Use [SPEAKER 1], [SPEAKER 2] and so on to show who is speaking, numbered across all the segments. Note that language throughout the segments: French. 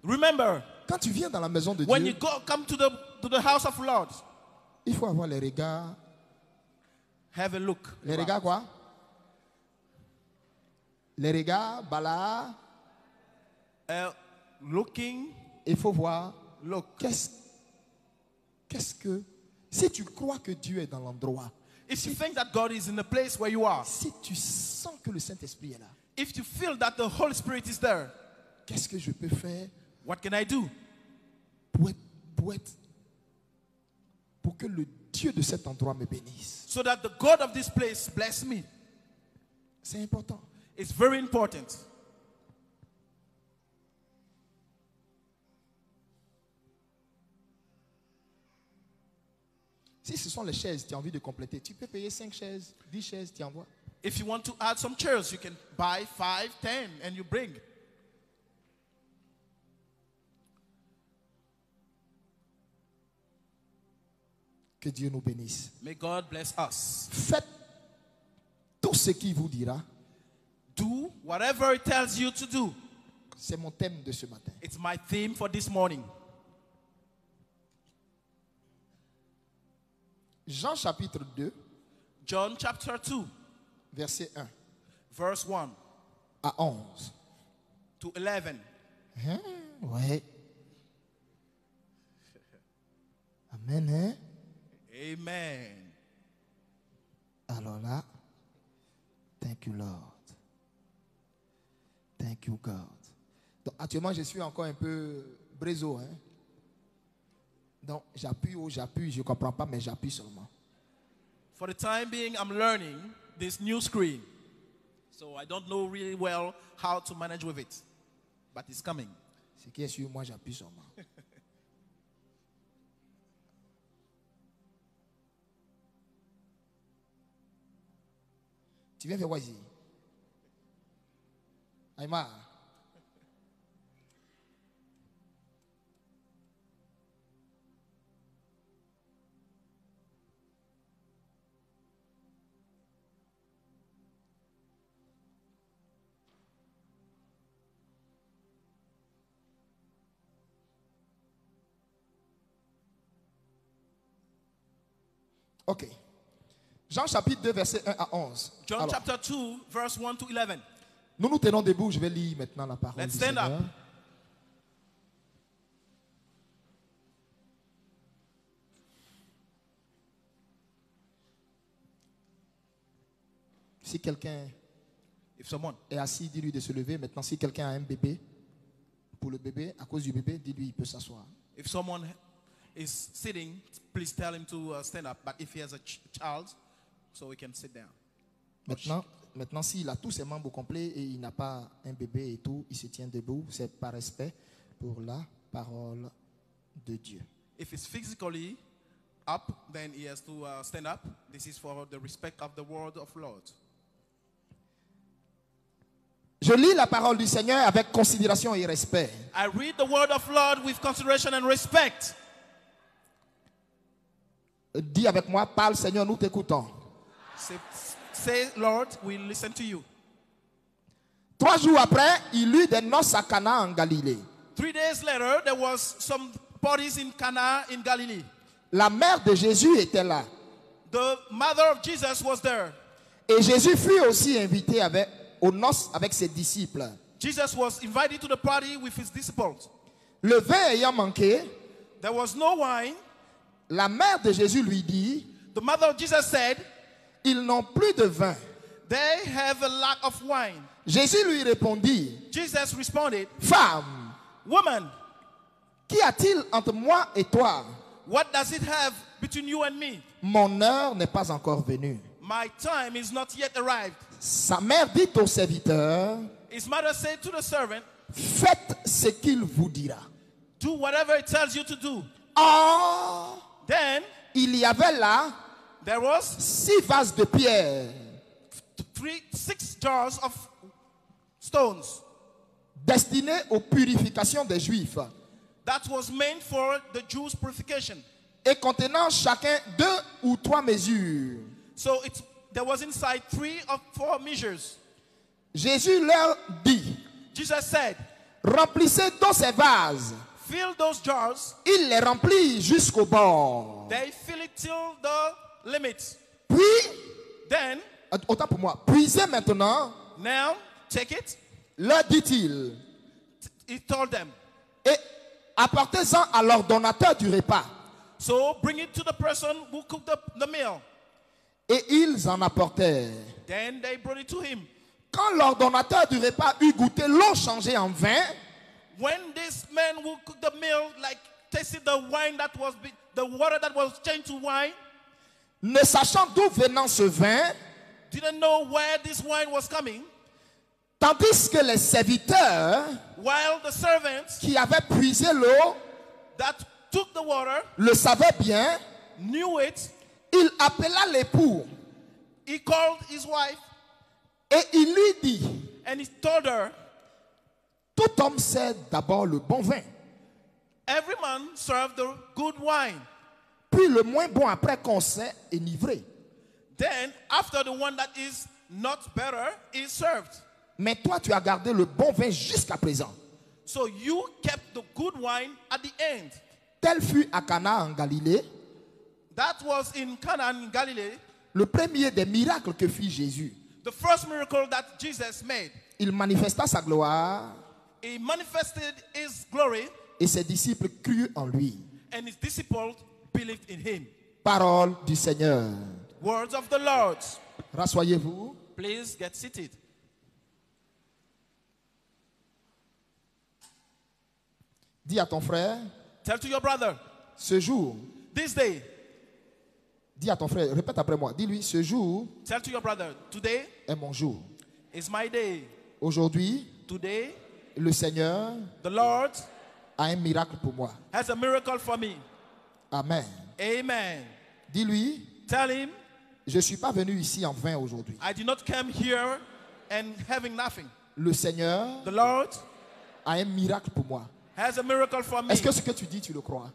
[SPEAKER 1] Remember,
[SPEAKER 2] quand tu viens dans la maison de
[SPEAKER 1] when
[SPEAKER 2] Dieu,
[SPEAKER 1] you come to the house of Lord,
[SPEAKER 2] il faut avoir les regards.
[SPEAKER 1] have a look.
[SPEAKER 2] Les regards quoi? Les regards, bala.
[SPEAKER 1] Looking.
[SPEAKER 2] Il faut voir.
[SPEAKER 1] Look.
[SPEAKER 2] Qu'est-ce que... Si tu crois que Dieu est dans l'endroit,
[SPEAKER 1] If you think that God is in the place where you are,
[SPEAKER 2] si tu sens que le Saint-Esprit est là,
[SPEAKER 1] if you feel that the Holy Spirit is there,
[SPEAKER 2] qu'est-ce que je peux faire
[SPEAKER 1] what can I do?
[SPEAKER 2] Pour que le Dieu de cet endroit me bénisse?
[SPEAKER 1] So that the God of this place bless me.
[SPEAKER 2] C'est important.
[SPEAKER 1] It's very important.
[SPEAKER 2] Si ce sont les chaises, tu as envie de compléter, tu peux payer 5 chaises, 10 chaises, tu envoies.
[SPEAKER 1] If you want to add some chairs, you can buy 5, 10, and you bring.
[SPEAKER 2] Que Dieu nous bénisse.
[SPEAKER 1] May God bless us.
[SPEAKER 2] Faites tout ce qu'il vous dira.
[SPEAKER 1] Do whatever it tells you to do.
[SPEAKER 2] C'est mon thème de ce matin.
[SPEAKER 1] It's my theme for this morning.
[SPEAKER 2] Jean chapitre 2,
[SPEAKER 1] John chapter 2,
[SPEAKER 2] verset 1
[SPEAKER 1] verse 1
[SPEAKER 2] à 11.
[SPEAKER 1] to 11.
[SPEAKER 2] Hein? Ouais. Amen. Hein?
[SPEAKER 1] Amen.
[SPEAKER 2] Alors là, thank you Lord. Thank you God. Donc actuellement, je suis encore un peu bréso. Hein? Donc j'appuie, je ne comprends pas, mais j'appuie seulement.
[SPEAKER 1] For the time being, I'm learning this new screen. So I don't know really well how to manage with it. But it's coming.
[SPEAKER 2] Ce qui est sûr, moi j'appuie seulement. Tu viens faire quoi ici? Aïma. Ok. Jean chapitre 2, verset 1 à 11.
[SPEAKER 1] John
[SPEAKER 2] Alors,
[SPEAKER 1] chapter 2, verse 1 to 11.
[SPEAKER 2] nous nous tenons debout. Je vais lire maintenant la parole
[SPEAKER 1] Let's
[SPEAKER 2] du
[SPEAKER 1] stand
[SPEAKER 2] Seigneur.
[SPEAKER 1] up.
[SPEAKER 2] Si quelqu'un
[SPEAKER 1] If someone,
[SPEAKER 2] est assis, dis-lui de se lever. Maintenant, si quelqu'un a un bébé, pour le bébé, à cause du bébé, dis-lui il peut s'asseoir.
[SPEAKER 1] if someone is sitting, please tell him to stand up. But if he has a child, so he can sit down.
[SPEAKER 2] Maintenant, s'il a tous ses membres complets et il n'a pas un bébé et tout, il se tient debout. C'est par respect pour la parole de Dieu.
[SPEAKER 1] If he's physically up, then he has to stand up. This is for the respect of the word of Lord.
[SPEAKER 2] Je lis la parole du Seigneur avec considération et respect.
[SPEAKER 1] I read the word of Lord with consideration and respect.
[SPEAKER 2] Dis avec moi, parle Seigneur, nous t'écoutons.
[SPEAKER 1] Say, Lord, we listen to you.
[SPEAKER 2] 3 jours après, il eut des noces à Cana en Galilée.
[SPEAKER 1] 3 days later, there was some parties in Cana in Galilee.
[SPEAKER 2] La mère de Jésus était là.
[SPEAKER 1] The mother of Jesus was there.
[SPEAKER 2] Et Jésus fut aussi invité aux noces avec ses disciples.
[SPEAKER 1] Jesus was invited to the party with his disciples.
[SPEAKER 2] Le vin ayant manqué,
[SPEAKER 1] There was no wine.
[SPEAKER 2] la mère de Jésus lui dit,
[SPEAKER 1] The mother of Jesus said,
[SPEAKER 2] ils n'ont plus de vin.
[SPEAKER 1] they have a lack of wine.
[SPEAKER 2] Jésus lui répondit,
[SPEAKER 1] Jesus responded,
[SPEAKER 2] femme,
[SPEAKER 1] woman,
[SPEAKER 2] qu'y a-t-il entre moi et toi?
[SPEAKER 1] what does it have between you and me?
[SPEAKER 2] Mon heure n'est pas encore venue.
[SPEAKER 1] My time is not yet arrived.
[SPEAKER 2] Sa mère dit au serviteur,
[SPEAKER 1] His mother said to the servant,
[SPEAKER 2] faites ce qu'il vous dira.
[SPEAKER 1] do whatever it tells you to do.
[SPEAKER 2] Or,
[SPEAKER 1] Then
[SPEAKER 2] il y avait là
[SPEAKER 1] there was
[SPEAKER 2] 6 vases de pierre
[SPEAKER 1] 6 jars of stones
[SPEAKER 2] destinés aux purifications des Juifs
[SPEAKER 1] that was meant for the Jews' purification.
[SPEAKER 2] et contenant chacun 2 ou 3 mesures.
[SPEAKER 1] So there was inside 3 or 4 measures.
[SPEAKER 2] Jésus leur dit,
[SPEAKER 1] Jesus said,
[SPEAKER 2] Remplissez donc ces vases.
[SPEAKER 1] Fill those jars.
[SPEAKER 2] Il les remplit jusqu'au bord.
[SPEAKER 1] They fill it till the limit.
[SPEAKER 2] Puis,
[SPEAKER 1] Then,
[SPEAKER 2] autant pour moi, puisez maintenant,
[SPEAKER 1] now, take it.
[SPEAKER 2] leur dit-il,
[SPEAKER 1] He told them.
[SPEAKER 2] et apportez-en à l'ordonnateur du repas.
[SPEAKER 1] So bring it to the person who cooked the meal.
[SPEAKER 2] Et ils en apportèrent.
[SPEAKER 1] Then they brought it to him.
[SPEAKER 2] Quand l'ordonnateur du repas eut goûté l'eau changée en vin,
[SPEAKER 1] When this man who cooked the meal tasted the wine the water that was changed to wine,
[SPEAKER 2] ne sachant d'où venant ce vin,
[SPEAKER 1] didn't know where this wine was coming,
[SPEAKER 2] tandis que les serviteurs
[SPEAKER 1] while the servants
[SPEAKER 2] qui avaient puisé l'eau
[SPEAKER 1] that took the water
[SPEAKER 2] le savaient bien,
[SPEAKER 1] knew it,
[SPEAKER 2] il appela l'époux
[SPEAKER 1] he called his wife
[SPEAKER 2] et il lui dit,
[SPEAKER 1] and he told her,
[SPEAKER 2] tout homme sert d'abord le bon vin,
[SPEAKER 1] every man served the good wine.
[SPEAKER 2] puis le moins bon après qu'on s'est enivré.
[SPEAKER 1] Then, after the one that is not better is served.
[SPEAKER 2] Mais toi, tu as gardé le bon vin jusqu'à présent.
[SPEAKER 1] So you kept the good wine at the end.
[SPEAKER 2] Tel fut à Cana en Galilée,
[SPEAKER 1] That was in Cana in Galilee,
[SPEAKER 2] le premier des miracles que fit Jésus.
[SPEAKER 1] the first miracle that Jesus made.
[SPEAKER 2] Il manifesta sa gloire
[SPEAKER 1] He manifested his glory,
[SPEAKER 2] et ses disciples crurent en lui.
[SPEAKER 1] and his disciples believed in him.
[SPEAKER 2] Parole du Seigneur.
[SPEAKER 1] Words of the Lord.
[SPEAKER 2] Rassoyez-vous.
[SPEAKER 1] Please get seated.
[SPEAKER 2] Dis à ton frère,
[SPEAKER 1] Tell to your brother,
[SPEAKER 2] ce jour,
[SPEAKER 1] this day.
[SPEAKER 2] dis à ton frère, répète après moi, dis-lui, ce jour
[SPEAKER 1] Tell to your brother, today
[SPEAKER 2] est mon jour.
[SPEAKER 1] is my day.
[SPEAKER 2] Aujourd'hui,
[SPEAKER 1] Today,
[SPEAKER 2] le Seigneur
[SPEAKER 1] the Lord
[SPEAKER 2] a un miracle pour moi.
[SPEAKER 1] has a miracle for me.
[SPEAKER 2] Amen.
[SPEAKER 1] Amen.
[SPEAKER 2] Dis-lui,
[SPEAKER 1] Tell him,
[SPEAKER 2] je ne suis pas venu ici en vain aujourd'hui.
[SPEAKER 1] I did not come here and having nothing.
[SPEAKER 2] Le Seigneur
[SPEAKER 1] The Lord
[SPEAKER 2] a un miracle pour moi.
[SPEAKER 1] has a miracle for me.
[SPEAKER 2] Est-ce que ce que tu dis, tu le crois?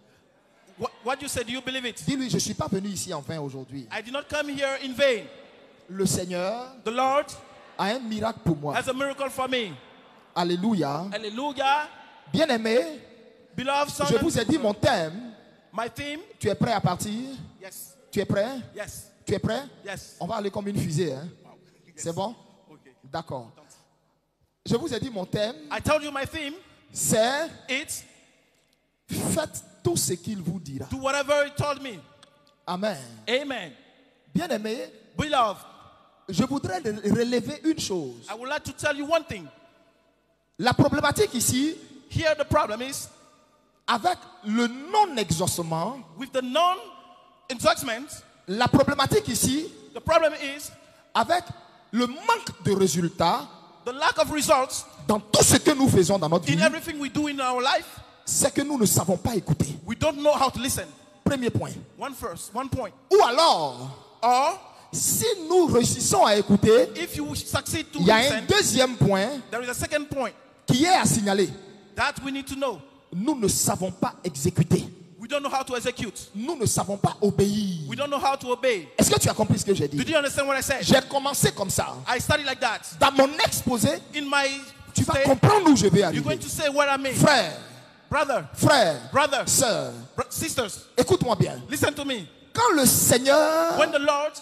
[SPEAKER 1] What you say, do you believe it?
[SPEAKER 2] Dis-lui, je ne suis pas venu ici en vain aujourd'hui.
[SPEAKER 1] I did not come here in vain.
[SPEAKER 2] Le Seigneur
[SPEAKER 1] The Lord
[SPEAKER 2] a un miracle pour moi.
[SPEAKER 1] has a miracle for me.
[SPEAKER 2] Alléluia.
[SPEAKER 1] Hallelujah.
[SPEAKER 2] Bien-aimé,
[SPEAKER 1] Beloved son,
[SPEAKER 2] je vous ai dit mon thème.
[SPEAKER 1] my theme.
[SPEAKER 2] Tu es prêt à partir?
[SPEAKER 1] Yes.
[SPEAKER 2] Tu es prêt?
[SPEAKER 1] Yes.
[SPEAKER 2] Tu es prêt?
[SPEAKER 1] Yes.
[SPEAKER 2] On va aller comme une fusée. Hein?
[SPEAKER 1] Wow. Yes.
[SPEAKER 2] C'est bon?
[SPEAKER 1] Okay.
[SPEAKER 2] D'accord. Je vous ai dit mon thème,
[SPEAKER 1] I told you my theme.
[SPEAKER 2] c'est
[SPEAKER 1] It's
[SPEAKER 2] faites tout ce qu'il vous dira.
[SPEAKER 1] do whatever he told me.
[SPEAKER 2] Amen.
[SPEAKER 1] Amen.
[SPEAKER 2] Bien-aimé,
[SPEAKER 1] Beloved,
[SPEAKER 2] je voudrais relever une chose.
[SPEAKER 1] I would like to tell you one thing.
[SPEAKER 2] La problématique ici,
[SPEAKER 1] Here the problem is
[SPEAKER 2] avec le non-exaucement,
[SPEAKER 1] with the non-endorsement.
[SPEAKER 2] la problématique ici,
[SPEAKER 1] The problem is
[SPEAKER 2] avec le manque de résultats
[SPEAKER 1] the lack of results
[SPEAKER 2] dans tout ce que nous faisons dans notre
[SPEAKER 1] in
[SPEAKER 2] vie,
[SPEAKER 1] everything we do in our life.
[SPEAKER 2] c'est que nous ne savons pas écouter.
[SPEAKER 1] We don't know how to listen.
[SPEAKER 2] Premier point.
[SPEAKER 1] One point.
[SPEAKER 2] Ou alors,
[SPEAKER 1] Or
[SPEAKER 2] si nous réussissons à écouter,
[SPEAKER 1] if you succeed to
[SPEAKER 2] il y a un
[SPEAKER 1] listen,
[SPEAKER 2] deuxième point
[SPEAKER 1] there is a second point
[SPEAKER 2] qui est à signaler.
[SPEAKER 1] that we need to know.
[SPEAKER 2] Nous ne savons pas exécuter.
[SPEAKER 1] We don't know how to execute.
[SPEAKER 2] Nous ne savons pas obéir.
[SPEAKER 1] We don't know how to obey.
[SPEAKER 2] Est-ce que tu as compris ce que j'ai dit?
[SPEAKER 1] Did you understand what I said?
[SPEAKER 2] J'ai commencé comme ça.
[SPEAKER 1] I studied like that.
[SPEAKER 2] Dans mon exposé,
[SPEAKER 1] In my
[SPEAKER 2] tu vas
[SPEAKER 1] state,
[SPEAKER 2] comprendre où je vais
[SPEAKER 1] you're
[SPEAKER 2] arriver.
[SPEAKER 1] going to say what I mean.
[SPEAKER 2] Frère,
[SPEAKER 1] Brother,
[SPEAKER 2] frère, sœur,
[SPEAKER 1] sisters,
[SPEAKER 2] écoute-moi bien.
[SPEAKER 1] listen to me.
[SPEAKER 2] Quand le Seigneur
[SPEAKER 1] When the Lord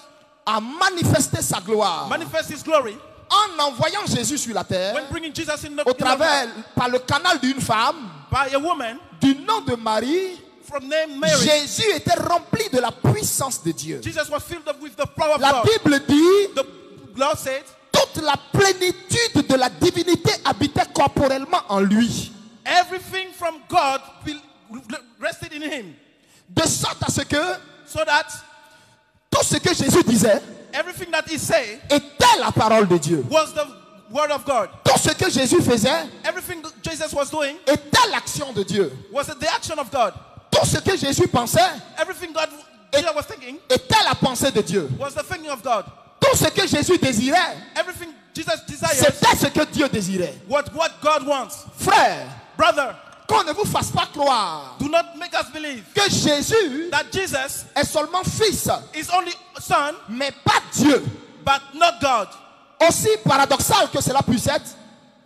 [SPEAKER 2] a manifesté sa gloire
[SPEAKER 1] manifests His glory,
[SPEAKER 2] en envoyant Jésus sur la terre,
[SPEAKER 1] when bringing Jesus in the
[SPEAKER 2] au travers, par le canal d'une femme,
[SPEAKER 1] by a woman
[SPEAKER 2] du nom de Marie,
[SPEAKER 1] from name Mary,
[SPEAKER 2] Jésus était rempli de la puissance de Dieu.
[SPEAKER 1] Jesus was filled up with the power of
[SPEAKER 2] La
[SPEAKER 1] God.
[SPEAKER 2] Bible dit,
[SPEAKER 1] The Lord said,
[SPEAKER 2] toute la plénitude de la divinité habitait corporellement en lui.
[SPEAKER 1] everything from God rested in Him,
[SPEAKER 2] De sorte à ce que
[SPEAKER 1] so that
[SPEAKER 2] tout ce que Jésus disait
[SPEAKER 1] everything that He said
[SPEAKER 2] était la parole de Dieu.
[SPEAKER 1] was the word of God.
[SPEAKER 2] Tout ce que Jésus faisait
[SPEAKER 1] Everything Jesus was doing
[SPEAKER 2] était l'action de Dieu.
[SPEAKER 1] was the action of God.
[SPEAKER 2] Tout ce que Jésus pensait
[SPEAKER 1] Everything Jesus was thinking
[SPEAKER 2] était la pensée de Dieu.
[SPEAKER 1] was the thinking of God.
[SPEAKER 2] Tout ce que Jésus désirait,
[SPEAKER 1] Everything Jesus desired
[SPEAKER 2] c'était ce que Dieu désirait.
[SPEAKER 1] was what God wants.
[SPEAKER 2] Frère,
[SPEAKER 1] Brother,
[SPEAKER 2] qu'on ne vous fasse pas croire
[SPEAKER 1] do not make us believe
[SPEAKER 2] que Jésus
[SPEAKER 1] that Jesus
[SPEAKER 2] est seulement fils,
[SPEAKER 1] is only Son,
[SPEAKER 2] mais pas Dieu.
[SPEAKER 1] but not God.
[SPEAKER 2] Aussi paradoxal que cela puisse être,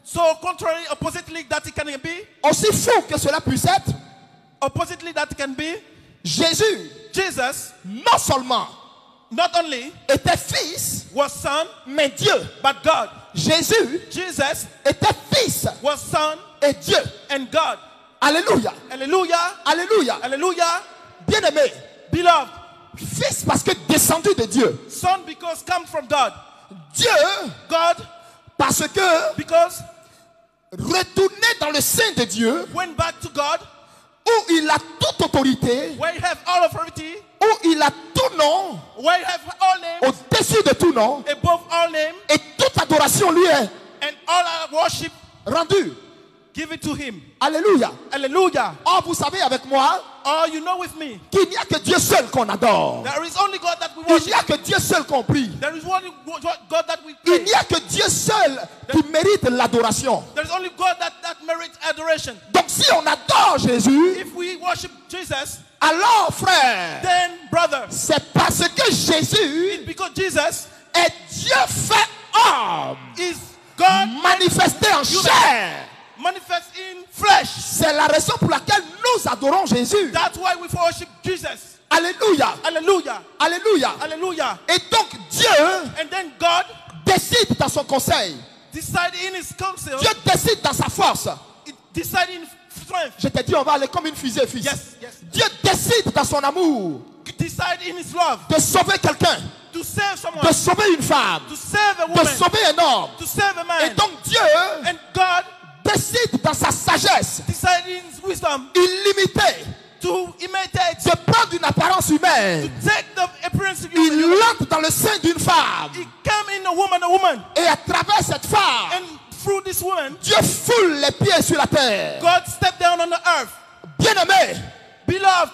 [SPEAKER 1] So contrary, oppositely that it can be,
[SPEAKER 2] aussi fou que cela puisse être,
[SPEAKER 1] oppositely that it can be,
[SPEAKER 2] Jésus,
[SPEAKER 1] Jesus
[SPEAKER 2] non seulement
[SPEAKER 1] not only
[SPEAKER 2] était fils,
[SPEAKER 1] was son,
[SPEAKER 2] mais Dieu.
[SPEAKER 1] but God.
[SPEAKER 2] Jésus
[SPEAKER 1] Jesus
[SPEAKER 2] était fils
[SPEAKER 1] was son
[SPEAKER 2] et Dieu.
[SPEAKER 1] and God.
[SPEAKER 2] Alléluia.
[SPEAKER 1] Hallelujah.
[SPEAKER 2] Alléluia.
[SPEAKER 1] Hallelujah.
[SPEAKER 2] Bien-aimé,
[SPEAKER 1] Beloved.
[SPEAKER 2] fils parce que descendu de Dieu.
[SPEAKER 1] Son because come from God.
[SPEAKER 2] Dieu
[SPEAKER 1] God
[SPEAKER 2] parce que
[SPEAKER 1] because
[SPEAKER 2] retourné dans le sein de Dieu,
[SPEAKER 1] went back to God,
[SPEAKER 2] où il a toute autorité,
[SPEAKER 1] where you have all authority,
[SPEAKER 2] où il a tout nom,
[SPEAKER 1] where you have all names,
[SPEAKER 2] au-dessus de tout nom,
[SPEAKER 1] above all names,
[SPEAKER 2] et toute adoration lui est
[SPEAKER 1] and all our worship,
[SPEAKER 2] rendue.
[SPEAKER 1] give it to him.
[SPEAKER 2] Alléluia.
[SPEAKER 1] Hallelujah.
[SPEAKER 2] Or, vous savez avec moi
[SPEAKER 1] Oh, you know with me,
[SPEAKER 2] qu'il n'y a que Dieu seul qu'on adore.
[SPEAKER 1] there is only God that we
[SPEAKER 2] Il
[SPEAKER 1] worship.
[SPEAKER 2] n'y a que Dieu seul qu'on prie.
[SPEAKER 1] There is only God that we
[SPEAKER 2] Il
[SPEAKER 1] pray.
[SPEAKER 2] n'y a que Dieu seul qui mérite l'adoration.
[SPEAKER 1] There is only God that merits adoration.
[SPEAKER 2] Donc si on adore Jésus,
[SPEAKER 1] If we worship Jesus,
[SPEAKER 2] alors frère,
[SPEAKER 1] then brother,
[SPEAKER 2] c'est parce que Jésus
[SPEAKER 1] it's because Jesus
[SPEAKER 2] est Dieu fait homme,
[SPEAKER 1] is God
[SPEAKER 2] manifesté en chair.
[SPEAKER 1] manifest in flesh.
[SPEAKER 2] C'est la raison pour laquelle nous adorons Jésus.
[SPEAKER 1] That's why we worship Jesus.
[SPEAKER 2] Alléluia.
[SPEAKER 1] Hallelujah.
[SPEAKER 2] Alléluia.
[SPEAKER 1] Hallelujah.
[SPEAKER 2] Et donc Dieu
[SPEAKER 1] And then God
[SPEAKER 2] décide dans son conseil.
[SPEAKER 1] decided in his counsel,
[SPEAKER 2] Dieu décide dans sa force.
[SPEAKER 1] it decided in strength,
[SPEAKER 2] Je t'ai dit, on va aller comme une fusée, fils.
[SPEAKER 1] Yes, yes.
[SPEAKER 2] Dieu décide dans son amour
[SPEAKER 1] decided in his love
[SPEAKER 2] de sauver quelqu'un,
[SPEAKER 1] to save someone,
[SPEAKER 2] de sauver une femme,
[SPEAKER 1] to save a
[SPEAKER 2] de
[SPEAKER 1] woman,
[SPEAKER 2] sauver un homme.
[SPEAKER 1] to save a
[SPEAKER 2] Et
[SPEAKER 1] man.
[SPEAKER 2] donc Dieu
[SPEAKER 1] And God
[SPEAKER 2] décide dans sa sagesse
[SPEAKER 1] decided in his wisdom
[SPEAKER 2] illimitée
[SPEAKER 1] to imitate,
[SPEAKER 2] de prendre une apparence humaine.
[SPEAKER 1] take the appearance of
[SPEAKER 2] Il
[SPEAKER 1] human.
[SPEAKER 2] entre dans le sein d'une femme.
[SPEAKER 1] He came in a woman,
[SPEAKER 2] Et à travers cette femme,
[SPEAKER 1] and through this woman,
[SPEAKER 2] Dieu foule les pieds sur la terre.
[SPEAKER 1] God stepped down on the earth.
[SPEAKER 2] Bien-aimé,
[SPEAKER 1] Beloved,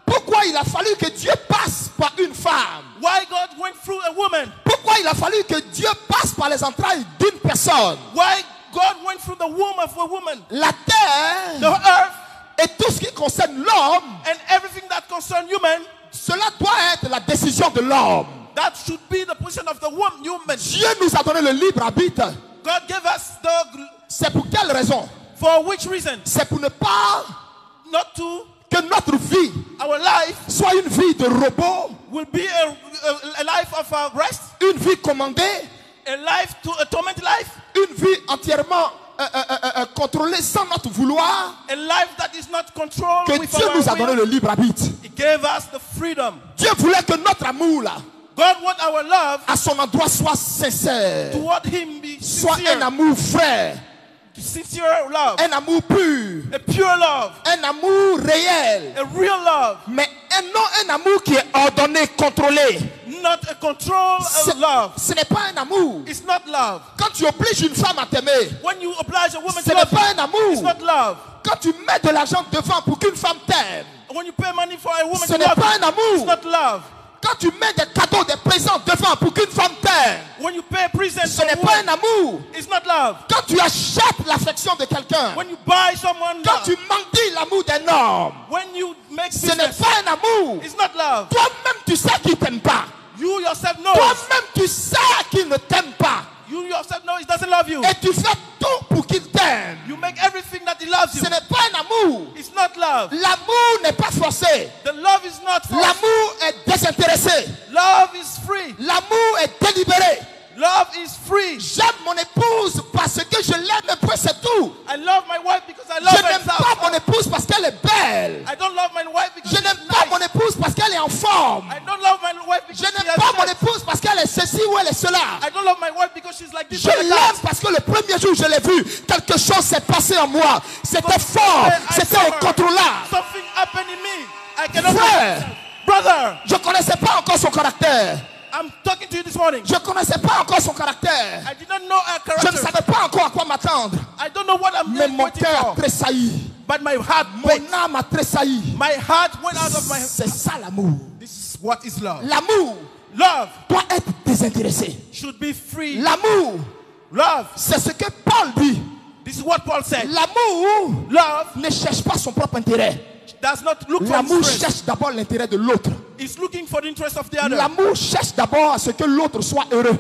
[SPEAKER 2] pourquoi il a fallu que Dieu passe par une femme?
[SPEAKER 1] why God went through a woman?
[SPEAKER 2] Pourquoi il a fallu que Dieu passe par les entrailles d'une personne?
[SPEAKER 1] Why God went through the womb of a woman?
[SPEAKER 2] La terre
[SPEAKER 1] The earth
[SPEAKER 2] et tout ce qui concerne l'homme,
[SPEAKER 1] and everything that concerns human,
[SPEAKER 2] cela doit être la décision de l'homme.
[SPEAKER 1] that should be the position of the human.
[SPEAKER 2] Dieu nous a donné le libre arbitre.
[SPEAKER 1] God gave us the,
[SPEAKER 2] C'est pour quelle raison?
[SPEAKER 1] for which reason?
[SPEAKER 2] C'est pour ne pas
[SPEAKER 1] Not to,
[SPEAKER 2] que notre vie
[SPEAKER 1] our life
[SPEAKER 2] soit une vie de robot,
[SPEAKER 1] will be a life of rest,
[SPEAKER 2] une vie commandée,
[SPEAKER 1] a life to a torment life,
[SPEAKER 2] une vie entièrement contrôlée sans notre vouloir.
[SPEAKER 1] a life that is not controlled
[SPEAKER 2] Que
[SPEAKER 1] with
[SPEAKER 2] Dieu nous a
[SPEAKER 1] our
[SPEAKER 2] donné
[SPEAKER 1] will.
[SPEAKER 2] le libre arbitre.
[SPEAKER 1] He gave us the freedom.
[SPEAKER 2] Dieu voulait que notre amour là,
[SPEAKER 1] God want our love
[SPEAKER 2] à son endroit soit sincère,
[SPEAKER 1] toward Him be
[SPEAKER 2] soit un
[SPEAKER 1] sincere,
[SPEAKER 2] amour frère,
[SPEAKER 1] sincere love,
[SPEAKER 2] un amour pur,
[SPEAKER 1] a pure love,
[SPEAKER 2] un amour réel,
[SPEAKER 1] a real love,
[SPEAKER 2] mais non un amour qui est ordonné, contrôlé.
[SPEAKER 1] not a control love.
[SPEAKER 2] Ce n'est pas un amour.
[SPEAKER 1] It's not love.
[SPEAKER 2] Quand tu obliges une femme à t'aimer,
[SPEAKER 1] When you oblige a woman
[SPEAKER 2] ce
[SPEAKER 1] to
[SPEAKER 2] n'est
[SPEAKER 1] love
[SPEAKER 2] pas
[SPEAKER 1] you,
[SPEAKER 2] un amour.
[SPEAKER 1] it's not love.
[SPEAKER 2] Quand tu mets de l'argent devant pour qu'une femme t'aime,
[SPEAKER 1] When you pay money for a woman
[SPEAKER 2] ce
[SPEAKER 1] to
[SPEAKER 2] n'est
[SPEAKER 1] love
[SPEAKER 2] pas
[SPEAKER 1] you,
[SPEAKER 2] un amour.
[SPEAKER 1] it's not love.
[SPEAKER 2] Quand tu mets des cadeaux, des présents devant pour qu'une femme t'aime,
[SPEAKER 1] When you pay presents
[SPEAKER 2] ce
[SPEAKER 1] for
[SPEAKER 2] n'est
[SPEAKER 1] a
[SPEAKER 2] pas
[SPEAKER 1] woman,
[SPEAKER 2] un amour.
[SPEAKER 1] it's not love.
[SPEAKER 2] Quand tu achètes l'affection de quelqu'un,
[SPEAKER 1] When you buy someone
[SPEAKER 2] quand
[SPEAKER 1] love,
[SPEAKER 2] tu mendies l'amour d'un homme,
[SPEAKER 1] when you make
[SPEAKER 2] ce n'est
[SPEAKER 1] business,
[SPEAKER 2] pas un amour.
[SPEAKER 1] it's not love.
[SPEAKER 2] Toi-même, tu sais qu'il ne t'aime pas.
[SPEAKER 1] You yourself know.
[SPEAKER 2] Toi-même, tu sais qu'il ne t'aime pas.
[SPEAKER 1] You yourself know he doesn't love you.
[SPEAKER 2] Et tu fais tout pour qu'il t'aime.
[SPEAKER 1] You make everything that he loves you.
[SPEAKER 2] Ce n'est pas un amour.
[SPEAKER 1] It's not love.
[SPEAKER 2] L'amour n'est pas forcé.
[SPEAKER 1] The love is not forced.
[SPEAKER 2] L'amour est désintéressé.
[SPEAKER 1] Love is free.
[SPEAKER 2] L'amour est délibéré.
[SPEAKER 1] Love is free.
[SPEAKER 2] J'aime mon épouse parce que je l'aime un peu, c'est tout.
[SPEAKER 1] I love my wife because I love
[SPEAKER 2] Je n'aime
[SPEAKER 1] her.
[SPEAKER 2] pas mon épouse parce qu'elle est belle.
[SPEAKER 1] I don't love my wife because
[SPEAKER 2] Je
[SPEAKER 1] she's
[SPEAKER 2] n'aime pas
[SPEAKER 1] nice.
[SPEAKER 2] mon épouse parce qu'elle est en forme.
[SPEAKER 1] I don't love my wife because
[SPEAKER 2] Je
[SPEAKER 1] she
[SPEAKER 2] n'aime
[SPEAKER 1] has
[SPEAKER 2] pas mon
[SPEAKER 1] sex.
[SPEAKER 2] épouse parce qu'elle est ceci ou elle est cela.
[SPEAKER 1] I don't love my wife because she's like this.
[SPEAKER 2] Je
[SPEAKER 1] or like
[SPEAKER 2] l'aime
[SPEAKER 1] that.
[SPEAKER 2] parce que le premier jour où je l'ai vue, quelque chose s'est passé en moi. C'était fort,
[SPEAKER 1] I
[SPEAKER 2] c'était
[SPEAKER 1] saw her.
[SPEAKER 2] incontrôlable.
[SPEAKER 1] Something happened in me. I cannot
[SPEAKER 2] Frère.
[SPEAKER 1] myself. Brother,
[SPEAKER 2] Je ne connaissais pas encore son caractère.
[SPEAKER 1] I'm talking to you this morning.
[SPEAKER 2] Je ne connaissais pas encore son caractère.
[SPEAKER 1] I did not know her
[SPEAKER 2] Je ne
[SPEAKER 1] character.
[SPEAKER 2] savais pas encore à quoi m'attendre.
[SPEAKER 1] I don't know what I'm
[SPEAKER 2] Mais mon
[SPEAKER 1] waiting
[SPEAKER 2] cœur a
[SPEAKER 1] for.
[SPEAKER 2] tressailli.
[SPEAKER 1] But my heart
[SPEAKER 2] Mon
[SPEAKER 1] breaks.
[SPEAKER 2] âme a tressailli.
[SPEAKER 1] My heart went out of my.
[SPEAKER 2] C'est ça l'amour.
[SPEAKER 1] This is what is love.
[SPEAKER 2] L'amour
[SPEAKER 1] Love
[SPEAKER 2] doit être désintéressé.
[SPEAKER 1] should be free.
[SPEAKER 2] L'amour,
[SPEAKER 1] Love.
[SPEAKER 2] c'est ce que Paul dit.
[SPEAKER 1] This is what Paul said.
[SPEAKER 2] L'amour
[SPEAKER 1] Love
[SPEAKER 2] ne cherche pas son propre intérêt.
[SPEAKER 1] does not look for
[SPEAKER 2] L'amour
[SPEAKER 1] interest.
[SPEAKER 2] cherche d'abord l'intérêt de l'autre.
[SPEAKER 1] It's looking for the interest of the other.
[SPEAKER 2] L'amour cherche d'abord à ce que l'autre soit heureux.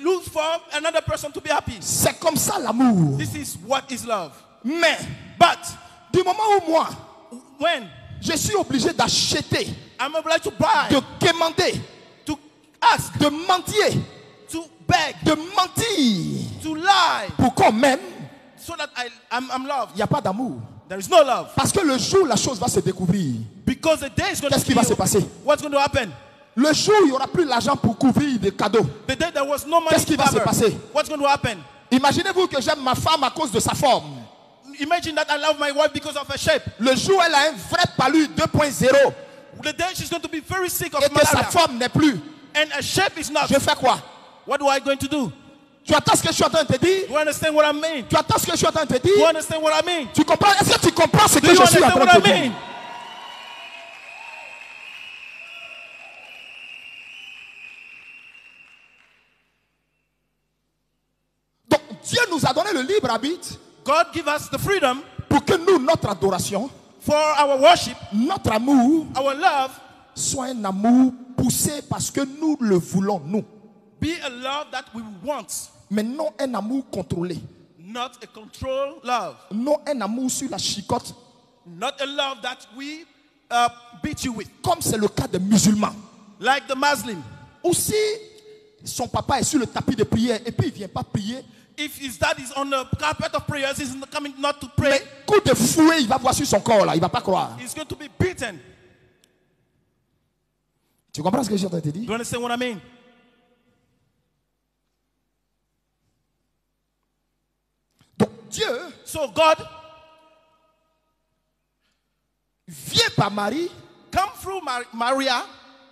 [SPEAKER 1] look for another person to be happy.
[SPEAKER 2] C'est comme ça l'amour.
[SPEAKER 1] This is what is love.
[SPEAKER 2] Mais
[SPEAKER 1] But
[SPEAKER 2] du moment où moi,
[SPEAKER 1] when
[SPEAKER 2] je suis obligé d'acheter,
[SPEAKER 1] I'm obliged to buy,
[SPEAKER 2] de demander,
[SPEAKER 1] to ask,
[SPEAKER 2] de mentir,
[SPEAKER 1] to beg,
[SPEAKER 2] de mentir
[SPEAKER 1] to lie,
[SPEAKER 2] pour qu'on m'aime,
[SPEAKER 1] so that I'm loved,
[SPEAKER 2] il n'y a pas d'amour.
[SPEAKER 1] there is no love.
[SPEAKER 2] Parce que le jour où la chose va se découvrir,
[SPEAKER 1] Because the day is going
[SPEAKER 2] qu'est-ce
[SPEAKER 1] to
[SPEAKER 2] qui va se
[SPEAKER 1] be,
[SPEAKER 2] passer?
[SPEAKER 1] what's going to happen?
[SPEAKER 2] Le jour où il n'y aura plus l'argent pour couvrir des cadeaux,
[SPEAKER 1] The day there was no money
[SPEAKER 2] qu'est-ce qui
[SPEAKER 1] to
[SPEAKER 2] va se
[SPEAKER 1] cover,
[SPEAKER 2] passer?
[SPEAKER 1] what's going to happen?
[SPEAKER 2] Imaginez-vous que j'aime ma femme à cause de sa forme.
[SPEAKER 1] Imagine that I love my wife because of her shape.
[SPEAKER 2] Le jour où elle a un vrai palu 2.0
[SPEAKER 1] The day she's going to be very sick of
[SPEAKER 2] et que sa
[SPEAKER 1] malaria,
[SPEAKER 2] forme n'est plus,
[SPEAKER 1] and her shape is not.
[SPEAKER 2] je fais quoi?
[SPEAKER 1] What am I going to do?
[SPEAKER 2] Tu attends ce que je suis en train de te dire?
[SPEAKER 1] Do you understand what I mean?
[SPEAKER 2] Tu attends ce que je suis en train de te
[SPEAKER 1] Do you
[SPEAKER 2] dire?
[SPEAKER 1] understand what I mean?
[SPEAKER 2] Tu comprends? Est-ce que tu comprends ce
[SPEAKER 1] Do
[SPEAKER 2] que
[SPEAKER 1] you
[SPEAKER 2] je suis en
[SPEAKER 1] understand
[SPEAKER 2] train
[SPEAKER 1] what
[SPEAKER 2] de
[SPEAKER 1] I
[SPEAKER 2] te dire?
[SPEAKER 1] mean?
[SPEAKER 2] Donc Dieu nous a donné le libre arbitre
[SPEAKER 1] God give us the freedom
[SPEAKER 2] pour que nous, notre adoration,
[SPEAKER 1] for our worship,
[SPEAKER 2] notre amour,
[SPEAKER 1] our love,
[SPEAKER 2] soit un amour poussé parce que nous le voulons, nous.
[SPEAKER 1] be a love that we want,
[SPEAKER 2] Mais non un amour contrôlé.
[SPEAKER 1] not a control love,
[SPEAKER 2] Non un amour sur la chicotte,
[SPEAKER 1] not a love that we beat you with,
[SPEAKER 2] comme c'est le cas des musulmans.
[SPEAKER 1] like the Muslim.
[SPEAKER 2] Ou si son papa est sur le tapis de prière et puis il ne vient pas prier,
[SPEAKER 1] If his dad is on the carpet of prayers, he's coming not to
[SPEAKER 2] mais
[SPEAKER 1] pray.
[SPEAKER 2] coup de fouet, il va voir sur son corps là, il ne va pas croire.
[SPEAKER 1] He's going to be beaten.
[SPEAKER 2] Tu comprends ce que je suis en train de te
[SPEAKER 1] Do
[SPEAKER 2] dire?
[SPEAKER 1] you understand what I mean?
[SPEAKER 2] Donc Dieu
[SPEAKER 1] So God
[SPEAKER 2] vient par Marie
[SPEAKER 1] come through Maria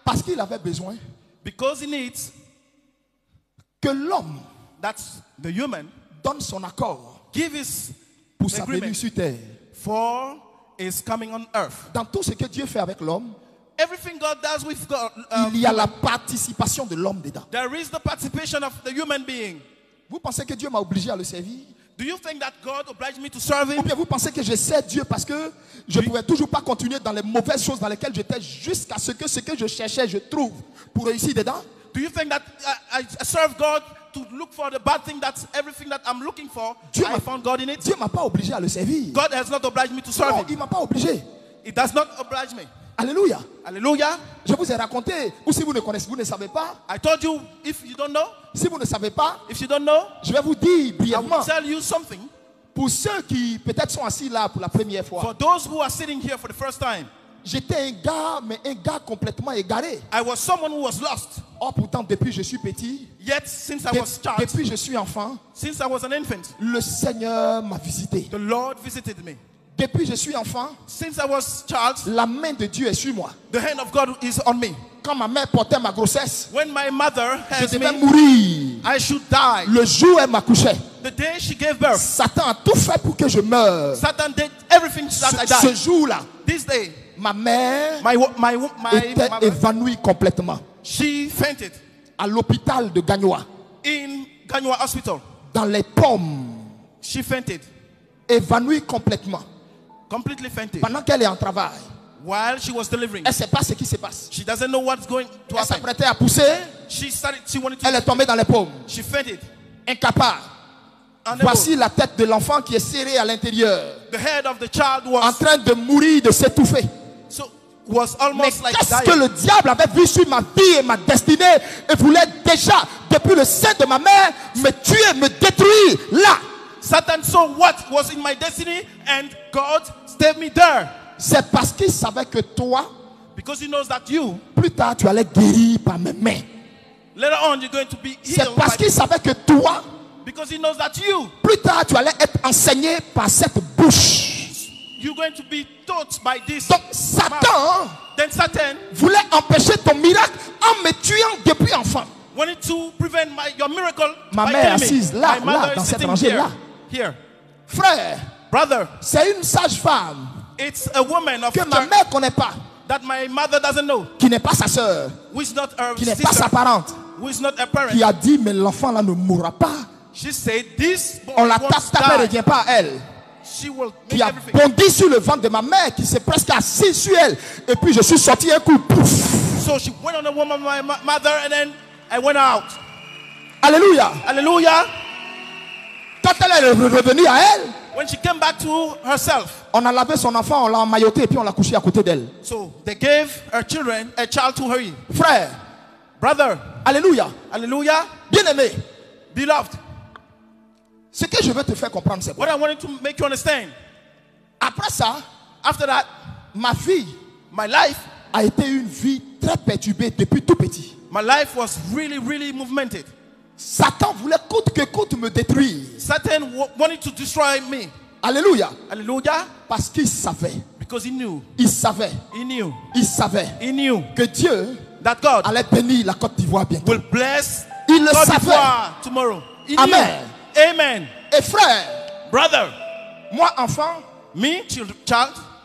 [SPEAKER 2] parce qu'il avait besoin
[SPEAKER 1] because he needs
[SPEAKER 2] que l'homme
[SPEAKER 1] that's the human
[SPEAKER 2] donne son accord
[SPEAKER 1] give his
[SPEAKER 2] pour sa
[SPEAKER 1] agreement
[SPEAKER 2] venue sur terre.
[SPEAKER 1] for his coming on earth.
[SPEAKER 2] Dans tout ce que Dieu fait avec l'homme,
[SPEAKER 1] Everything God does with God,
[SPEAKER 2] il y a la participation de l'homme dedans.
[SPEAKER 1] there is the participation of the human being.
[SPEAKER 2] Vous pensez que Dieu m'a obligé à le servir?
[SPEAKER 1] Do you think that God obliged me to serve
[SPEAKER 2] Ou
[SPEAKER 1] him?
[SPEAKER 2] bien vous pensez que je sers Dieu parce que je ne pouvais toujours pas continuer dans les mauvaises choses dans lesquelles j'étais jusqu'à ce que je cherchais, je trouve pour réussir dedans?
[SPEAKER 1] Do you think that I serve God to look for the bad thing, that's everything that I'm looking for?
[SPEAKER 2] Dieu
[SPEAKER 1] I
[SPEAKER 2] m'a-
[SPEAKER 1] found God in it.
[SPEAKER 2] Dieu ne m'a pas obligé à le servir.
[SPEAKER 1] God has not obliged me to serve
[SPEAKER 2] Non,
[SPEAKER 1] him.
[SPEAKER 2] il ne m'a pas obligé.
[SPEAKER 1] It does not oblige me.
[SPEAKER 2] Alléluia.
[SPEAKER 1] Hallelujah.
[SPEAKER 2] Je vous ai raconté, ou si vous ne connaissez, vous ne savez pas,
[SPEAKER 1] I told you, if you don't know,
[SPEAKER 2] si vous ne savez pas,
[SPEAKER 1] if you don't know,
[SPEAKER 2] je vais vous dire
[SPEAKER 1] I will
[SPEAKER 2] brièvement,
[SPEAKER 1] tell you something.
[SPEAKER 2] pour ceux qui peut-être sont assis là pour la première fois,
[SPEAKER 1] For those who are sitting here for the first time,
[SPEAKER 2] j'étais un gars, mais un gars complètement égaré.
[SPEAKER 1] I was someone who was lost.
[SPEAKER 2] Or pourtant, depuis je suis petit,
[SPEAKER 1] Yet, since I was child,
[SPEAKER 2] depuis je suis enfant,
[SPEAKER 1] since I was an infant,
[SPEAKER 2] le Seigneur m'a visité.
[SPEAKER 1] the Lord visited me.
[SPEAKER 2] Depuis je suis enfant,
[SPEAKER 1] Since I was child,
[SPEAKER 2] la main de Dieu est sur moi.
[SPEAKER 1] the hand of God is on me.
[SPEAKER 2] Quand ma mère portait ma grossesse,
[SPEAKER 1] When my mother
[SPEAKER 2] je
[SPEAKER 1] has
[SPEAKER 2] devais
[SPEAKER 1] me,
[SPEAKER 2] mourir.
[SPEAKER 1] I should die.
[SPEAKER 2] Le jour où elle m'accouchait,
[SPEAKER 1] The day she gave birth,
[SPEAKER 2] Satan a tout fait pour que je meure.
[SPEAKER 1] Satan did everything that I
[SPEAKER 2] Ce
[SPEAKER 1] died.
[SPEAKER 2] jour-là,
[SPEAKER 1] This day,
[SPEAKER 2] ma mère
[SPEAKER 1] my
[SPEAKER 2] était
[SPEAKER 1] mother,
[SPEAKER 2] évanouie complètement
[SPEAKER 1] she fainted
[SPEAKER 2] à l'hôpital de Gagnoa,
[SPEAKER 1] in Ganywa Hospital.
[SPEAKER 2] dans les pommes,
[SPEAKER 1] She fainted,
[SPEAKER 2] évanouie complètement.
[SPEAKER 1] completely fainted.
[SPEAKER 2] Pendant qu'elle est en travail,
[SPEAKER 1] While she was delivering,
[SPEAKER 2] elle ne sait pas ce qui se passe.
[SPEAKER 1] she doesn't know what's going to
[SPEAKER 2] Elle
[SPEAKER 1] happen.
[SPEAKER 2] s'apprêtait à pousser,
[SPEAKER 1] She wanted
[SPEAKER 2] elle
[SPEAKER 1] to,
[SPEAKER 2] est tombée dans les pommes,
[SPEAKER 1] she fainted.
[SPEAKER 2] incapable.
[SPEAKER 1] Unable.
[SPEAKER 2] Voici la tête de l'enfant qui est serrée à l'intérieur,
[SPEAKER 1] The head of the child
[SPEAKER 2] en
[SPEAKER 1] was
[SPEAKER 2] train de mourir, de s'étouffer.
[SPEAKER 1] was
[SPEAKER 2] Mais
[SPEAKER 1] almost like
[SPEAKER 2] qu'est-ce que
[SPEAKER 1] dying.
[SPEAKER 2] le diable avait vu sur ma vie et ma destinée et voulait déjà, depuis le sein de ma mère, me tuer, me détruire là?
[SPEAKER 1] Satan saw what was in my destiny, and God saved me there.
[SPEAKER 2] C'est parce qu'il savait que toi,
[SPEAKER 1] Because he knows that you,
[SPEAKER 2] plus tard, tu allais guérir par mes mains.
[SPEAKER 1] later on, you're going to be
[SPEAKER 2] C'est
[SPEAKER 1] healed.
[SPEAKER 2] parce qu'il savait que toi,
[SPEAKER 1] Because he knows that you,
[SPEAKER 2] plus tard, tu allais être enseigné par cette bouche.
[SPEAKER 1] you're going to be taught by this.
[SPEAKER 2] Donc,
[SPEAKER 1] mouth.
[SPEAKER 2] Satan
[SPEAKER 1] Then Satan
[SPEAKER 2] voulait empêcher ton miracle en me tuant depuis enfant.
[SPEAKER 1] wanted to prevent your miracle
[SPEAKER 2] Ma
[SPEAKER 1] by
[SPEAKER 2] mère
[SPEAKER 1] killing me.
[SPEAKER 2] assise là,
[SPEAKER 1] My mother
[SPEAKER 2] là,
[SPEAKER 1] is
[SPEAKER 2] dans cette
[SPEAKER 1] sitting
[SPEAKER 2] rangée
[SPEAKER 1] here.
[SPEAKER 2] là.
[SPEAKER 1] Here.
[SPEAKER 2] Frère,
[SPEAKER 1] Brother,
[SPEAKER 2] c'est une sage-femme
[SPEAKER 1] it's a woman of
[SPEAKER 2] que ma
[SPEAKER 1] church
[SPEAKER 2] mère ne connaît pas,
[SPEAKER 1] that my mother doesn't know,
[SPEAKER 2] qui n'est pas sa sœur,
[SPEAKER 1] who is not her
[SPEAKER 2] qui n'est pas
[SPEAKER 1] sister,
[SPEAKER 2] sa parente,
[SPEAKER 1] who is not her parent.
[SPEAKER 2] qui a dit, mais l'enfant là ne mourra pas.
[SPEAKER 1] She said, this boy
[SPEAKER 2] On la
[SPEAKER 1] won't
[SPEAKER 2] tape, elle ne
[SPEAKER 1] die.
[SPEAKER 2] revient pas à elle.
[SPEAKER 1] She will
[SPEAKER 2] Qui
[SPEAKER 1] make
[SPEAKER 2] a
[SPEAKER 1] everything.
[SPEAKER 2] bondi sur le ventre de ma mère, qui s'est presque assis sur elle. Et puis je suis sorti un coup, pouf.
[SPEAKER 1] So she went on the woman, my mother, and then I went out.
[SPEAKER 2] Alléluia.
[SPEAKER 1] Hallelujah.
[SPEAKER 2] Quand elle est revenue à elle,
[SPEAKER 1] When she came back to herself,
[SPEAKER 2] on a lavé son enfant, on l'a emmailloté et puis on l'a couché à côté d'elle.
[SPEAKER 1] so they gave her children a child to her.
[SPEAKER 2] Frère,
[SPEAKER 1] Brother,
[SPEAKER 2] alléluia.
[SPEAKER 1] hallelujah,
[SPEAKER 2] Bien-aimé,
[SPEAKER 1] beloved,
[SPEAKER 2] ce que je veux te faire comprendre, c'est quoi?
[SPEAKER 1] what I wanted to make you understand,
[SPEAKER 2] Après ça,
[SPEAKER 1] after that,
[SPEAKER 2] ma vie
[SPEAKER 1] my life
[SPEAKER 2] a été une vie très perturbée depuis tout petit.
[SPEAKER 1] was really movemented.
[SPEAKER 2] Satan voulait coûte que coûte me détruire.
[SPEAKER 1] Satan wanted to destroy me.
[SPEAKER 2] Alléluia.
[SPEAKER 1] Hallelujah,
[SPEAKER 2] Parce qu'il savait,
[SPEAKER 1] because he knew
[SPEAKER 2] que Dieu
[SPEAKER 1] that God
[SPEAKER 2] allait bénir la Côte d'Ivoire bientôt.
[SPEAKER 1] will bless
[SPEAKER 2] Il le
[SPEAKER 1] Côte
[SPEAKER 2] savait.
[SPEAKER 1] d'Ivoire tomorrow. He knew.
[SPEAKER 2] Amen.
[SPEAKER 1] Amen.
[SPEAKER 2] Et frère,
[SPEAKER 1] Brother,
[SPEAKER 2] moi enfant,
[SPEAKER 1] me, child,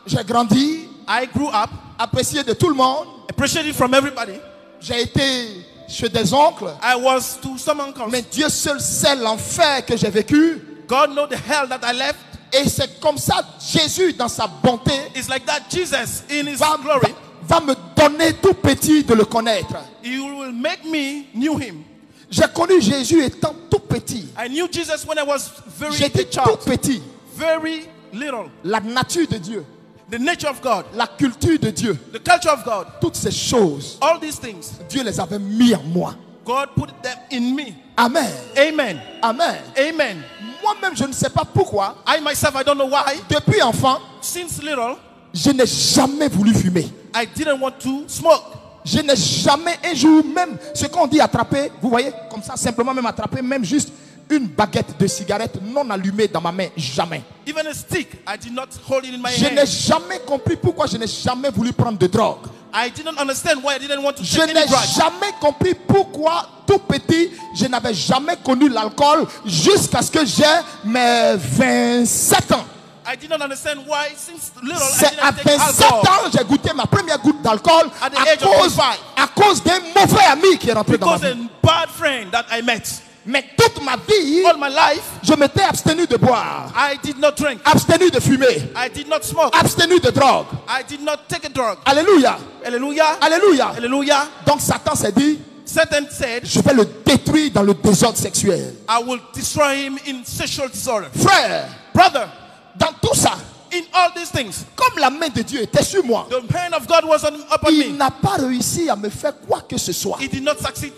[SPEAKER 2] j'ai grandi,
[SPEAKER 1] I grew up,
[SPEAKER 2] apprécié de tout le monde.
[SPEAKER 1] appreciated from everybody.
[SPEAKER 2] J'ai été chez des oncles.
[SPEAKER 1] I was to some uncles.
[SPEAKER 2] Mais Dieu seul sait l'enfer que j'ai vécu.
[SPEAKER 1] God know the hell that I left.
[SPEAKER 2] Et c'est comme ça, Jésus, dans sa bonté,
[SPEAKER 1] It's like that Jesus in his
[SPEAKER 2] va,
[SPEAKER 1] glory,
[SPEAKER 2] va me donner tout petit de le connaître.
[SPEAKER 1] he will make me knew him.
[SPEAKER 2] J'ai connu Jésus étant tout petit.
[SPEAKER 1] I knew Jesus when I was very
[SPEAKER 2] J'étais
[SPEAKER 1] a
[SPEAKER 2] tout
[SPEAKER 1] child,
[SPEAKER 2] petit.
[SPEAKER 1] very little.
[SPEAKER 2] La nature de Dieu,
[SPEAKER 1] The nature of God,
[SPEAKER 2] la culture de Dieu,
[SPEAKER 1] the culture of God,
[SPEAKER 2] toutes ces choses,
[SPEAKER 1] all these things,
[SPEAKER 2] Dieu les avait mis en moi.
[SPEAKER 1] God put them in me.
[SPEAKER 2] Amen.
[SPEAKER 1] Amen.
[SPEAKER 2] Amen.
[SPEAKER 1] Amen.
[SPEAKER 2] Moi-même, je ne sais pas pourquoi,
[SPEAKER 1] I myself, I don't know why,
[SPEAKER 2] depuis enfant,
[SPEAKER 1] since little,
[SPEAKER 2] je n'ai jamais voulu fumer.
[SPEAKER 1] I didn't want to smoke.
[SPEAKER 2] Je n'ai jamais un jour même, ce qu'on dit attraper, vous voyez, comme ça, simplement même attraper, même juste une baguette de cigarette non allumée dans ma main, jamais.
[SPEAKER 1] Even a stick, I did not hold it in my
[SPEAKER 2] Je n'ai
[SPEAKER 1] hand.
[SPEAKER 2] jamais compris pourquoi je n'ai jamais voulu prendre de drogue.
[SPEAKER 1] I didn't understand why I didn't want to
[SPEAKER 2] Je
[SPEAKER 1] take
[SPEAKER 2] n'ai
[SPEAKER 1] any drug.
[SPEAKER 2] jamais compris pourquoi, tout petit, je n'avais jamais connu l'alcool jusqu'à ce que j'ai mes 27 ans.
[SPEAKER 1] I didn't understand why since little I
[SPEAKER 2] C'est à
[SPEAKER 1] didn't take
[SPEAKER 2] 27
[SPEAKER 1] alcohol.
[SPEAKER 2] ans j'ai goûté ma première goutte d'alcool
[SPEAKER 1] At the age of 25.
[SPEAKER 2] à cause d'un mauvais ami qui est rentré dans ma
[SPEAKER 1] Because
[SPEAKER 2] vie.
[SPEAKER 1] a bad friend that I met.
[SPEAKER 2] Mais toute ma vie,
[SPEAKER 1] All my life,
[SPEAKER 2] je m'étais abstenu de boire,
[SPEAKER 1] I did not drink.
[SPEAKER 2] abstenu de fumer,
[SPEAKER 1] I did not smoke.
[SPEAKER 2] abstenu de drogue.
[SPEAKER 1] I did not take a drug.
[SPEAKER 2] Alléluia.
[SPEAKER 1] Hallelujah.
[SPEAKER 2] Alléluia.
[SPEAKER 1] Hallelujah.
[SPEAKER 2] Donc Satan s'est dit,
[SPEAKER 1] Satan said,
[SPEAKER 2] je vais le détruire dans le désordre sexuel.
[SPEAKER 1] I will destroy him in sexual disorder.
[SPEAKER 2] Frère,
[SPEAKER 1] Brother,
[SPEAKER 2] dans tout ça,
[SPEAKER 1] in all these things,
[SPEAKER 2] comme la main de Dieu était sur moi,
[SPEAKER 1] the hand of God was upon
[SPEAKER 2] il
[SPEAKER 1] me.
[SPEAKER 2] n'a pas réussi à me faire quoi que ce soit.
[SPEAKER 1] He did not succeed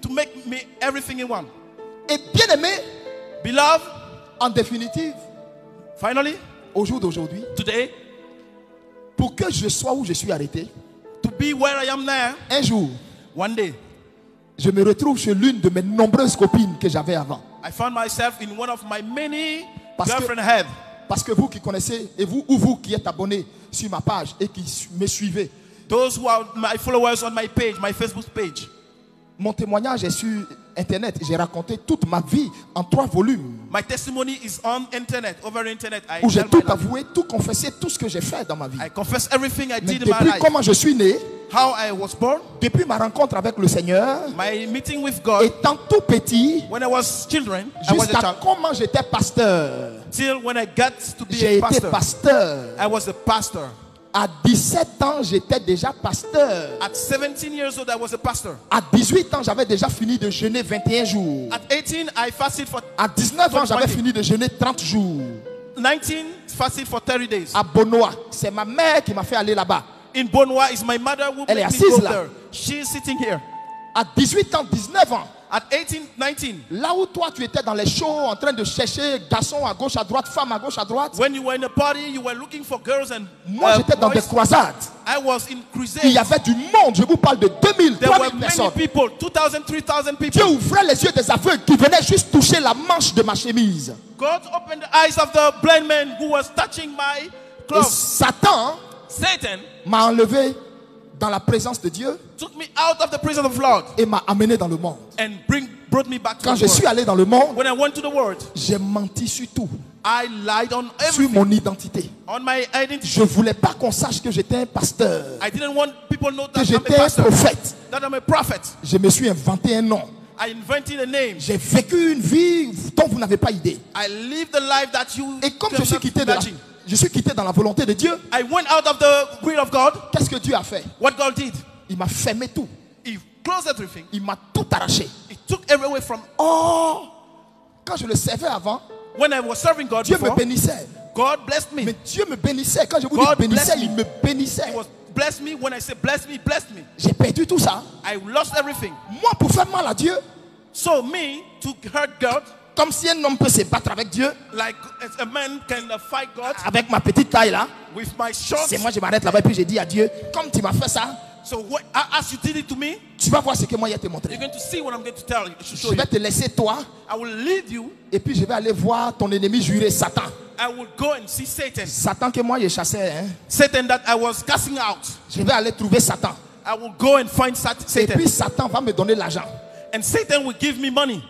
[SPEAKER 1] to make me everything in one.
[SPEAKER 2] Et bien aimé,
[SPEAKER 1] Beloved,
[SPEAKER 2] en définitive,
[SPEAKER 1] finally,
[SPEAKER 2] au jour d'aujourd'hui,
[SPEAKER 1] today,
[SPEAKER 2] pour que je sois où je suis arrêté,
[SPEAKER 1] to be where I am now,
[SPEAKER 2] un jour,
[SPEAKER 1] one day,
[SPEAKER 2] je me retrouve chez l'une de mes nombreuses copines que j'avais avant.
[SPEAKER 1] I found myself in one of my many
[SPEAKER 2] Parce que-
[SPEAKER 1] girlfriends I had.
[SPEAKER 2] Parce que vous qui connaissez, et vous ou vous qui êtes abonnés sur ma page et qui me suivez,
[SPEAKER 1] Those who are my followers on my page, my Facebook page.
[SPEAKER 2] mon témoignage est sur Internet. J'ai raconté toute ma vie en 3 volumes
[SPEAKER 1] My testimony is on internet, over internet. I
[SPEAKER 2] où j'ai
[SPEAKER 1] tell my
[SPEAKER 2] tout
[SPEAKER 1] life.
[SPEAKER 2] avoué, tout confessé, tout ce que j'ai fait dans ma vie.
[SPEAKER 1] I confess everything I
[SPEAKER 2] Mais
[SPEAKER 1] did in my
[SPEAKER 2] depuis
[SPEAKER 1] life.
[SPEAKER 2] comment je suis né,
[SPEAKER 1] How I was born,
[SPEAKER 2] depuis ma rencontre avec le Seigneur,
[SPEAKER 1] my meeting with God,
[SPEAKER 2] étant tout petit,
[SPEAKER 1] when I was children, I was a
[SPEAKER 2] jusqu'à
[SPEAKER 1] child,
[SPEAKER 2] comment j'étais pasteur.
[SPEAKER 1] till when I got to be
[SPEAKER 2] J'ai
[SPEAKER 1] a
[SPEAKER 2] été
[SPEAKER 1] pastor.
[SPEAKER 2] pasteur.
[SPEAKER 1] I was a pastor.
[SPEAKER 2] À 17 ans, j'étais déjà pasteur.
[SPEAKER 1] At 17 years old, I was a pastor.
[SPEAKER 2] À 18 ans, j'avais déjà fini de jeûner 21 jours.
[SPEAKER 1] At 18, I fasted for
[SPEAKER 2] À 19 ans, j'avais
[SPEAKER 1] 20.
[SPEAKER 2] fini de jeûner 30 jours.
[SPEAKER 1] 19, fasted for 30 days.
[SPEAKER 2] À Bonoa, c'est ma mère qui m'a fait aller là-bas.
[SPEAKER 1] In Bonwa is my mother who
[SPEAKER 2] Elle est
[SPEAKER 1] made me
[SPEAKER 2] assise
[SPEAKER 1] go
[SPEAKER 2] là.
[SPEAKER 1] there. She is sitting here.
[SPEAKER 2] À 18 ans, 19 ans,
[SPEAKER 1] At 18, 19,
[SPEAKER 2] là où toi tu étais dans les shows en train de chercher garçons à gauche à droite, femmes à gauche à droite,
[SPEAKER 1] when you were in a party, you were looking for girls and
[SPEAKER 2] moi j'étais dans des
[SPEAKER 1] boys.
[SPEAKER 2] croisades.
[SPEAKER 1] I was in
[SPEAKER 2] Il y
[SPEAKER 1] crusade.
[SPEAKER 2] avait du monde, je vous parle de 2000,
[SPEAKER 1] There were
[SPEAKER 2] 3000
[SPEAKER 1] many
[SPEAKER 2] personnes.
[SPEAKER 1] people, 2,000, 3,000
[SPEAKER 2] Dieu
[SPEAKER 1] people.
[SPEAKER 2] ouvrait les yeux des aveugles qui venaient juste toucher la manche de ma chemise.
[SPEAKER 1] God opened the eyes of the blind man who was touching my
[SPEAKER 2] Et
[SPEAKER 1] clothes.
[SPEAKER 2] Satan
[SPEAKER 1] Satan
[SPEAKER 2] m'a enlevé dans la présence de Dieu
[SPEAKER 1] took me out of the prison of the Lord
[SPEAKER 2] et m'a amené dans le monde.
[SPEAKER 1] and brought me back to
[SPEAKER 2] Quand
[SPEAKER 1] the
[SPEAKER 2] je suis
[SPEAKER 1] world.
[SPEAKER 2] allé dans le monde,
[SPEAKER 1] When I went to the world,
[SPEAKER 2] j'ai menti sur tout,
[SPEAKER 1] I lied on
[SPEAKER 2] sur
[SPEAKER 1] everything,
[SPEAKER 2] mon identité.
[SPEAKER 1] on my identity.
[SPEAKER 2] Je voulais pas qu'on sache que j'étais un pasteur,
[SPEAKER 1] I didn't want people to know
[SPEAKER 2] que
[SPEAKER 1] that I'm
[SPEAKER 2] j'étais
[SPEAKER 1] a
[SPEAKER 2] un
[SPEAKER 1] pastor,
[SPEAKER 2] prophète.
[SPEAKER 1] that I'm a prophet.
[SPEAKER 2] Je me suis inventé un nom.
[SPEAKER 1] I invented a name.
[SPEAKER 2] J'ai vécu une vie dont vous n'avez pas idée.
[SPEAKER 1] I lived the life that you
[SPEAKER 2] Et comme
[SPEAKER 1] cannot imagine.
[SPEAKER 2] je suis quitté dans la volonté de Dieu,
[SPEAKER 1] I went out of the will of God.
[SPEAKER 2] qu'est-ce que Dieu a fait?
[SPEAKER 1] What God did,
[SPEAKER 2] Il m'a fermé tout.
[SPEAKER 1] He closed everything.
[SPEAKER 2] Il m'a tout arraché.
[SPEAKER 1] He took away from.
[SPEAKER 2] Oh, quand je le servais avant,
[SPEAKER 1] When I was serving God
[SPEAKER 2] Dieu me
[SPEAKER 1] before,
[SPEAKER 2] bénissait.
[SPEAKER 1] God blessed me.
[SPEAKER 2] Mais Dieu me bénissait. Quand je vous
[SPEAKER 1] God
[SPEAKER 2] dis bénissait,
[SPEAKER 1] bless me.
[SPEAKER 2] il me bénissait.
[SPEAKER 1] He was bless me. When I say bless me, blessed me.
[SPEAKER 2] J'ai perdu tout ça.
[SPEAKER 1] I lost everything.
[SPEAKER 2] Moi, pour faire mal à Dieu,
[SPEAKER 1] So me to hurt God,
[SPEAKER 2] comme si un homme peut se battre avec Dieu,
[SPEAKER 1] like a man can fight God
[SPEAKER 2] avec ma petite taille là,
[SPEAKER 1] with my shorts.
[SPEAKER 2] c'est moi je m'arrête là-bas et puis je dis à Dieu, comme tu m'as fait ça,
[SPEAKER 1] So as you did it to me,
[SPEAKER 2] tu vas voir ce que moi je vais te montrer.
[SPEAKER 1] you're going to see what I'm going to tell you. To show
[SPEAKER 2] Je vais
[SPEAKER 1] you.
[SPEAKER 2] te laisser toi
[SPEAKER 1] I will lead you.
[SPEAKER 2] et puis je vais aller voir ton ennemi juré, Satan.
[SPEAKER 1] I will go and see Satan.
[SPEAKER 2] Satan que moi je chassais, hein.
[SPEAKER 1] Satan that I was casting out.
[SPEAKER 2] Je vais aller trouver Satan.
[SPEAKER 1] I will go and find
[SPEAKER 2] Et
[SPEAKER 1] Satan.
[SPEAKER 2] puis Satan va me donner l'argent.
[SPEAKER 1] And Satan will give me money.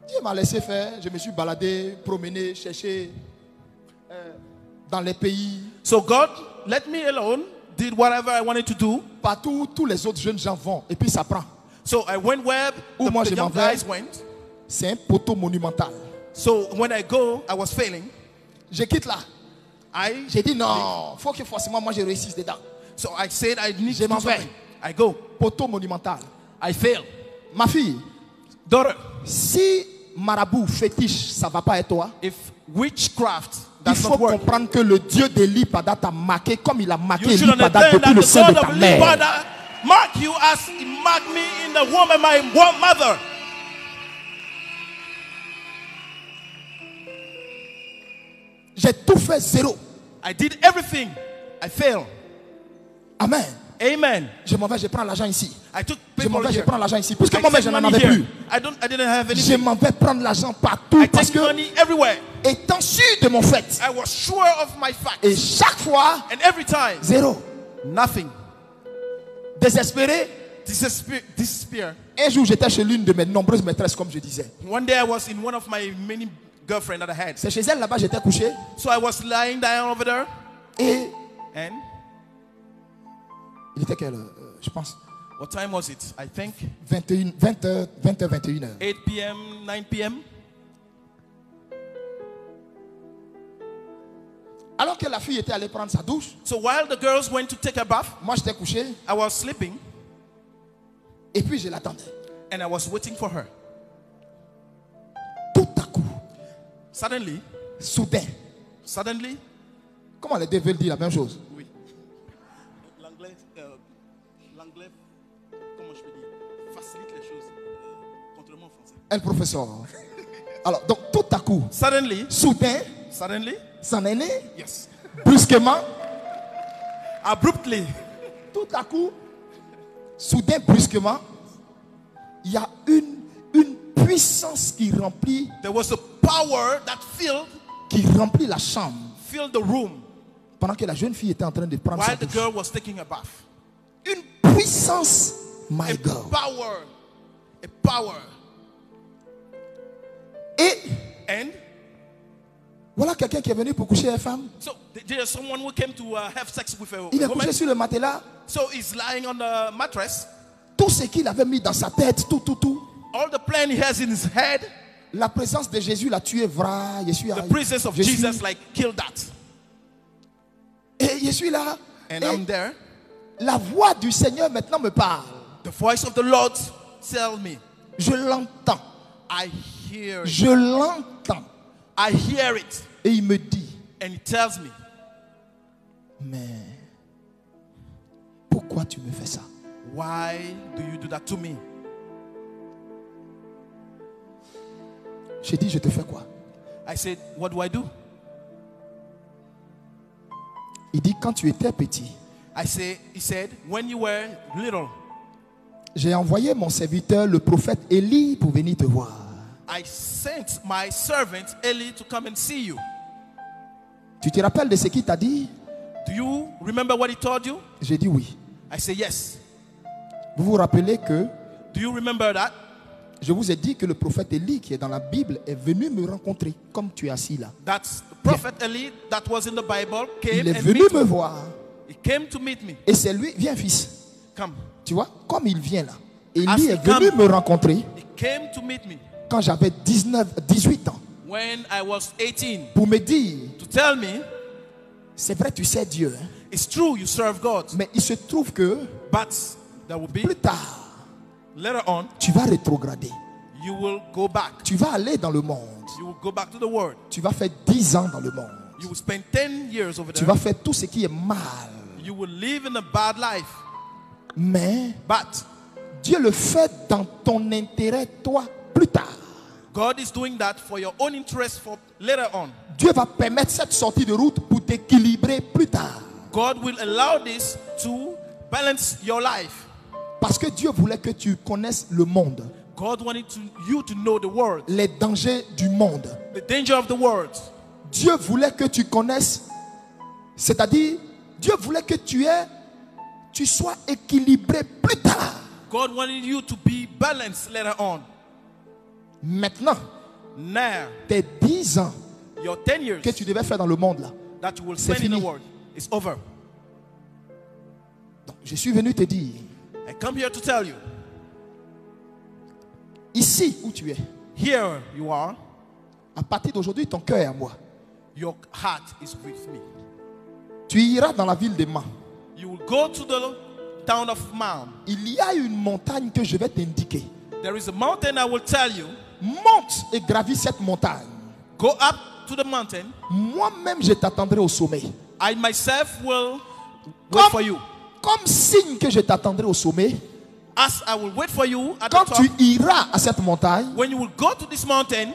[SPEAKER 2] Dieu m'a laissé faire, je me suis baladé, promené, cherché dans les pays.
[SPEAKER 1] So God let me alone, did whatever I wanted to do.
[SPEAKER 2] Partout où tous les autres jeunes gens vont et puis ça prend.
[SPEAKER 1] So I went where
[SPEAKER 2] Où moi
[SPEAKER 1] the
[SPEAKER 2] je m'en
[SPEAKER 1] young
[SPEAKER 2] vais,
[SPEAKER 1] guys went.
[SPEAKER 2] c'est un poteau monumental.
[SPEAKER 1] So when I go, I was failing.
[SPEAKER 2] Je quitte là.
[SPEAKER 1] I
[SPEAKER 2] J'ai dit non, faut que forcément moi je réussisse dedans.
[SPEAKER 1] So I said I need
[SPEAKER 2] Je
[SPEAKER 1] to do
[SPEAKER 2] m'en vais.
[SPEAKER 1] something. I go.
[SPEAKER 2] Poteau monumental.
[SPEAKER 1] I fail.
[SPEAKER 2] Ma fille,
[SPEAKER 1] Daughter,
[SPEAKER 2] si marabout, fétiche, ça va pas être toi,
[SPEAKER 1] if witchcraft
[SPEAKER 2] il
[SPEAKER 1] does
[SPEAKER 2] faut
[SPEAKER 1] not work,
[SPEAKER 2] comprendre que le Dieu d'Eli Pada t'a marqué comme il a marqué
[SPEAKER 1] you should
[SPEAKER 2] Eli Pada
[SPEAKER 1] understand
[SPEAKER 2] depuis
[SPEAKER 1] that
[SPEAKER 2] le
[SPEAKER 1] the
[SPEAKER 2] sein de
[SPEAKER 1] God
[SPEAKER 2] ta
[SPEAKER 1] of
[SPEAKER 2] mère.
[SPEAKER 1] Lipada mark you as he marked me in the womb of my mother.
[SPEAKER 2] J'ai tout fait zéro.
[SPEAKER 1] I did everything. I failed.
[SPEAKER 2] Amen.
[SPEAKER 1] Amen.
[SPEAKER 2] Je m'en vais, je prends l'argent ici.
[SPEAKER 1] I took
[SPEAKER 2] Je m'en
[SPEAKER 1] people
[SPEAKER 2] vais, je
[SPEAKER 1] here.
[SPEAKER 2] prends l'argent ici. Puisque
[SPEAKER 1] I
[SPEAKER 2] moi-même,
[SPEAKER 1] take
[SPEAKER 2] je n'en
[SPEAKER 1] money
[SPEAKER 2] avais
[SPEAKER 1] here.
[SPEAKER 2] plus.
[SPEAKER 1] I didn't have
[SPEAKER 2] Je
[SPEAKER 1] anything.
[SPEAKER 2] m'en vais prendre l'argent partout
[SPEAKER 1] I
[SPEAKER 2] parce
[SPEAKER 1] take
[SPEAKER 2] que,
[SPEAKER 1] money everywhere.
[SPEAKER 2] étant sûr de mon fait,
[SPEAKER 1] I was sure of my facts.
[SPEAKER 2] et chaque fois,
[SPEAKER 1] And every time,
[SPEAKER 2] zéro.
[SPEAKER 1] nothing.
[SPEAKER 2] Désespéré,
[SPEAKER 1] Despair.
[SPEAKER 2] un jour, j'étais chez l'une de mes nombreuses maîtresses, comme je disais.
[SPEAKER 1] One day I was in one of my many girlfriends that I had.
[SPEAKER 2] C'est chez elle là-bas, j'étais couché.
[SPEAKER 1] So I was lying down over there.
[SPEAKER 2] Et
[SPEAKER 1] And
[SPEAKER 2] il était quelle heure? Je pense
[SPEAKER 1] what time was it? I think
[SPEAKER 2] 20h, 21h.
[SPEAKER 1] 8 p.m., 9 p.m.
[SPEAKER 2] Alors que la fille était allée prendre sa douche,
[SPEAKER 1] So while the girls went to take a bath,
[SPEAKER 2] moi j'étais couché
[SPEAKER 1] I was sleeping
[SPEAKER 2] et puis je l'attendais.
[SPEAKER 1] and I was waiting for her.
[SPEAKER 2] Tout à coup,
[SPEAKER 1] Suddenly,
[SPEAKER 2] soudain, comment les deux veulent dire la même chose?
[SPEAKER 1] oui. L'anglais, comment je peux dire, facilite les choses, contrairement au français.
[SPEAKER 2] Un professeur. Alors, donc tout à coup,
[SPEAKER 1] Suddenly,
[SPEAKER 2] soudain, ça n'est né,
[SPEAKER 1] yes,
[SPEAKER 2] brusquement,
[SPEAKER 1] abruptly,
[SPEAKER 2] tout à coup, soudain, brusquement, il y a une puissance qui remplit
[SPEAKER 1] there was a power that filled
[SPEAKER 2] la chambre.
[SPEAKER 1] the room
[SPEAKER 2] Pendant que la jeune fille était en train de prendre sa
[SPEAKER 1] while the
[SPEAKER 2] douche.
[SPEAKER 1] girl was taking a bath.
[SPEAKER 2] Une puissance, my God.
[SPEAKER 1] A power.
[SPEAKER 2] Et
[SPEAKER 1] And
[SPEAKER 2] voilà quelqu'un qui est venu pour coucher une femme.
[SPEAKER 1] so there's someone who came to have sex with a
[SPEAKER 2] Il est
[SPEAKER 1] woman.
[SPEAKER 2] couché sur le matelas.
[SPEAKER 1] So he's lying on the mattress.
[SPEAKER 2] Tout ce qu'il avait mis dans sa tête, tout.
[SPEAKER 1] All the plan he has in his head,
[SPEAKER 2] La présence de Jésus l'a tué. Vrai.
[SPEAKER 1] the presence of Jesus like killed that.
[SPEAKER 2] Et je suis là.
[SPEAKER 1] And
[SPEAKER 2] Et
[SPEAKER 1] I'm there.
[SPEAKER 2] la voix du Seigneur maintenant me parle.
[SPEAKER 1] The voice of the Lord tells me.
[SPEAKER 2] Je l'entends.
[SPEAKER 1] I hear it.
[SPEAKER 2] Je l'entends.
[SPEAKER 1] I hear it.
[SPEAKER 2] Et il me dit,
[SPEAKER 1] And he tells me,
[SPEAKER 2] mais pourquoi tu me fais ça?
[SPEAKER 1] why do you do that to me?
[SPEAKER 2] J'ai dit, je te fais quoi?
[SPEAKER 1] I said, what do I do?
[SPEAKER 2] Il dit, quand tu étais petit,
[SPEAKER 1] He said, when you were little,
[SPEAKER 2] j'ai envoyé mon serviteur, le prophète Élie, pour venir te voir.
[SPEAKER 1] I sent my servant Eli to come and see you.
[SPEAKER 2] Tu te rappelles de ce qu'il t'a dit?
[SPEAKER 1] Do you remember what he told you?
[SPEAKER 2] J'ai dit oui.
[SPEAKER 1] I said, yes.
[SPEAKER 2] Vous vous rappelez que
[SPEAKER 1] Do you remember that?
[SPEAKER 2] je vous ai dit que le prophète Élie qui est dans la Bible est venu me rencontrer comme tu es assis là.
[SPEAKER 1] That's the prophet Eli that was in the Bible came
[SPEAKER 2] Il est
[SPEAKER 1] and
[SPEAKER 2] venu
[SPEAKER 1] meet
[SPEAKER 2] me
[SPEAKER 1] me.
[SPEAKER 2] voir.
[SPEAKER 1] He came to meet me.
[SPEAKER 2] Et c'est lui, viens fils.
[SPEAKER 1] Come.
[SPEAKER 2] Tu vois, comme il vient là.
[SPEAKER 1] As
[SPEAKER 2] Élie
[SPEAKER 1] he
[SPEAKER 2] est venu
[SPEAKER 1] come,
[SPEAKER 2] me rencontrer
[SPEAKER 1] He came to meet me
[SPEAKER 2] quand j'avais 18 ans.
[SPEAKER 1] when I was 18
[SPEAKER 2] Pour me dire,
[SPEAKER 1] to tell me,
[SPEAKER 2] c'est vrai tu sais Dieu. Hein,
[SPEAKER 1] it's true you serve God,
[SPEAKER 2] mais il se trouve que
[SPEAKER 1] but there will be
[SPEAKER 2] plus tard,
[SPEAKER 1] later on,
[SPEAKER 2] tu vas rétrograder.
[SPEAKER 1] you will go back.
[SPEAKER 2] Tu vas aller dans le monde.
[SPEAKER 1] You will go back to the world.
[SPEAKER 2] Tu vas faire 10 ans dans le monde.
[SPEAKER 1] You will spend 10 years over
[SPEAKER 2] Tu
[SPEAKER 1] there.
[SPEAKER 2] vas faire tout ce qui est mal.
[SPEAKER 1] You will live in a bad life.
[SPEAKER 2] Mais
[SPEAKER 1] But
[SPEAKER 2] Dieu le fait dans ton intérêt, toi, plus tard.
[SPEAKER 1] God is doing that for your own interest for later on.
[SPEAKER 2] Dieu va permettre cette sortie de route pour t'équilibrer plus tard.
[SPEAKER 1] God will allow this to balance your life.
[SPEAKER 2] Parce que Dieu voulait que tu connaisses le monde,
[SPEAKER 1] God wanted you to know the world,
[SPEAKER 2] les dangers du monde.
[SPEAKER 1] the danger of the world.
[SPEAKER 2] Dieu voulait que tu connaisses, c'est-à-dire, Dieu voulait que tu sois équilibré plus tard.
[SPEAKER 1] God wanted you to be balanced later on.
[SPEAKER 2] Maintenant,
[SPEAKER 1] Now,
[SPEAKER 2] tes 10 ans
[SPEAKER 1] your 10 years
[SPEAKER 2] que tu devais faire dans le monde là,
[SPEAKER 1] that you will
[SPEAKER 2] c'est
[SPEAKER 1] spend in the
[SPEAKER 2] fini.
[SPEAKER 1] world is over.
[SPEAKER 2] Donc, je suis venu te dire,
[SPEAKER 1] I come here to tell you,
[SPEAKER 2] ici où tu es,
[SPEAKER 1] here you are,
[SPEAKER 2] à partir d'aujourd'hui, ton cœur est à moi.
[SPEAKER 1] your heart is with me.
[SPEAKER 2] Tu iras dans la ville de Mans.
[SPEAKER 1] You will go to the town of Mount.
[SPEAKER 2] Il y a une montagne que je vais t'indiquer.
[SPEAKER 1] There is a mountain I will tell you.
[SPEAKER 2] Monte et gravis cette montagne.
[SPEAKER 1] Go up to the mountain.
[SPEAKER 2] Moi-même, je t'attendrai au sommet.
[SPEAKER 1] I myself will wait for you.
[SPEAKER 2] Comme signe que je t'attendrai au sommet,
[SPEAKER 1] As I will wait for you at
[SPEAKER 2] quand
[SPEAKER 1] the top,
[SPEAKER 2] tu iras à cette montagne,
[SPEAKER 1] when you will go to this mountain,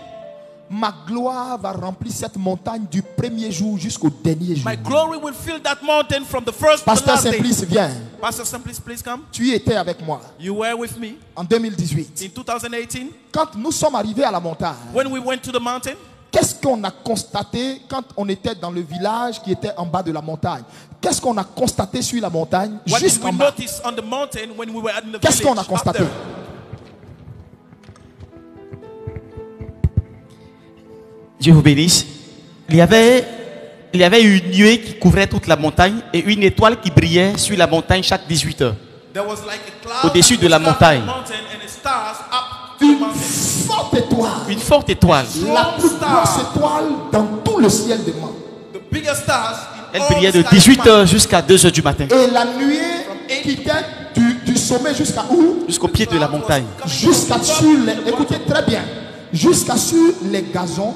[SPEAKER 2] ma gloire va remplir cette montagne du premier jour jusqu'au dernier jour.
[SPEAKER 1] my glory will fill that mountain from the first to the
[SPEAKER 2] Pasteur
[SPEAKER 1] last day.
[SPEAKER 2] Simplice, viens.
[SPEAKER 1] Pastor Simplice, please come.
[SPEAKER 2] Tu y étais avec moi
[SPEAKER 1] You were with me
[SPEAKER 2] en 2018.
[SPEAKER 1] in 2018
[SPEAKER 2] Quand nous sommes arrivés à la montagne,
[SPEAKER 1] when we went to the mountain.
[SPEAKER 2] qu'est-ce qu'on a constaté quand on était dans le village qui était en bas de la montagne? Qu'est-ce qu'on a constaté sur la montagne
[SPEAKER 1] What did
[SPEAKER 2] jusqu'en
[SPEAKER 1] we
[SPEAKER 2] bas?
[SPEAKER 1] notice on the mountain when we were in the
[SPEAKER 2] Qu'est-ce qu'on a
[SPEAKER 1] village? Up
[SPEAKER 2] constaté?
[SPEAKER 1] there?
[SPEAKER 3] Dieu vous bénisse. Il y avait une nuée qui couvrait toute la montagne et une étoile qui brillait sur la montagne chaque 18 heures.
[SPEAKER 1] There was like a cloud
[SPEAKER 3] Au-dessus
[SPEAKER 1] that
[SPEAKER 3] de la
[SPEAKER 1] was up
[SPEAKER 3] montagne.
[SPEAKER 1] the mountain and the stars up to the
[SPEAKER 2] Une
[SPEAKER 1] mountain.
[SPEAKER 2] forte étoile.
[SPEAKER 3] Une forte étoile.
[SPEAKER 2] La plus grosse étoile dans tout le ciel de Mans.
[SPEAKER 1] The biggest stars in
[SPEAKER 3] Elle
[SPEAKER 1] all
[SPEAKER 3] brillait
[SPEAKER 1] the
[SPEAKER 3] de
[SPEAKER 1] skies
[SPEAKER 3] 18
[SPEAKER 1] of
[SPEAKER 3] heures jusqu'à 2 heures du matin.
[SPEAKER 2] Et la nuée qui était du sommet jusqu'à où?
[SPEAKER 3] Jusqu'au pied de la montagne.
[SPEAKER 2] Jusqu'à sur les, écoutez très bien, jusqu'à sur les gazons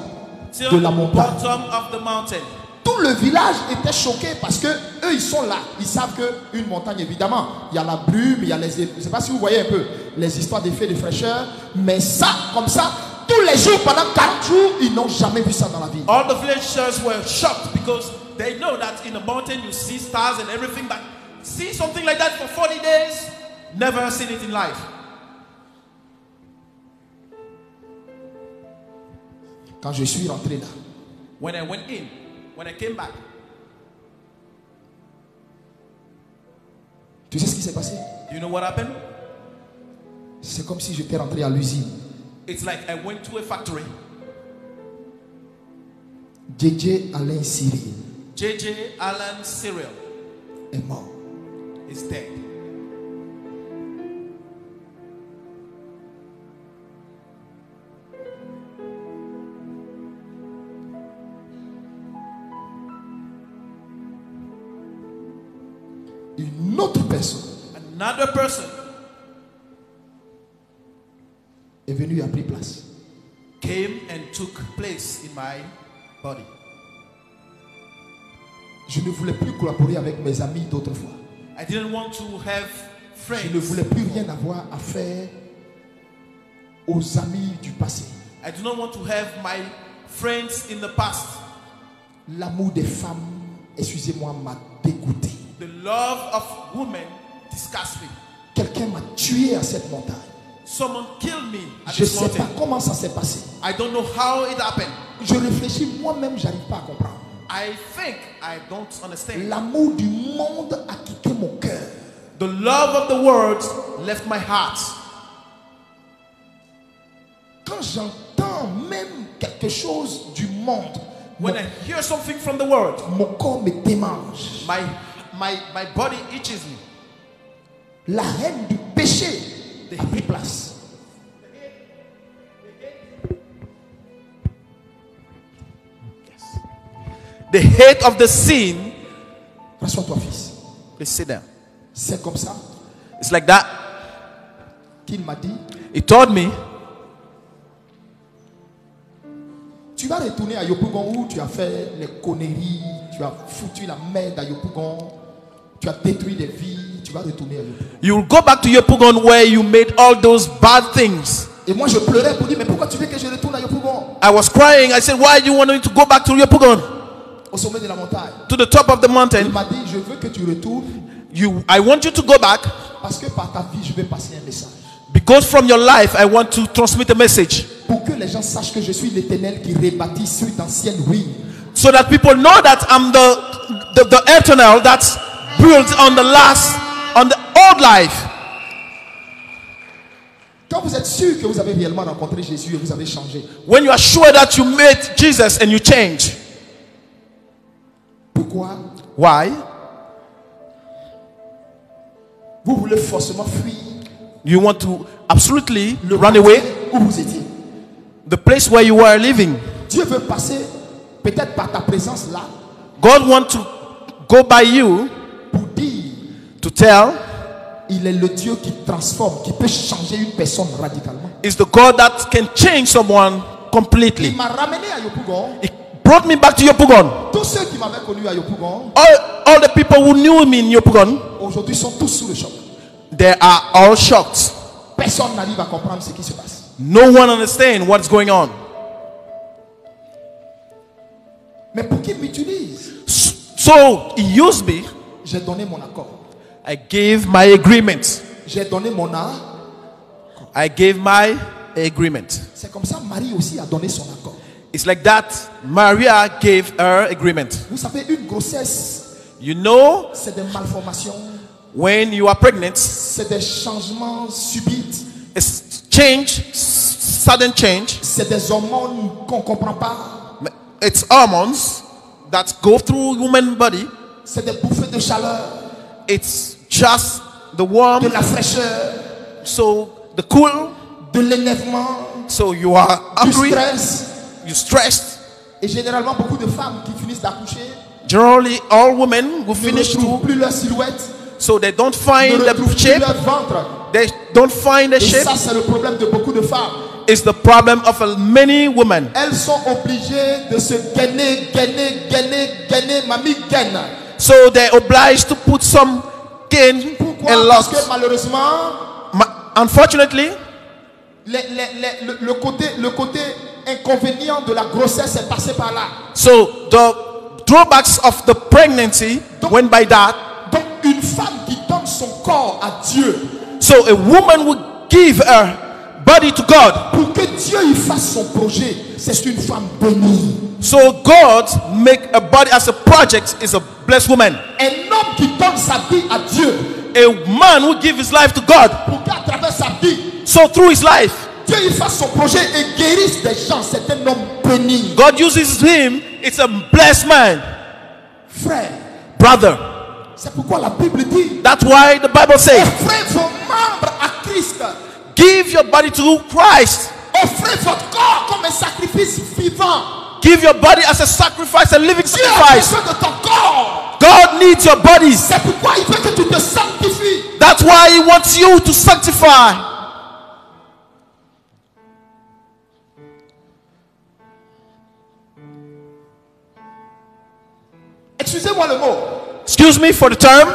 [SPEAKER 1] till
[SPEAKER 2] de la
[SPEAKER 1] the
[SPEAKER 2] montagne.
[SPEAKER 1] bottom of the mountain.
[SPEAKER 2] Tout le village était choqué parce que eux ils sont là. Ils savent que une montagne, évidemment, il y a la brume, il y a les, je ne sais pas si vous voyez un peu les histoires d'effets de fraîcheur, mais ça, comme ça, tous les jours pendant 4 jours, ils n'ont jamais vu ça dans la vie.
[SPEAKER 1] All the villagers were shocked because they know that in the mountain you see stars and everything, but see something like that for 40 days, never seen it in life.
[SPEAKER 2] Quand je suis rentré là,
[SPEAKER 1] When I went in, when I came back,
[SPEAKER 2] tu sais ce qui s'est passé?
[SPEAKER 1] do you know what happened?
[SPEAKER 2] C'est comme si j'étais rentré à l'usine.
[SPEAKER 1] It's like I went to a factory.
[SPEAKER 2] JJ Alain Cyril
[SPEAKER 1] J.J. Allen Cyril
[SPEAKER 2] est mort.
[SPEAKER 1] is dead.
[SPEAKER 2] Une autre personne
[SPEAKER 1] Another person
[SPEAKER 2] est venue et a pris place.
[SPEAKER 1] came and took place in my body.
[SPEAKER 2] Je ne voulais plus collaborer avec mes amis d'autrefois.
[SPEAKER 1] I didn't want to have
[SPEAKER 2] Je ne voulais
[SPEAKER 1] friends.
[SPEAKER 2] plus rien avoir à faire aux amis du passé.
[SPEAKER 1] I do not want to have my friends in the past.
[SPEAKER 2] L'amour des femmes, excusez-moi, m'a dégoûté.
[SPEAKER 1] The love of women disgusts me.
[SPEAKER 2] Quelqu'un m'a tué à cette montagne.
[SPEAKER 1] Someone killed me at
[SPEAKER 2] Je ne
[SPEAKER 1] this
[SPEAKER 2] sais pas
[SPEAKER 1] mountain.
[SPEAKER 2] comment ça s'est passé.
[SPEAKER 1] I don't know how it happened.
[SPEAKER 2] Je réfléchis moi-même, j'arrive pas à comprendre.
[SPEAKER 1] I think I don't understand.
[SPEAKER 2] L'amour du monde a quitté mon cœur.
[SPEAKER 1] The love of the world left my heart.
[SPEAKER 2] Quand j'entends même quelque chose du monde,
[SPEAKER 1] When I hear something from the world,
[SPEAKER 2] mon corps me démange.
[SPEAKER 1] my body itches me.
[SPEAKER 2] La haine du péché a pris place.
[SPEAKER 1] The hate of the sin.
[SPEAKER 2] Rassois-toi, fils.
[SPEAKER 1] Please sit down.
[SPEAKER 2] C'est comme ça.
[SPEAKER 1] It's like that.
[SPEAKER 2] qu'il m'a dit,
[SPEAKER 1] He told me,
[SPEAKER 2] tu vas retourner à Yopougon où tu as fait les conneries, tu as foutu la merde à Yopougon, tu as détruit des vies, tu vas retourner à Yopougon.
[SPEAKER 1] you'll go back to Yopougon where you made all those bad things.
[SPEAKER 2] Et moi je pleurais pour dire, mais pourquoi tu veux que je retourne à Yopougon?
[SPEAKER 1] I was crying. I said, why do you want me to go back to Yopougon?
[SPEAKER 2] Au sommet de la montagne.
[SPEAKER 1] To the top of the
[SPEAKER 2] Il
[SPEAKER 1] mountain.
[SPEAKER 2] m'a dit, je veux que tu retournes
[SPEAKER 1] I want you to go back
[SPEAKER 2] parce que par ta vie, je vais passer un message.
[SPEAKER 1] because from your life, I want to transmit a message
[SPEAKER 2] Pour que les gens sachent que je suis l'Éternel qui rebâtit sur d'anciennes ruines.
[SPEAKER 1] so that people know that I'm the eternal that's built on the old life.
[SPEAKER 2] Quand vous êtes sûr que vous avez réellement rencontré Jésus et vous avez changé,
[SPEAKER 1] When you are sure that you met Jesus and you change.
[SPEAKER 2] pourquoi
[SPEAKER 1] Why?
[SPEAKER 2] vous voulez forcément fuir
[SPEAKER 1] You want to absolutely
[SPEAKER 2] le
[SPEAKER 1] run
[SPEAKER 2] quartier
[SPEAKER 1] away
[SPEAKER 2] où vous étiez?
[SPEAKER 1] the place where you were living.
[SPEAKER 2] Dieu veut passer peut-être par ta présence là
[SPEAKER 1] God wants to go by you
[SPEAKER 2] pour dire
[SPEAKER 1] to tell
[SPEAKER 2] il est le Dieu qui transforme, qui peut changer une personne radicalement.
[SPEAKER 1] is the God that can change someone
[SPEAKER 2] Il
[SPEAKER 1] completely.
[SPEAKER 2] m'a ramené à Yopougon.
[SPEAKER 1] He brought me back to Yopougon.
[SPEAKER 2] Tous ceux qui m'avaient connu à Yopougon
[SPEAKER 1] All the people who knew me in Yopougon,
[SPEAKER 2] aujourd'hui sont tous sous le choc.
[SPEAKER 1] they are all shocked.
[SPEAKER 2] Personne n'arrive à comprendre ce qui se passe.
[SPEAKER 1] No one understands what's going on.
[SPEAKER 2] Mais pour qu'ils m'utilisent,
[SPEAKER 1] So he used me.
[SPEAKER 2] j'ai donné mon accord.
[SPEAKER 1] I gave my agreement.
[SPEAKER 2] J'ai donné mon art.
[SPEAKER 1] I gave my agreement.
[SPEAKER 2] C'est comme ça Marie aussi a donné son accord.
[SPEAKER 1] It's like that Maria gave her agreement.
[SPEAKER 2] Vous savez, une grossesse,
[SPEAKER 1] You know,
[SPEAKER 2] c'est des malformations,
[SPEAKER 1] when you are pregnant,
[SPEAKER 2] c'est des changements subites,
[SPEAKER 1] it's change, sudden change.
[SPEAKER 2] c'est des hormones qu'on ne comprend pas,
[SPEAKER 1] It's hormones that go through human body.
[SPEAKER 2] c'est des bouffées de chaleur,
[SPEAKER 1] It's just the
[SPEAKER 2] de
[SPEAKER 1] warm,
[SPEAKER 2] la fraîcheur,
[SPEAKER 1] so the cool,
[SPEAKER 2] de l'énervement,
[SPEAKER 1] so you are
[SPEAKER 2] du
[SPEAKER 1] hungry,
[SPEAKER 2] stress.
[SPEAKER 1] you're stressed.
[SPEAKER 2] Et généralement, beaucoup de femmes qui finissent d'accoucher
[SPEAKER 1] Generally, all women who
[SPEAKER 2] ne
[SPEAKER 1] finish
[SPEAKER 2] retrouvent
[SPEAKER 1] to,
[SPEAKER 2] plus leur silhouette,
[SPEAKER 1] so they don't
[SPEAKER 2] ne
[SPEAKER 1] find
[SPEAKER 2] retrouvent
[SPEAKER 1] the
[SPEAKER 2] plus
[SPEAKER 1] shape.
[SPEAKER 2] leur ventre.
[SPEAKER 1] They don't find the
[SPEAKER 2] Et
[SPEAKER 1] shape.
[SPEAKER 2] ça, c'est le problème de beaucoup de femmes.
[SPEAKER 1] It's the problem of many women.
[SPEAKER 2] Elles sont obligées de se gainer, mamie gaine.
[SPEAKER 1] So they're obliged to put some gain
[SPEAKER 2] Pourquoi?
[SPEAKER 1] and
[SPEAKER 2] Parce que
[SPEAKER 1] loss.
[SPEAKER 2] malheureusement,
[SPEAKER 1] Unfortunately,
[SPEAKER 2] le côté inconvénient de la grossesse est passé par là.
[SPEAKER 1] so the drawbacks of the pregnancy went by that.
[SPEAKER 2] Donc une femme qui donne son corps à Dieu
[SPEAKER 1] So a woman would give her body to God.
[SPEAKER 2] pour que Dieu y fasse son projet, c'est une femme bénie.
[SPEAKER 1] So God make a body as a project is a blessed woman.
[SPEAKER 2] Un homme qui donne sa vie à Dieu
[SPEAKER 1] A man who give his life to God.
[SPEAKER 2] pour qu'à travers sa vie,
[SPEAKER 1] So through his life,
[SPEAKER 2] Dieu y fasse son projet et guérisse des gens, c'est un homme béni.
[SPEAKER 1] God uses him. It's a blessed man,
[SPEAKER 2] Frère,
[SPEAKER 1] brother.
[SPEAKER 2] c'est pourquoi la Bible dit
[SPEAKER 1] That's why the Bible says,
[SPEAKER 2] offrez vos membres à Christ,
[SPEAKER 1] give your body to Christ.
[SPEAKER 2] offrez votre corps comme un sacrifice vivant.
[SPEAKER 1] Give your body as a sacrifice, a living
[SPEAKER 2] Dieu a
[SPEAKER 1] sacrifice.
[SPEAKER 2] besoin de ton corps.
[SPEAKER 1] God needs your body.
[SPEAKER 2] C'est pourquoi il veut que tu te sanctifies.
[SPEAKER 1] That's why he wants you to sanctify.
[SPEAKER 2] Excusez-moi le mot.
[SPEAKER 1] Excuse me for the term.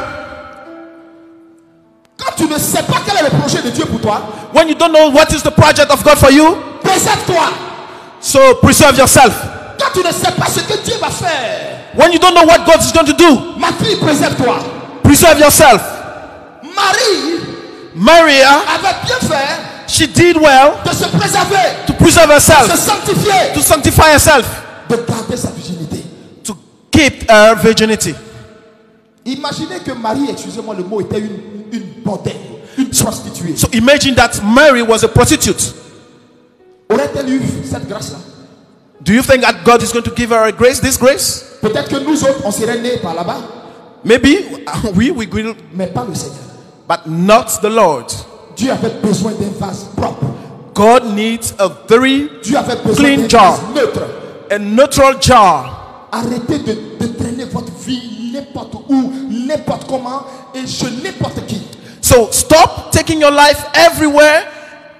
[SPEAKER 2] Quand tu ne sais pas quel est le projet de Dieu pour toi,
[SPEAKER 1] When you don't know what is the project of God for you,
[SPEAKER 2] préserve-toi.
[SPEAKER 1] so preserve yourself.
[SPEAKER 2] Quand tu ne sais pas ce que Dieu va faire,
[SPEAKER 1] When you don't know what God is going to do,
[SPEAKER 2] ma fille, préserve-toi.
[SPEAKER 1] preserve yourself.
[SPEAKER 2] Marie
[SPEAKER 1] Maria,
[SPEAKER 2] avait bien fait
[SPEAKER 1] she did well
[SPEAKER 2] de se préserver,
[SPEAKER 1] to preserve
[SPEAKER 2] de se
[SPEAKER 1] herself,
[SPEAKER 2] sanctifier,
[SPEAKER 1] to sanctify herself,
[SPEAKER 2] de garder sa virginité.
[SPEAKER 1] to keep her virginity.
[SPEAKER 2] Imaginez que Marie, excusez-moi le mot, était une bordelle, une prostituée.
[SPEAKER 1] So imagine that Mary was a prostitute.
[SPEAKER 2] Aurait-elle eu cette grâce-là?
[SPEAKER 1] Do you think that God is going to give her a grace, this grace?
[SPEAKER 2] Peut-être que nous autres, on serait nés par là-bas,
[SPEAKER 1] Maybe we will,
[SPEAKER 2] mais pas le Seigneur.
[SPEAKER 1] but not the Lord.
[SPEAKER 2] Dieu avait besoin d'un vase propre.
[SPEAKER 1] God needs a very
[SPEAKER 2] Dieu avait besoin
[SPEAKER 1] Clean
[SPEAKER 2] d'un
[SPEAKER 1] jar.
[SPEAKER 2] vase neutre.
[SPEAKER 1] a neutral jar.
[SPEAKER 2] Arrêtez de traîner votre vie n'importe où, n'importe comment et chez n'importe qui.
[SPEAKER 1] So So stop taking your life everywhere,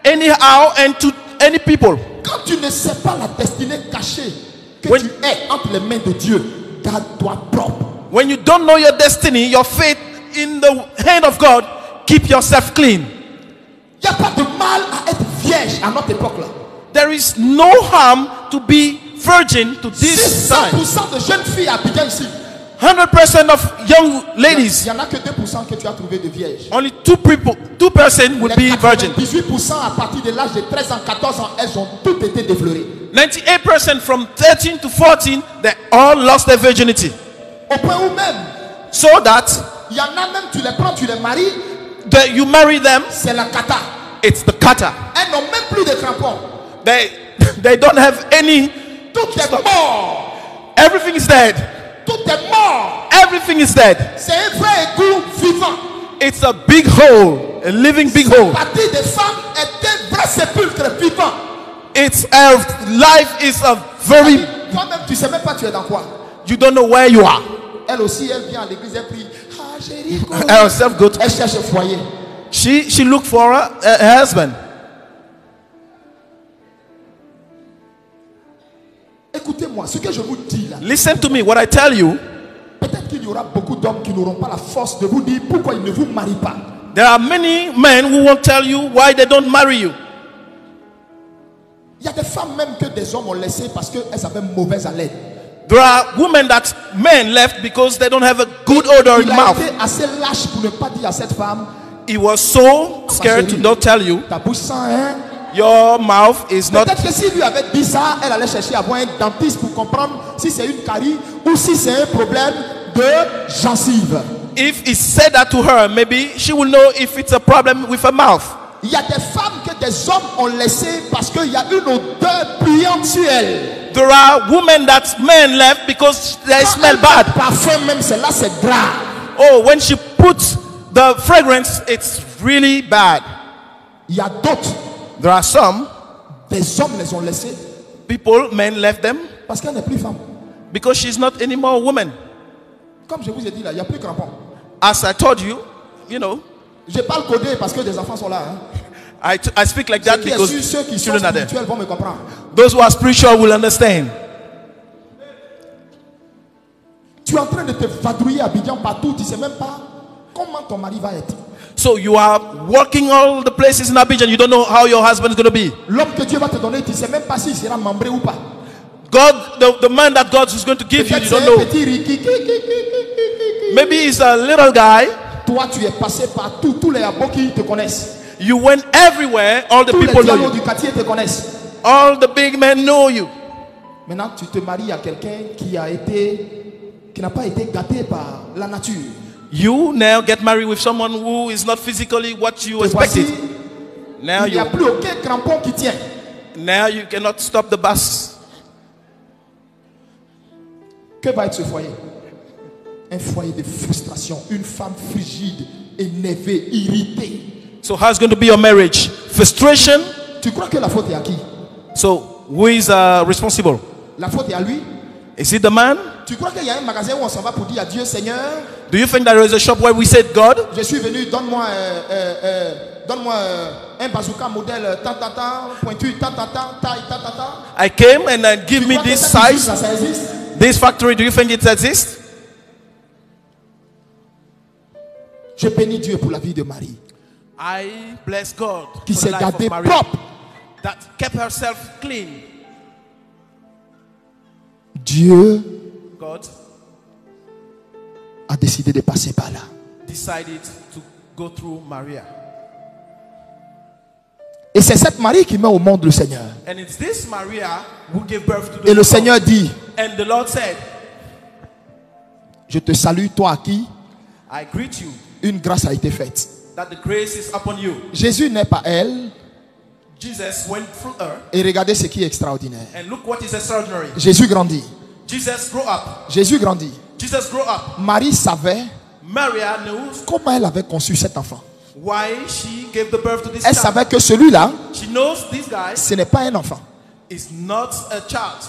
[SPEAKER 1] anyhow, and to any people.
[SPEAKER 2] Quand tu ne sais pas la destinée cachée que
[SPEAKER 1] When-
[SPEAKER 2] tu es entre les mains de Dieu, garde-toi propre.
[SPEAKER 1] When you don't know your destiny, your fate in the hand of God, keep yourself clean.
[SPEAKER 2] Il n'y a pas de mal à être vierge à notre époque là.
[SPEAKER 1] There is no harm to be virgin to
[SPEAKER 2] Si
[SPEAKER 1] this time.
[SPEAKER 2] 100% de jeunes filles à Abidjan ici,
[SPEAKER 1] 100% of young
[SPEAKER 2] il
[SPEAKER 1] ladies,
[SPEAKER 2] n'y en a que 2% que tu as trouvé de vierges.
[SPEAKER 1] only 2% would
[SPEAKER 2] Les
[SPEAKER 1] be virgin.
[SPEAKER 2] 98% à partir de l'âge de 13 ans, 14 ans, elles ont toutes été déflorées.
[SPEAKER 1] 98% from 13 to 14, they all lost their virginity.
[SPEAKER 2] Au point où même,
[SPEAKER 1] So that
[SPEAKER 2] il y en a même, tu les prends, tu les maries,
[SPEAKER 1] you marry them,
[SPEAKER 2] c'est la kata.
[SPEAKER 1] it's the kata.
[SPEAKER 2] Elles n'ont même plus de crampons.
[SPEAKER 1] They don't have any.
[SPEAKER 2] Tout est mort.
[SPEAKER 1] Everything is dead.
[SPEAKER 2] Tout est mort.
[SPEAKER 1] Everything is dead.
[SPEAKER 2] C'est un vrai égout vivant.
[SPEAKER 1] It's a big hole, a living big
[SPEAKER 2] La
[SPEAKER 1] hole.
[SPEAKER 2] partie des femmes est un vrai sépulcre vivant.
[SPEAKER 1] It's a life is a very.
[SPEAKER 2] Toi-même, tu sais même pas tu es dans quoi.
[SPEAKER 1] You don't know where you are.
[SPEAKER 2] Elle aussi, elle vient à l'église, elle prie. Ah, chérie,
[SPEAKER 1] Her herself go to.
[SPEAKER 2] elle cherche un foyer.
[SPEAKER 1] She looked for a husband.
[SPEAKER 2] Écoutez-moi, ce que je vous dis là,
[SPEAKER 1] Listen to me. What I tell you.
[SPEAKER 2] peut-être qu'il y aura beaucoup d'hommes qui n'auront pas la force de vous dire pourquoi ils ne vous marient pas.
[SPEAKER 1] There are many men who won't tell you why they don't marry you.
[SPEAKER 2] Il y a des femmes même que des hommes ont laissées parce qu'elles avaient mauvaise haleine.
[SPEAKER 1] There are women that men left because they don't have a good odor in
[SPEAKER 2] Il
[SPEAKER 1] the
[SPEAKER 2] a
[SPEAKER 1] mouth.
[SPEAKER 2] été assez lâche pour ne pas dire à cette femme,
[SPEAKER 1] He was so scared to not tell you.
[SPEAKER 2] ta bouche sent hein.
[SPEAKER 1] Your mouth is not.
[SPEAKER 2] Peut-être que s'il lui avait dit ça, elle allait chercher à voir un dentiste pour comprendre si c'est une carie ou si c'est un problème de gencive.
[SPEAKER 1] If he said that to her, maybe she will know if it's a problem with her mouth.
[SPEAKER 2] Il y a des femmes que des hommes ont laissées parce qu'il y a une odeur puante sur elles.
[SPEAKER 1] There are women that men left because they smell bad.
[SPEAKER 2] Parfum même, c'est là, c'est grave.
[SPEAKER 1] Oh, when she puts the fragrance, it's really bad.
[SPEAKER 2] Il y a d'autres,
[SPEAKER 1] There are some
[SPEAKER 2] des hommes les ont laissées
[SPEAKER 1] people, men left them
[SPEAKER 2] parce qu'elle n'est plus femme.
[SPEAKER 1] because she's not anymore a woman.
[SPEAKER 2] Comme je vous ai dit là, il n'y a plus crampon.
[SPEAKER 1] As I told you, you know,
[SPEAKER 2] Je parle codé parce que des enfants sont là. Hein.
[SPEAKER 1] I speak like
[SPEAKER 2] Ceux
[SPEAKER 1] that
[SPEAKER 2] qui,
[SPEAKER 1] because
[SPEAKER 2] ceux qui sont
[SPEAKER 1] children are there.
[SPEAKER 2] spirituels vont me comprendre.
[SPEAKER 1] Those who are spiritual will understand.
[SPEAKER 2] Tu es en train de te vadrouiller à Abidjan partout, tu ne sais même pas comment ton mari va être.
[SPEAKER 1] So you are working all the places in Abidjan. You don't know how your husband is going to be.
[SPEAKER 2] L'homme que Dieu va te donner, tu ne sais même pas s'il sera membré ou pas.
[SPEAKER 1] God, the man that God is going to give you,
[SPEAKER 2] Peut-être
[SPEAKER 1] you
[SPEAKER 2] c'est
[SPEAKER 1] don't
[SPEAKER 2] un
[SPEAKER 1] know.
[SPEAKER 2] petit Ricky.
[SPEAKER 1] Maybe he's a little guy.
[SPEAKER 2] Toi, tu es passé partout. Tous les aboki te connaissent.
[SPEAKER 1] You went everywhere. All the
[SPEAKER 2] Tous les
[SPEAKER 1] people know
[SPEAKER 2] dialogues
[SPEAKER 1] you.
[SPEAKER 2] du quartier te connaissent.
[SPEAKER 1] All the big men know you.
[SPEAKER 2] Maintenant, tu te maries à quelqu'un qui n'a pas été gâté par la nature.
[SPEAKER 1] You now get married with someone who is not physically what you
[SPEAKER 2] Et voici,
[SPEAKER 1] expected. Now
[SPEAKER 2] il n'y a
[SPEAKER 1] you,
[SPEAKER 2] plus aucun crampon qui tient.
[SPEAKER 1] now you cannot stop the bus.
[SPEAKER 2] Que va être ce foyer? Un foyer de frustration. Une femme frigide, énervée, irritée.
[SPEAKER 1] So how's going to be your marriage? Frustration.
[SPEAKER 2] Tu crois que la faute est à qui?
[SPEAKER 1] So who is responsible?
[SPEAKER 2] La faute est à lui?
[SPEAKER 1] Is it the man?
[SPEAKER 2] Tu crois qu'il y a un magasin où on s'en va pour dire à Dieu, Seigneur,
[SPEAKER 1] Do you think there is a shop where we said, God,
[SPEAKER 2] je suis venu, donne-moi un bazooka modèle tant, pointu, taille,
[SPEAKER 1] I came and then give me this size,
[SPEAKER 2] Ça existe?
[SPEAKER 1] this factory? Do you think it exists?
[SPEAKER 2] Je bénis Dieu pour la vie de Marie,
[SPEAKER 1] I bless God
[SPEAKER 2] qui
[SPEAKER 1] for
[SPEAKER 2] s'est
[SPEAKER 1] the life
[SPEAKER 2] gardée
[SPEAKER 1] of Maria,
[SPEAKER 2] propre.
[SPEAKER 1] that kept herself clean.
[SPEAKER 2] Dieu
[SPEAKER 1] God
[SPEAKER 2] a décidé de passer par là.
[SPEAKER 1] decided to go through Maria.
[SPEAKER 2] Et c'est cette Marie qui met au monde le Seigneur.
[SPEAKER 1] And it's this Maria who gave birth to the
[SPEAKER 2] Et le
[SPEAKER 1] Lord.
[SPEAKER 2] Seigneur dit,
[SPEAKER 1] And the Lord said,
[SPEAKER 2] je te salue, toi à qui
[SPEAKER 1] I greet you,
[SPEAKER 2] une grâce a été faite.
[SPEAKER 1] that the grace is upon you.
[SPEAKER 2] Jésus n'est pas elle.
[SPEAKER 1] Jesus went through her,
[SPEAKER 2] Et regardez ce qui est extraordinaire.
[SPEAKER 1] and look what is extraordinary.
[SPEAKER 2] Jésus grandit.
[SPEAKER 1] Jesus grew up.
[SPEAKER 2] Jésus grandit.
[SPEAKER 1] Jesus grew up.
[SPEAKER 2] Marie savait
[SPEAKER 1] Maria knows
[SPEAKER 2] comment elle avait conçu cet enfant.
[SPEAKER 1] why she gave the birth to this
[SPEAKER 2] Elle
[SPEAKER 1] child.
[SPEAKER 2] savait que celui-là,
[SPEAKER 1] She knows this guy
[SPEAKER 2] ce n'est pas un enfant.
[SPEAKER 1] is not a child.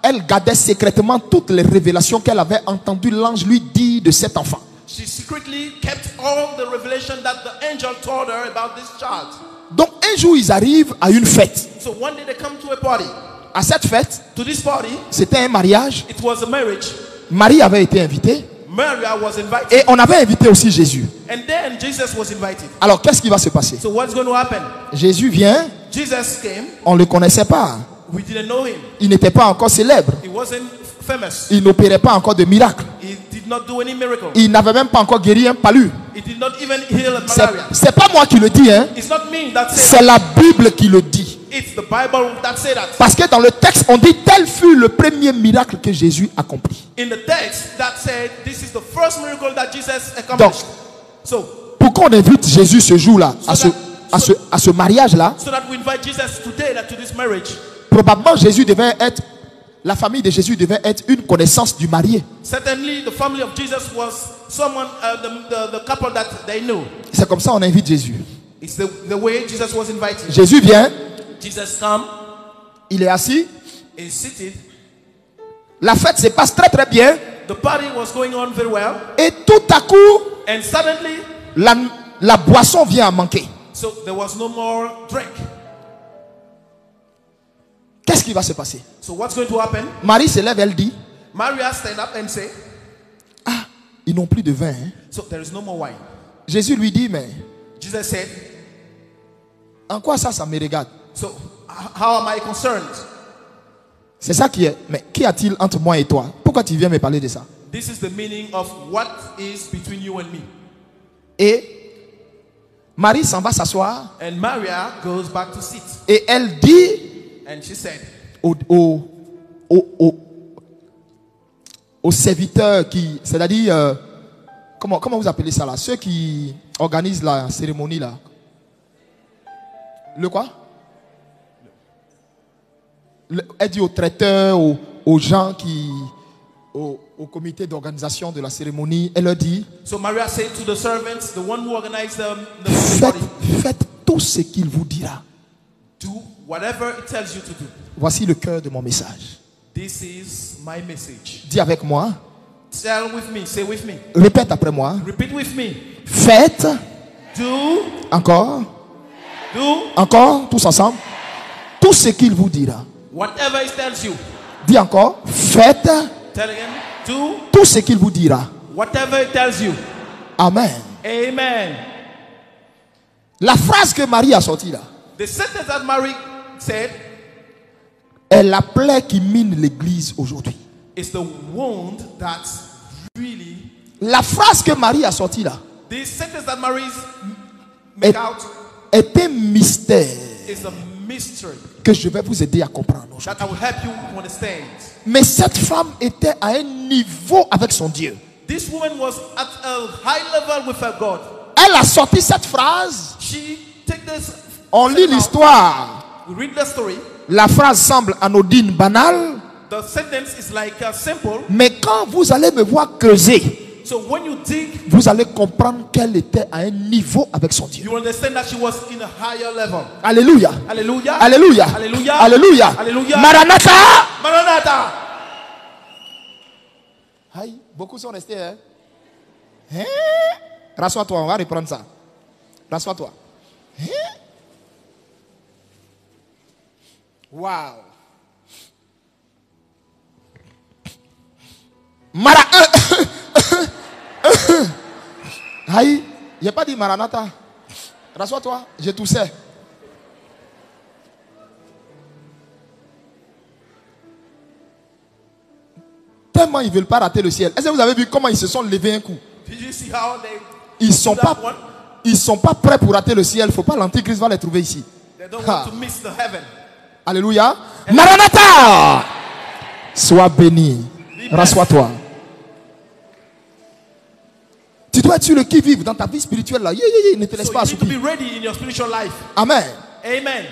[SPEAKER 2] Elle gardait secrètement toutes les révélations qu'elle avait entendu l'ange lui dire de cet enfant.
[SPEAKER 1] She secretly kept all the revelation that the angel told her about this child.
[SPEAKER 2] Donc un jour, ils arrivent à une fête.
[SPEAKER 1] So one day they come to a party.
[SPEAKER 2] À cette fête,
[SPEAKER 1] To this party,
[SPEAKER 2] c'était un mariage.
[SPEAKER 1] it was a marriage.
[SPEAKER 2] Marie avait été invitée.
[SPEAKER 1] Maria was invited.
[SPEAKER 2] Et on avait invité aussi Jésus.
[SPEAKER 1] And then Jesus was invited.
[SPEAKER 2] Alors, qu'est-ce qui va se passer?
[SPEAKER 1] So what's going to happen?
[SPEAKER 2] Jésus vient,
[SPEAKER 1] Jesus came.
[SPEAKER 2] on ne le connaissait pas.
[SPEAKER 1] We didn't know him.
[SPEAKER 2] Il n'était pas encore célèbre.
[SPEAKER 1] He wasn't famous.
[SPEAKER 2] Il n'opérait pas encore de miracles.
[SPEAKER 1] He did not do any miracle.
[SPEAKER 2] Il n'avait même pas encore guéri un palu.
[SPEAKER 1] He did not even heal malaria.
[SPEAKER 2] C'est pas moi qui le dis, hein.
[SPEAKER 1] It's not me that said
[SPEAKER 2] C'est la Bible qui le dit.
[SPEAKER 1] It's the Bible that said that.
[SPEAKER 2] Parce que dans le texte, on dit tel fut le premier miracle que Jésus accomplit.
[SPEAKER 1] In the text that said this is the first miracle that Jesus accomplished. So
[SPEAKER 2] Pourquoi on invite Jésus ce jour-là, à ce mariage-là?
[SPEAKER 1] that we invite Jesus today to this marriage.
[SPEAKER 2] Probablement Jésus devait être, la famille de Jésus devait être une connaissance du marié.
[SPEAKER 1] Certainly the family of Jesus was someone, the couple that they knew.
[SPEAKER 2] C'est comme ça on invite Jésus.
[SPEAKER 1] It's the way Jesus was invited.
[SPEAKER 2] Jésus vient,
[SPEAKER 1] Jesus come,
[SPEAKER 2] il est assis,
[SPEAKER 1] is seated.
[SPEAKER 2] la fête se passe très très bien
[SPEAKER 1] The party was going on very well.
[SPEAKER 2] et tout à coup,
[SPEAKER 1] And suddenly,
[SPEAKER 2] la boisson vient à manquer.
[SPEAKER 1] so there was no more drink.
[SPEAKER 2] Qu'est-ce qui va se passer?
[SPEAKER 1] So what's going to happen?
[SPEAKER 2] Marie se lève, elle dit,
[SPEAKER 1] Maria stand up and say,
[SPEAKER 2] ils n'ont plus de vin, hein.
[SPEAKER 1] so there is no more wine.
[SPEAKER 2] Jésus lui dit, mais
[SPEAKER 1] Jesus said,
[SPEAKER 2] en quoi ça me regarde?
[SPEAKER 1] so how am I concerned?
[SPEAKER 2] C'est ça qui est. Mais qu'y a-t-il entre moi et toi? Pourquoi tu viens me parler de ça?
[SPEAKER 1] This is the meaning of what is between you and me.
[SPEAKER 2] Et Marie s'en va s'asseoir
[SPEAKER 1] And Maria goes back to sit.
[SPEAKER 2] et elle dit
[SPEAKER 1] And she said,
[SPEAKER 2] aux serviteurs qui, c'est-à-dire, comment vous appelez ça là? Ceux qui organisent la cérémonie là. Le quoi? Elle dit aux traiteurs, aux gens qui, au comité d'organisation de la cérémonie, elle leur dit,
[SPEAKER 1] so Maria said to the servants, the one who organized the party,
[SPEAKER 2] faites tout ce qu'il vous dira.
[SPEAKER 1] do whatever it tells you to do.
[SPEAKER 2] Voici le cœur de mon message.
[SPEAKER 1] This is my message.
[SPEAKER 2] Dis avec moi,
[SPEAKER 1] Tell with me, say with me.
[SPEAKER 2] répète après moi.
[SPEAKER 1] Repeat with me.
[SPEAKER 2] Faites,
[SPEAKER 1] Do,
[SPEAKER 2] encore,
[SPEAKER 1] do
[SPEAKER 2] tous ensemble, tout ce qu'il vous dira.
[SPEAKER 1] whatever it tells you.
[SPEAKER 2] Dis encore, faites
[SPEAKER 1] Tell again. Do
[SPEAKER 2] tout ce qu'il vous dira.
[SPEAKER 1] whatever it tells you.
[SPEAKER 2] Amen.
[SPEAKER 1] Amen.
[SPEAKER 2] La phrase que Marie a sortie là
[SPEAKER 1] The sentence that Mary said
[SPEAKER 2] est la plaie qui mine l'église aujourd'hui.
[SPEAKER 1] is the wound that's really.
[SPEAKER 2] La phrase que Marie a sortie là
[SPEAKER 1] This sentence that Mary's make out
[SPEAKER 2] est un mystère
[SPEAKER 1] is a mystery
[SPEAKER 2] que je vais vous aider à comprendre aujourd'hui.
[SPEAKER 1] that I will help you to understand.
[SPEAKER 2] Mais cette femme était à un niveau avec son Dieu.
[SPEAKER 1] This woman was at a high level with her God.
[SPEAKER 2] Elle a sorti cette phrase.
[SPEAKER 1] She take this.
[SPEAKER 2] On lit l'histoire.
[SPEAKER 1] We read the story.
[SPEAKER 2] La phrase semble anodine, banale.
[SPEAKER 1] The sentence is like simple.
[SPEAKER 2] Mais quand vous allez me voir creuser,
[SPEAKER 1] So when you dig,
[SPEAKER 2] vous allez comprendre qu'elle était à un niveau avec son Dieu.
[SPEAKER 1] you understand that she was in a higher level.
[SPEAKER 2] Alléluia.
[SPEAKER 1] Hallelujah.
[SPEAKER 2] Alléluia.
[SPEAKER 1] Hallelujah.
[SPEAKER 2] Alléluia.
[SPEAKER 1] Hallelujah.
[SPEAKER 2] Maranatha.
[SPEAKER 1] Maranatha.
[SPEAKER 2] Aïe, beaucoup sont restés. Hein? Rassois-toi, on va reprendre ça. Rassois-toi. Waouh. Aïe, il n'a pas dit Maranatha. Rassois-toi, j'ai toussé. Tellement ils ne veulent pas rater le ciel. Est-ce que vous avez vu comment ils se sont levés un coup?
[SPEAKER 1] Did you see how they?
[SPEAKER 2] Ils ne sont pas prêts pour rater le ciel. Il ne faut pas, l'antichrist va les trouver ici.
[SPEAKER 1] They don't want to miss the heaven.
[SPEAKER 2] Alléluia. Maranatha. Sois béni. Rassois-toi. Tu dois être sur le qui-vive dans ta vie spirituelle là. Ne te laisse
[SPEAKER 1] So
[SPEAKER 2] pas
[SPEAKER 1] you need to
[SPEAKER 2] assoupir.
[SPEAKER 1] be ready in your spiritual life.
[SPEAKER 2] Amen.
[SPEAKER 1] Amen.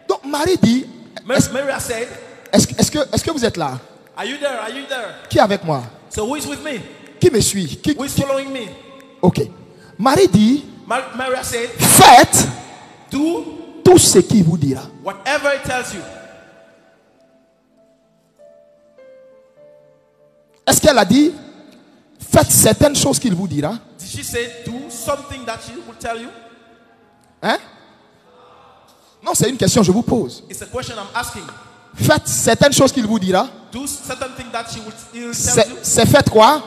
[SPEAKER 2] Donc Marie dit,
[SPEAKER 1] Mary said,
[SPEAKER 2] est-ce que vous êtes là?
[SPEAKER 1] are you there? Are you there?
[SPEAKER 2] Qui est avec moi?
[SPEAKER 1] So who is with me?
[SPEAKER 2] Qui me suit?
[SPEAKER 1] Who is following me?
[SPEAKER 2] Ok. Marie dit,
[SPEAKER 1] Mary said,
[SPEAKER 2] faites
[SPEAKER 1] do
[SPEAKER 2] tout ce qu'il vous dira.
[SPEAKER 1] whatever it tells you.
[SPEAKER 2] Est-ce qu'elle a dit, Faites certaines choses qu'il vous dira.
[SPEAKER 1] Did she say do something that she will tell you?
[SPEAKER 2] Hein? Non, c'est une question que je vous pose.
[SPEAKER 1] It's a question I'm asking.
[SPEAKER 2] Faites certaines choses qu'il vous dira.
[SPEAKER 1] Do certain thing that he will tell you.
[SPEAKER 2] C'est fait quoi?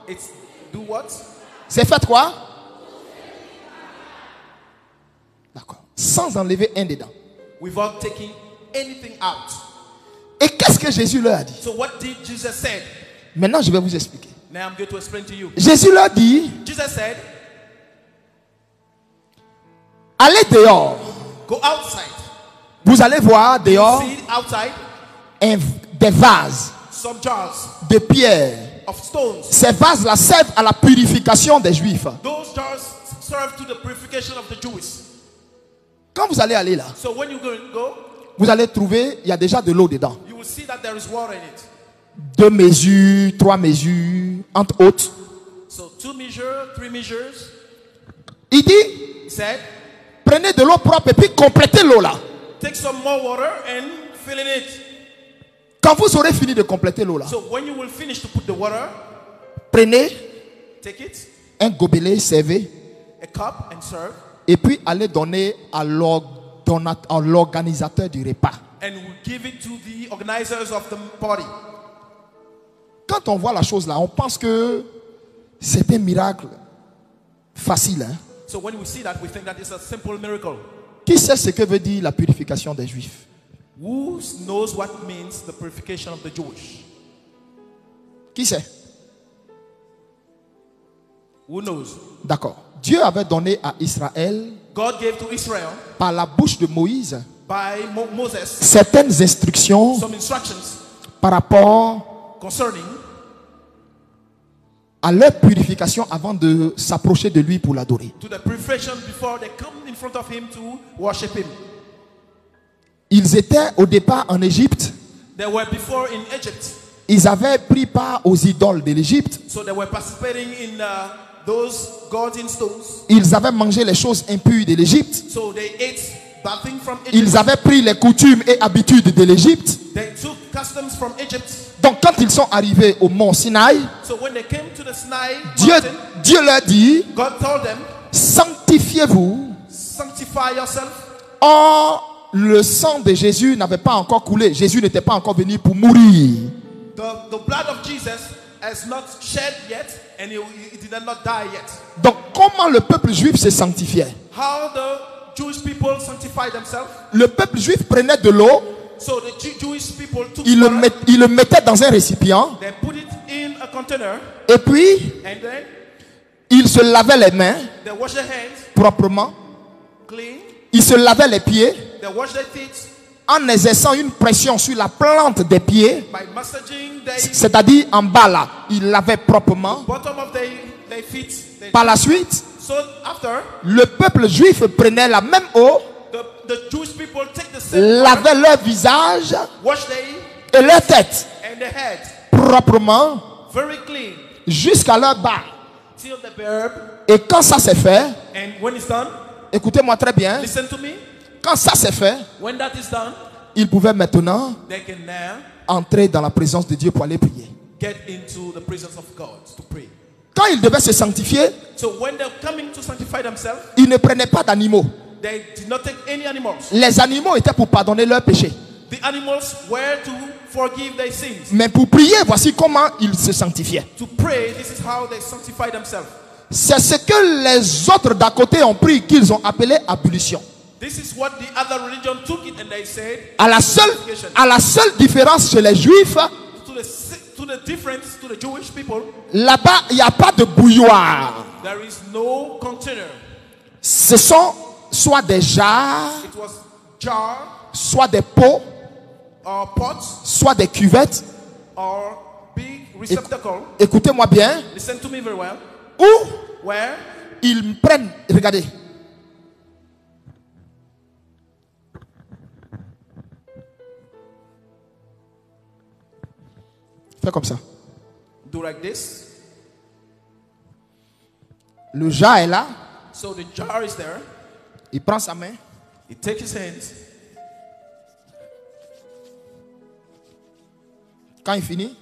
[SPEAKER 1] It's do what?
[SPEAKER 2] C'est fait quoi? D'accord. Sans enlever un dedans.
[SPEAKER 1] Without taking anything out.
[SPEAKER 2] Et qu'est-ce que Jésus leur a dit?
[SPEAKER 1] So what did Jesus say?
[SPEAKER 2] Maintenant, je vais vous expliquer.
[SPEAKER 1] Now I'm going to explain to you.
[SPEAKER 2] Jésus leur dit,
[SPEAKER 1] Jesus said,
[SPEAKER 2] allez dehors.
[SPEAKER 1] go outside.
[SPEAKER 2] Vous allez voir dehors
[SPEAKER 1] See outside
[SPEAKER 2] des vases
[SPEAKER 1] some jars
[SPEAKER 2] de pierre.
[SPEAKER 1] of stones.
[SPEAKER 2] Ces vases-là servent à la purification des Juifs.
[SPEAKER 1] Those jars serve to the purification of the Jews.
[SPEAKER 2] Quand vous allez aller là,
[SPEAKER 1] So when you go,
[SPEAKER 2] vous allez trouver, il y a déjà de l'eau dedans.
[SPEAKER 1] you will see that there is water in it.
[SPEAKER 2] 2 mesures, 3 mesures, entre autres.
[SPEAKER 1] So 2 measures, 3 measures.
[SPEAKER 2] Il dit,
[SPEAKER 1] He said,
[SPEAKER 2] prenez de l'eau propre et puis complétez l'eau là.
[SPEAKER 1] take some more water and fill in it.
[SPEAKER 2] Quand vous aurez fini de compléter l'eau là,
[SPEAKER 1] So when you will finish to put the water,
[SPEAKER 2] prenez
[SPEAKER 1] take it,
[SPEAKER 2] un gobelet, servez,
[SPEAKER 1] a cup and serve,
[SPEAKER 2] et puis allez donner à l'organisateur du repas.
[SPEAKER 1] and we'll give it to the organizers of the party.
[SPEAKER 2] Quand on voit la chose là, on pense que c'est un miracle facile. Hein?
[SPEAKER 1] So when we see that, we think that it's a simple miracle.
[SPEAKER 2] Qui sait ce que veut dire la purification des Juifs?
[SPEAKER 1] Who knows what means the purification of the Jewish?
[SPEAKER 2] Qui sait?
[SPEAKER 1] Who knows?
[SPEAKER 2] D'accord. Dieu avait donné à Israël,
[SPEAKER 1] God gave to Israel
[SPEAKER 2] par la bouche de Moïse,
[SPEAKER 1] by Moses
[SPEAKER 2] certaines instructions
[SPEAKER 1] some instructions
[SPEAKER 2] par rapport
[SPEAKER 1] concerning
[SPEAKER 2] à leur purification avant de s'approcher de lui pour l'adorer.
[SPEAKER 1] to the purification before they come in front of him to worship him.
[SPEAKER 2] Ils étaient au départ en Égypte.
[SPEAKER 1] They were before in Egypt,
[SPEAKER 2] Ils avaient pris part aux idoles de l'Égypte.
[SPEAKER 1] so they were participating in those golden stones.
[SPEAKER 2] Ils avaient mangé les choses impures de l'Égypte.
[SPEAKER 1] So they ate that thing from Egypt.
[SPEAKER 2] Ils avaient pris les coutumes et habitudes de l'Égypte.
[SPEAKER 1] They took customs from Egypt.
[SPEAKER 2] Donc quand ils sont arrivés au mont Sinaï,
[SPEAKER 1] So when they came to the Sinai
[SPEAKER 2] Dieu
[SPEAKER 1] mountain,
[SPEAKER 2] leur dit,
[SPEAKER 1] God told them,
[SPEAKER 2] sanctifiez-vous.
[SPEAKER 1] sanctify yourself.
[SPEAKER 2] Or, le sang de Jésus n'avait pas encore coulé. Jésus n'était pas encore venu pour mourir.
[SPEAKER 1] The blood of Jesus has not shed yet, and he did not die yet.
[SPEAKER 2] Donc comment le peuple juif se sanctifiait?
[SPEAKER 1] How the Jewish people sanctify themselves?
[SPEAKER 2] Le peuple juif prenait de l'eau,
[SPEAKER 1] So the Jewish people took
[SPEAKER 2] il
[SPEAKER 1] water,
[SPEAKER 2] le mettait dans un récipient,
[SPEAKER 1] they put it in a container,
[SPEAKER 2] et puis
[SPEAKER 1] and then
[SPEAKER 2] il se lavait les mains
[SPEAKER 1] they wash their hands
[SPEAKER 2] proprement,
[SPEAKER 1] clean,
[SPEAKER 2] il se lavait les pieds
[SPEAKER 1] they wash their feet
[SPEAKER 2] en exerçant une pression sur la plante des pieds,
[SPEAKER 1] by massaging the
[SPEAKER 2] c'est-à-dire en bas là, il lavait proprement.
[SPEAKER 1] bottom of their feet.
[SPEAKER 2] Par la suite,
[SPEAKER 1] So after,
[SPEAKER 2] le peuple juif prenait la même eau,
[SPEAKER 1] the Jewish people take the same water,
[SPEAKER 2] lavait leur visage
[SPEAKER 1] wash their
[SPEAKER 2] et leur tête
[SPEAKER 1] and their head
[SPEAKER 2] proprement
[SPEAKER 1] very clean
[SPEAKER 2] jusqu'à leur bas.
[SPEAKER 1] till the verb.
[SPEAKER 2] Et quand ça s'est fait,
[SPEAKER 1] And when it's done,
[SPEAKER 2] écoutez-moi très bien,
[SPEAKER 1] listen to me.
[SPEAKER 2] quand ça s'est fait,
[SPEAKER 1] When that is done,
[SPEAKER 2] ils pouvaient maintenant
[SPEAKER 1] they can now
[SPEAKER 2] entrer dans la présence de Dieu pour aller prier.
[SPEAKER 1] get into the presence of God to pray.
[SPEAKER 2] Quand ils devaient se sanctifier,
[SPEAKER 1] So when they're coming to sanctify themselves,
[SPEAKER 2] ils ne prenaient pas d'animaux.
[SPEAKER 1] they did not take any animals.
[SPEAKER 2] Les animaux étaient pour pardonner leurs péchés.
[SPEAKER 1] The animals were to forgive their sins.
[SPEAKER 2] Mais pour prier, voici comment ils se sanctifiaient.
[SPEAKER 1] To pray, this is how they sanctify themselves.
[SPEAKER 2] C'est ce que les autres d'à côté ont pris, qu'ils ont appelé ablution.
[SPEAKER 1] This is what the other religion took it and they said,
[SPEAKER 2] À la seule différence chez les Juifs,
[SPEAKER 1] to the difference to the Jewish people,
[SPEAKER 2] là-bas, il n'y a pas de bouilloire.
[SPEAKER 1] there is no container.
[SPEAKER 2] Ce sont soit des jars,
[SPEAKER 1] It was jar
[SPEAKER 2] soit des pots,
[SPEAKER 1] or pots
[SPEAKER 2] soit des cuvettes.
[SPEAKER 1] or big receptacle.
[SPEAKER 2] Écoutez-moi bien.
[SPEAKER 1] Listen to me very well.
[SPEAKER 2] Où
[SPEAKER 1] Where
[SPEAKER 2] ils prennent, regardez. Fais comme ça.
[SPEAKER 1] do like this.
[SPEAKER 2] Le jar est là.
[SPEAKER 1] So the jar is there.
[SPEAKER 2] Il prend sa main.
[SPEAKER 1] He takes his hands.
[SPEAKER 2] Quand il finit,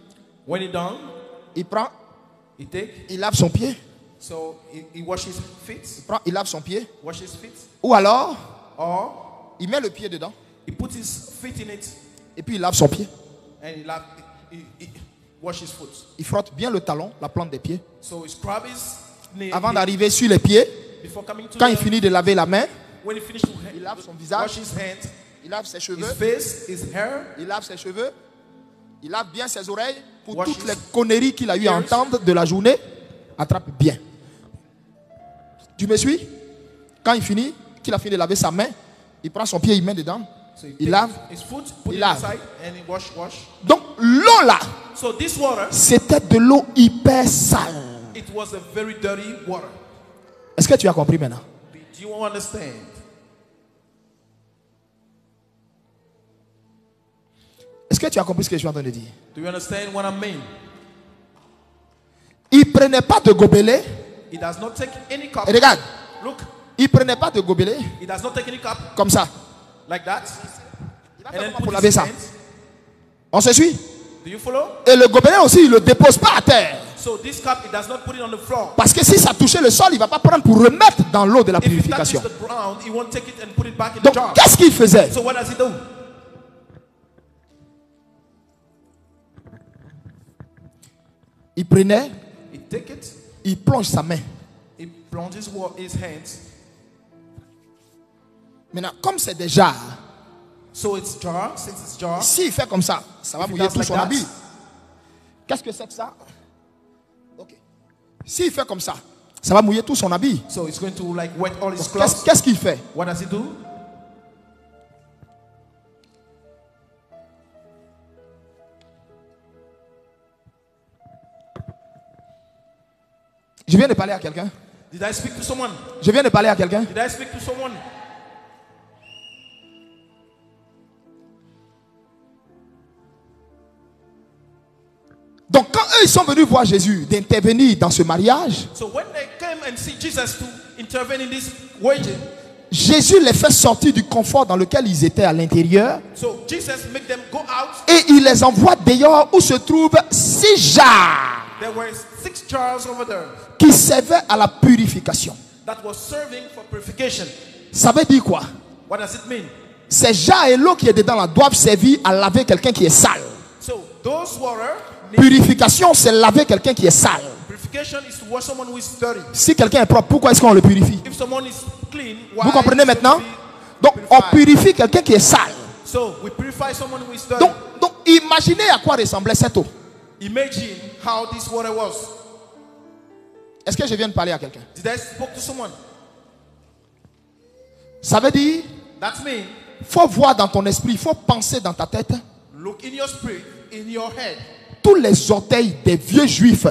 [SPEAKER 1] When he done,
[SPEAKER 2] il prend
[SPEAKER 1] He take,
[SPEAKER 2] il lave son pied.
[SPEAKER 1] so he washes feet,
[SPEAKER 2] Il lave son pied.
[SPEAKER 1] washes feet,
[SPEAKER 2] Ou alors,
[SPEAKER 1] or
[SPEAKER 2] il met le pied dedans.
[SPEAKER 1] he puts his feet in it
[SPEAKER 2] Et puis il lave son pied.
[SPEAKER 1] and he washes his foot.
[SPEAKER 2] Il frotte bien le talon, la plante des pieds.
[SPEAKER 1] So he scrubs his knee
[SPEAKER 2] Avant d'arriver sur les pieds,
[SPEAKER 1] before coming to
[SPEAKER 2] quand il
[SPEAKER 1] the,
[SPEAKER 2] finit de laver la main,
[SPEAKER 1] when he finishes to
[SPEAKER 2] il lave son visage,
[SPEAKER 1] wash his hands,
[SPEAKER 2] il lave ses
[SPEAKER 1] his
[SPEAKER 2] cheveux,
[SPEAKER 1] face, his hair,
[SPEAKER 2] il lave ses cheveux, il lave bien ses oreilles pour
[SPEAKER 1] Wash
[SPEAKER 2] toutes
[SPEAKER 1] his
[SPEAKER 2] les conneries qu'il a eu à
[SPEAKER 1] ears.
[SPEAKER 2] entendre de la journée. Attrape bien. Tu me suis? Quand il finit, qu'il a fini de laver sa main, il prend son pied, il met dedans,
[SPEAKER 1] so he
[SPEAKER 2] il
[SPEAKER 1] takes
[SPEAKER 2] lave.
[SPEAKER 1] his foot, put
[SPEAKER 2] il
[SPEAKER 1] it
[SPEAKER 2] lave.
[SPEAKER 1] aside, and he wash.
[SPEAKER 2] Donc l'eau là,
[SPEAKER 1] So this water,
[SPEAKER 2] c'était de l'eau hyper sale.
[SPEAKER 1] it was a very dirty water.
[SPEAKER 2] Est-ce que tu as compris maintenant?
[SPEAKER 1] Do you understand?
[SPEAKER 2] Est-ce que tu as compris ce que je suis en train de dire?
[SPEAKER 1] Do you understand what I mean?
[SPEAKER 2] Il ne prenait pas de gobelet.
[SPEAKER 1] He does not take any cup.
[SPEAKER 2] Et regarde,
[SPEAKER 1] Look,
[SPEAKER 2] il ne prenait pas de gobelet
[SPEAKER 1] he does not take any cup
[SPEAKER 2] comme ça.
[SPEAKER 1] like that.
[SPEAKER 2] Il va
[SPEAKER 1] And
[SPEAKER 2] faire
[SPEAKER 1] then
[SPEAKER 2] comment pour
[SPEAKER 1] put
[SPEAKER 2] laver
[SPEAKER 1] his
[SPEAKER 2] ça?
[SPEAKER 1] hands.
[SPEAKER 2] On se suit?
[SPEAKER 1] Do you follow?
[SPEAKER 2] Et le gobelet aussi, il ne le dépose pas à terre.
[SPEAKER 1] So this cup, he does not put it on the floor.
[SPEAKER 2] Parce que si ça touchait le sol, il ne va pas prendre pour remettre dans l'eau de la
[SPEAKER 1] If it touches
[SPEAKER 2] purification.
[SPEAKER 1] the ground, he won't take it and put it back in the
[SPEAKER 2] Donc,
[SPEAKER 1] jar.
[SPEAKER 2] qu'est-ce qu'il faisait?
[SPEAKER 1] So what does he do?
[SPEAKER 2] Il prenait,
[SPEAKER 1] He take it,
[SPEAKER 2] il plonge sa main.
[SPEAKER 1] he plunges his hands.
[SPEAKER 2] Maintenant, comme c'est des jars,
[SPEAKER 1] So it's jar, since it's jar.
[SPEAKER 2] s'il fait comme ça, ça va
[SPEAKER 1] If he
[SPEAKER 2] mouiller
[SPEAKER 1] does
[SPEAKER 2] tout
[SPEAKER 1] like
[SPEAKER 2] son
[SPEAKER 1] that.
[SPEAKER 2] habit. Qu'est-ce que c'est que ça? Ok. S'il fait comme ça va mouiller tout son habit.
[SPEAKER 1] So it's going to like wet all his
[SPEAKER 2] Donc,
[SPEAKER 1] clothes.
[SPEAKER 2] Qu'est-ce qu'il fait?
[SPEAKER 1] What does he do?
[SPEAKER 2] Je viens de parler à quelqu'un.
[SPEAKER 1] Did I speak to someone?
[SPEAKER 2] Je viens de parler à quelqu'un.
[SPEAKER 1] Did I speak to someone?
[SPEAKER 2] Donc quand eux ils sont venus voir Jésus d'intervenir dans ce mariage,
[SPEAKER 1] So when they came and see Jesus to intervene in this wedding,
[SPEAKER 2] Jésus les fait sortir du confort dans lequel ils étaient à l'intérieur
[SPEAKER 1] so Jesus make them go out.
[SPEAKER 2] et il les envoie dehors où se trouvent 6 jars
[SPEAKER 1] There were 6 jars over there
[SPEAKER 2] qui servaient à la purification.
[SPEAKER 1] that was serving for purification.
[SPEAKER 2] Ça veut dire quoi?
[SPEAKER 1] What does it mean?
[SPEAKER 2] Ces jars et l'eau qui est dedans là doivent servir à laver quelqu'un qui est sale.
[SPEAKER 1] So those water,
[SPEAKER 2] Purification, c'est laver quelqu'un qui est sale.
[SPEAKER 1] purification is to wash someone who is dirty.
[SPEAKER 2] Si quelqu'un est propre, pourquoi est-ce qu'on le purifie?
[SPEAKER 1] If someone is clean, why
[SPEAKER 2] Vous comprenez
[SPEAKER 1] should
[SPEAKER 2] maintenant?
[SPEAKER 1] we
[SPEAKER 2] Donc on
[SPEAKER 1] purify?
[SPEAKER 2] purifie quelqu'un qui est sale.
[SPEAKER 1] So we purify someone who is dirty.
[SPEAKER 2] Donc imaginez à quoi ressemblait cette eau.
[SPEAKER 1] Imagine how this water was.
[SPEAKER 2] Est-ce que je viens de parler à quelqu'un?
[SPEAKER 1] Did I speak to someone?
[SPEAKER 2] Ça veut dire,
[SPEAKER 1] That means
[SPEAKER 2] faut voir dans ton esprit, il faut penser dans ta tête.
[SPEAKER 1] look in your spirit, in your head.
[SPEAKER 2] Tous les orteils des vieux juifs,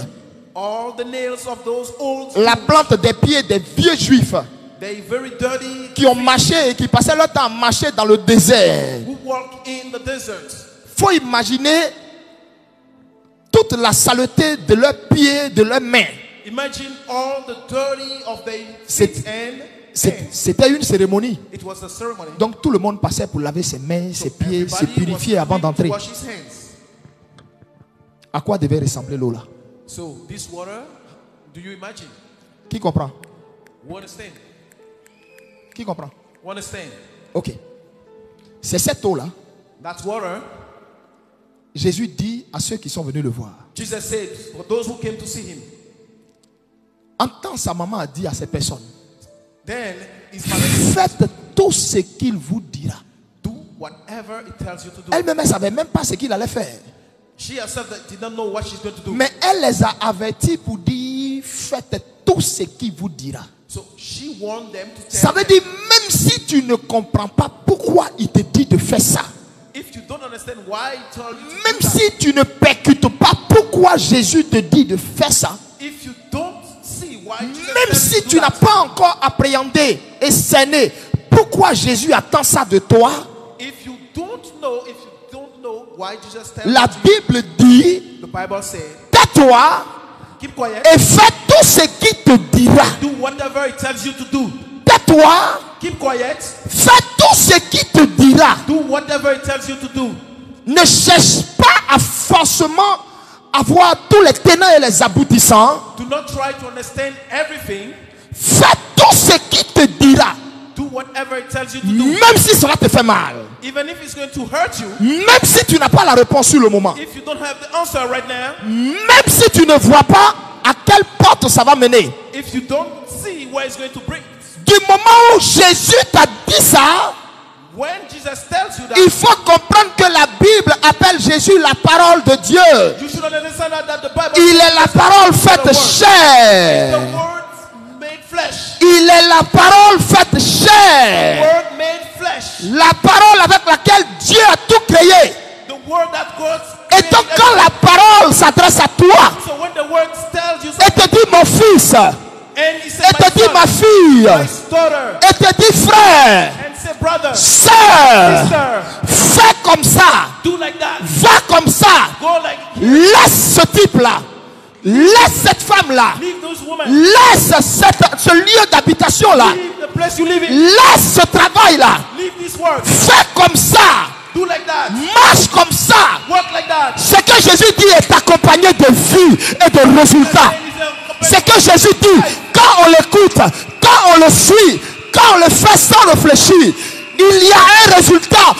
[SPEAKER 1] All the nails of those old
[SPEAKER 2] la plante des pieds des vieux juifs
[SPEAKER 1] they very dirty
[SPEAKER 2] qui ont marché et qui passaient leur temps à marcher dans le désert.
[SPEAKER 1] who walk in the desert.
[SPEAKER 2] Faut imaginer toute la saleté de leurs pieds, de leurs mains.
[SPEAKER 1] Imagine all the dirty of their
[SPEAKER 2] C'est-
[SPEAKER 1] feet and hands.
[SPEAKER 2] C'était une cérémonie.
[SPEAKER 1] It was a ceremony.
[SPEAKER 2] Donc tout le monde passait pour laver ses mains, ses pieds, se
[SPEAKER 1] Everybody
[SPEAKER 2] purifier
[SPEAKER 1] was
[SPEAKER 2] avant
[SPEAKER 1] quick to
[SPEAKER 2] d'entrer.
[SPEAKER 1] wash his hands.
[SPEAKER 2] À quoi devait ressembler l'eau là?
[SPEAKER 1] So this water, do you imagine?
[SPEAKER 2] Qui comprend?
[SPEAKER 1] You understand?
[SPEAKER 2] Qui comprend?
[SPEAKER 1] You understand?
[SPEAKER 2] Ok. C'est cette eau là.
[SPEAKER 1] That water,
[SPEAKER 2] Jésus dit à ceux qui sont venus le voir.
[SPEAKER 1] Jesus said, for those who came to see him,
[SPEAKER 2] Entends, sa maman a dit à ces personnes,
[SPEAKER 1] then his mother
[SPEAKER 2] faites tout ce qu'il vous dira.
[SPEAKER 1] do whatever it tells you to do.
[SPEAKER 2] Elle-même, elle ne savait même pas ce qu'il allait faire.
[SPEAKER 1] She herself did not know what she's going to do.
[SPEAKER 2] Mais elle les a avertis pour dire, faites tout ce qu'il vous dira.
[SPEAKER 1] So she warned them to
[SPEAKER 2] Ça
[SPEAKER 1] tell
[SPEAKER 2] veut
[SPEAKER 1] them,
[SPEAKER 2] dire, même si tu ne comprends pas pourquoi il te dit de faire ça,
[SPEAKER 1] if you don't understand why he told you to
[SPEAKER 2] même
[SPEAKER 1] do that,
[SPEAKER 2] si tu ne percutes pas pourquoi Jésus te dit de faire ça,
[SPEAKER 1] if you don't see why Jesus
[SPEAKER 2] même
[SPEAKER 1] tells
[SPEAKER 2] si
[SPEAKER 1] you to
[SPEAKER 2] tu
[SPEAKER 1] do
[SPEAKER 2] n'as
[SPEAKER 1] that,
[SPEAKER 2] pas encore appréhendé et cerné pourquoi Jésus attend ça de toi,
[SPEAKER 1] if you don't know why Jesus tells
[SPEAKER 2] la
[SPEAKER 1] you to,
[SPEAKER 2] Bible dit,
[SPEAKER 1] the Bible said,
[SPEAKER 2] tais-toi
[SPEAKER 1] keep quiet,
[SPEAKER 2] et fais tout ce qu'il te dira.
[SPEAKER 1] do whatever it tells you to do.
[SPEAKER 2] Tais-toi,
[SPEAKER 1] Keep quiet,
[SPEAKER 2] fais tout ce qu'il te dira.
[SPEAKER 1] do whatever it tells you to do.
[SPEAKER 2] Ne cherche pas à forcément avoir tous les tenants et les aboutissants.
[SPEAKER 1] Do not try to understand everything.
[SPEAKER 2] Fais tout ce qu'il te dira.
[SPEAKER 1] Do whatever it tells you to do.
[SPEAKER 2] Même si cela te fait mal.
[SPEAKER 1] Even if it's going to hurt you.
[SPEAKER 2] Même si tu n'as pas la réponse sur le moment.
[SPEAKER 1] If you don't have the answer right now.
[SPEAKER 2] Même si tu ne vois pas à quelle porte ça va mener.
[SPEAKER 1] If you don't see where it's going to bring.
[SPEAKER 2] Du moment où Jésus t'a dit ça,
[SPEAKER 1] when Jesus tells you that,
[SPEAKER 2] il faut comprendre que la Bible appelle Jésus la parole de Dieu.
[SPEAKER 1] You should understand that the Bible
[SPEAKER 2] Il est la parole faite chair.
[SPEAKER 1] The word made flesh.
[SPEAKER 2] Il est la parole faite chair.
[SPEAKER 1] The word made flesh.
[SPEAKER 2] La parole avec laquelle Dieu a tout créé.
[SPEAKER 1] The word that God
[SPEAKER 2] Et donc quand la parole s'adresse à toi,
[SPEAKER 1] so when the word tells you
[SPEAKER 2] et te dit mon fils,
[SPEAKER 1] and he said,
[SPEAKER 2] et te dit ma fille,
[SPEAKER 1] my daughter,
[SPEAKER 2] et te dit frère,
[SPEAKER 1] and say brother,
[SPEAKER 2] sœur,
[SPEAKER 1] sister,
[SPEAKER 2] fais comme ça,
[SPEAKER 1] do like that,
[SPEAKER 2] va comme ça,
[SPEAKER 1] go like
[SPEAKER 2] laisse ce type-là, laisse cette femme-là,
[SPEAKER 1] leave those women,
[SPEAKER 2] laisse ce lieu d'habitation-là,
[SPEAKER 1] leave the place you live in,
[SPEAKER 2] laisse ce travail-là,
[SPEAKER 1] leave this work,
[SPEAKER 2] fais comme ça,
[SPEAKER 1] do like that,
[SPEAKER 2] marche comme ça.
[SPEAKER 1] work like that.
[SPEAKER 2] Ce que Jésus dit est accompagné de vie et de résultats. Ce que Jésus dit, quand on l'écoute, quand on le suit, quand on le fait sans réfléchir, il y a un résultat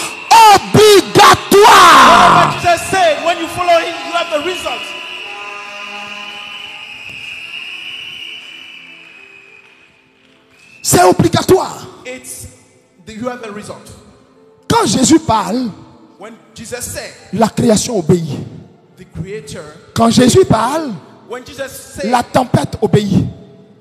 [SPEAKER 2] obligatoire.
[SPEAKER 1] What Jesus said, when you follow him, you have the result.
[SPEAKER 2] C'est obligatoire.
[SPEAKER 1] You have the result.
[SPEAKER 2] Quand Jésus parle,
[SPEAKER 1] When Jesus said,
[SPEAKER 2] la création obéit.
[SPEAKER 1] the creator,
[SPEAKER 2] Quand Jésus parle,
[SPEAKER 1] when Jesus said,
[SPEAKER 2] la tempête obéit.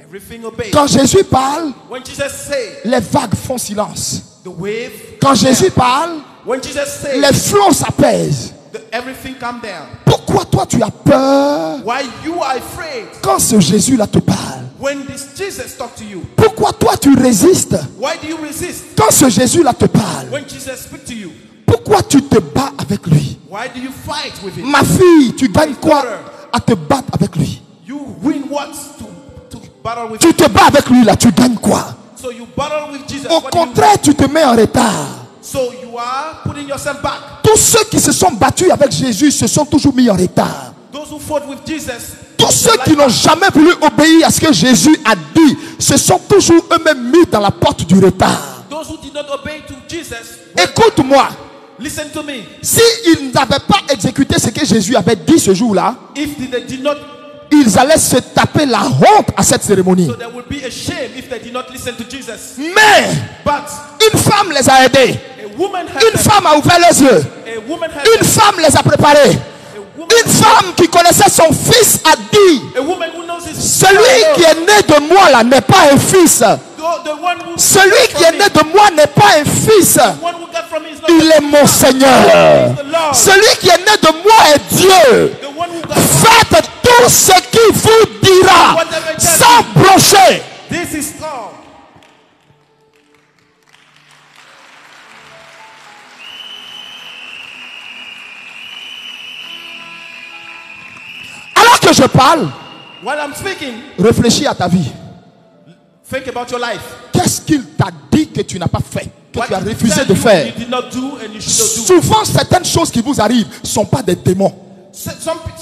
[SPEAKER 1] everything obeys.
[SPEAKER 2] Quand Jésus parle,
[SPEAKER 1] When Jesus said,
[SPEAKER 2] les vagues font silence.
[SPEAKER 1] the wave,
[SPEAKER 2] Quand Jésus parle,
[SPEAKER 1] when Jesus said,
[SPEAKER 2] les flots s'apaisent.
[SPEAKER 1] everything calm down.
[SPEAKER 2] Pourquoi toi tu as peur
[SPEAKER 1] Why you are afraid
[SPEAKER 2] quand ce Jésus-là te parle?
[SPEAKER 1] when this Jesus talk to you?
[SPEAKER 2] Pourquoi toi tu résistes
[SPEAKER 1] Why do you resist
[SPEAKER 2] quand ce Jésus-là te parle?
[SPEAKER 1] when Jesus speak to you?
[SPEAKER 2] Pourquoi tu te bats avec lui?
[SPEAKER 1] Why do you fight with him?
[SPEAKER 2] Ma fille, tu gagnes quoi à te battre avec lui?
[SPEAKER 1] You win what to battle with
[SPEAKER 2] Tu
[SPEAKER 1] him?
[SPEAKER 2] te bats avec lui là, tu gagnes quoi?
[SPEAKER 1] So you battle with Jesus.
[SPEAKER 2] Au
[SPEAKER 1] What do you
[SPEAKER 2] contraire, tu te mets en retard.
[SPEAKER 1] So you are putting yourself back.
[SPEAKER 2] Tous ceux qui se sont battus avec Jésus se sont toujours mis en retard.
[SPEAKER 1] Those who fought with Jesus,
[SPEAKER 2] Tous ceux qui n'ont jamais voulu obéir à ce que Jésus a dit se sont toujours eux-mêmes mis dans la porte du retard.
[SPEAKER 1] those who did not obey to Jesus,
[SPEAKER 2] Écoute-moi,
[SPEAKER 1] listen to me.
[SPEAKER 2] s'ils n'avaient pas exécuté ce que Jésus avait dit ce jour-là,
[SPEAKER 1] If they did not,
[SPEAKER 2] ils allaient se taper la honte à cette cérémonie.
[SPEAKER 1] so there would be a shame if they did not listen to Jesus.
[SPEAKER 2] Mais
[SPEAKER 1] But
[SPEAKER 2] une femme les a aidés.
[SPEAKER 1] a woman had
[SPEAKER 2] Une
[SPEAKER 1] them.
[SPEAKER 2] femme a ouvert les yeux.
[SPEAKER 1] A woman had
[SPEAKER 2] Une
[SPEAKER 1] them.
[SPEAKER 2] femme les a préparés.
[SPEAKER 1] A woman,
[SPEAKER 2] Une femme qui connaissait son fils a dit:
[SPEAKER 1] a woman who knows his
[SPEAKER 2] celui qui est né de moi là n'est pas un fils.
[SPEAKER 1] the one who
[SPEAKER 2] Celui qui est né de moi n'est pas un fils.
[SPEAKER 1] the one who got from me is not
[SPEAKER 2] Il est mon Seigneur.
[SPEAKER 1] the Lord.
[SPEAKER 2] Celui qui est né de moi est Dieu.
[SPEAKER 1] The one who got from
[SPEAKER 2] Faites tout ce qu'il vous dira sans broncher.
[SPEAKER 1] this is all.
[SPEAKER 2] Alors que je parle,
[SPEAKER 1] While I'm speaking,
[SPEAKER 2] réfléchis à ta vie.
[SPEAKER 1] think about your life.
[SPEAKER 2] Qu'est-ce qu'il t'a dit que tu n'as pas fait, que
[SPEAKER 1] What
[SPEAKER 2] tu as
[SPEAKER 1] did he
[SPEAKER 2] refusé
[SPEAKER 1] tell
[SPEAKER 2] de
[SPEAKER 1] you
[SPEAKER 2] faire?
[SPEAKER 1] you did not do and you should not do.
[SPEAKER 2] Souvent, certaines choses qui vous arrivent ne sont pas des démons.
[SPEAKER 1] Some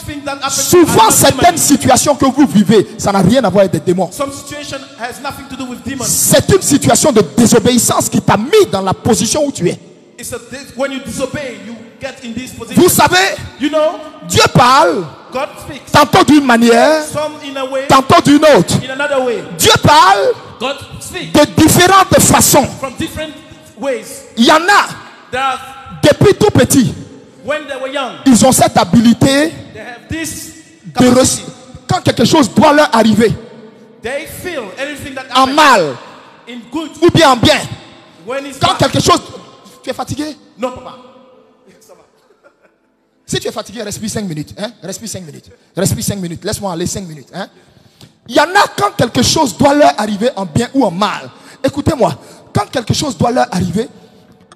[SPEAKER 1] things that happen
[SPEAKER 2] Souvent,
[SPEAKER 1] are not
[SPEAKER 2] certaines
[SPEAKER 1] demons.
[SPEAKER 2] situations que vous vivez, ça n'a rien à voir avec des démons.
[SPEAKER 1] Some situation has nothing to do with demons.
[SPEAKER 2] C'est une situation de désobéissance qui t'a mis dans la position où tu es.
[SPEAKER 1] It's when you disobey, you get in this position.
[SPEAKER 2] Vous savez,
[SPEAKER 1] You know,
[SPEAKER 2] Dieu parle
[SPEAKER 1] God speaks.
[SPEAKER 2] tantôt d'une manière,
[SPEAKER 1] Some in a way,
[SPEAKER 2] tantôt d'une autre.
[SPEAKER 1] in another way.
[SPEAKER 2] Dieu parle
[SPEAKER 1] God speaks
[SPEAKER 2] de différentes façons.
[SPEAKER 1] from different ways.
[SPEAKER 2] Il y en a,
[SPEAKER 1] There are,
[SPEAKER 2] depuis tout petit,
[SPEAKER 1] when they were young,
[SPEAKER 2] ils ont cette habilité
[SPEAKER 1] they have this
[SPEAKER 2] de
[SPEAKER 1] capacity.
[SPEAKER 2] quand quelque chose doit leur arriver,
[SPEAKER 1] They feel anything that
[SPEAKER 2] en
[SPEAKER 1] happens
[SPEAKER 2] mal
[SPEAKER 1] in good
[SPEAKER 2] ou bien en bien.
[SPEAKER 1] when it's
[SPEAKER 2] Quand
[SPEAKER 1] bad.
[SPEAKER 2] quelque chose... Tu es fatigué?
[SPEAKER 1] Non, papa. Ça va.
[SPEAKER 2] Si tu es fatigué, respire 5 minutes. Hein? Respire 5 minutes. Respire 5 minutes. Laisse-moi aller 5 minutes. Hein? Il y en a quand quelque chose doit leur arriver en bien ou en mal. Écoutez-moi. Quand quelque chose doit leur arriver,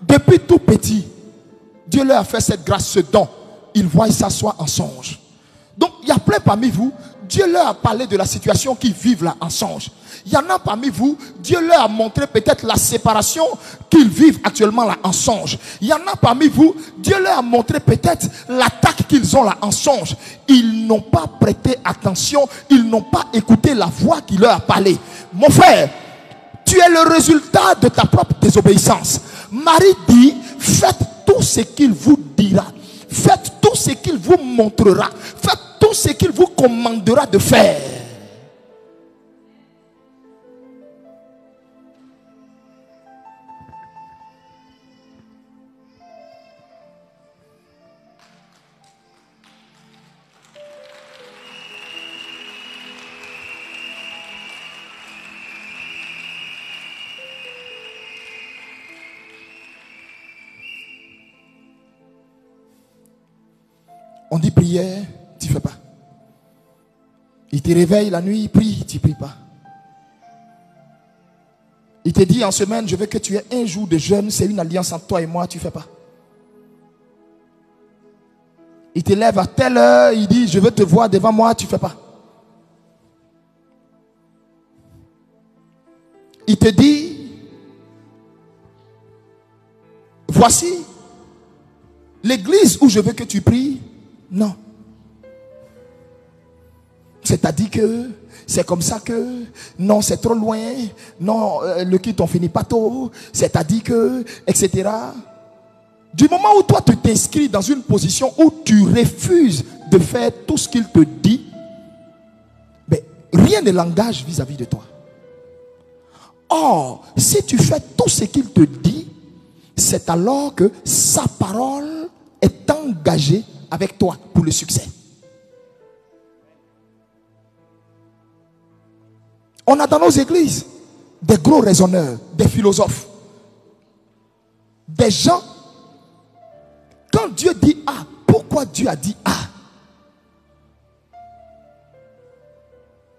[SPEAKER 2] depuis tout petit, Dieu leur a fait cette grâce, ce don. Ils voient ça soit en songe. Donc, il y a plein parmi vous, Dieu leur a parlé de la situation qu'ils vivent là en songe. Il y en a parmi vous, Dieu leur a montré peut-être la séparation qu'ils vivent actuellement là en songe. Il y en a parmi vous, Dieu leur a montré peut-être l'attaque qu'ils ont là en songe. Ils n'ont pas prêté attention, ils n'ont pas écouté la voix qui leur a parlé. Mon frère, tu es le résultat de ta propre désobéissance. Marie dit, faites tout ce qu'il vous dira. Faites tout ce qu'il vous montrera. Faites tout ce qu'il vous commandera de faire. On dit prière, tu ne fais pas. Il te réveille la nuit, il prie, tu ne pries pas. Il te dit en semaine, je veux que tu aies un jour de jeûne, c'est une alliance entre toi et moi, tu ne fais pas. Il te lève à telle heure, il dit, je veux te voir devant moi, tu ne fais pas. Il te dit, voici l'église où je veux que tu pries. Non. C'est-à-dire que c'est comme ça que non, c'est trop loin. Non, le culte on finit pas tôt. C'est-à-dire que, etc. Du moment où toi tu t'inscris dans une position où tu refuses de faire tout ce qu'il te dit, mais rien ne l'engage vis-à-vis de toi. Or, si tu fais tout ce qu'il te dit, c'est alors que sa parole est engagée avec toi pour le succès. On a dans nos églises des gros raisonneurs, des philosophes, des gens. Quand Dieu dit A, pourquoi Dieu a dit A?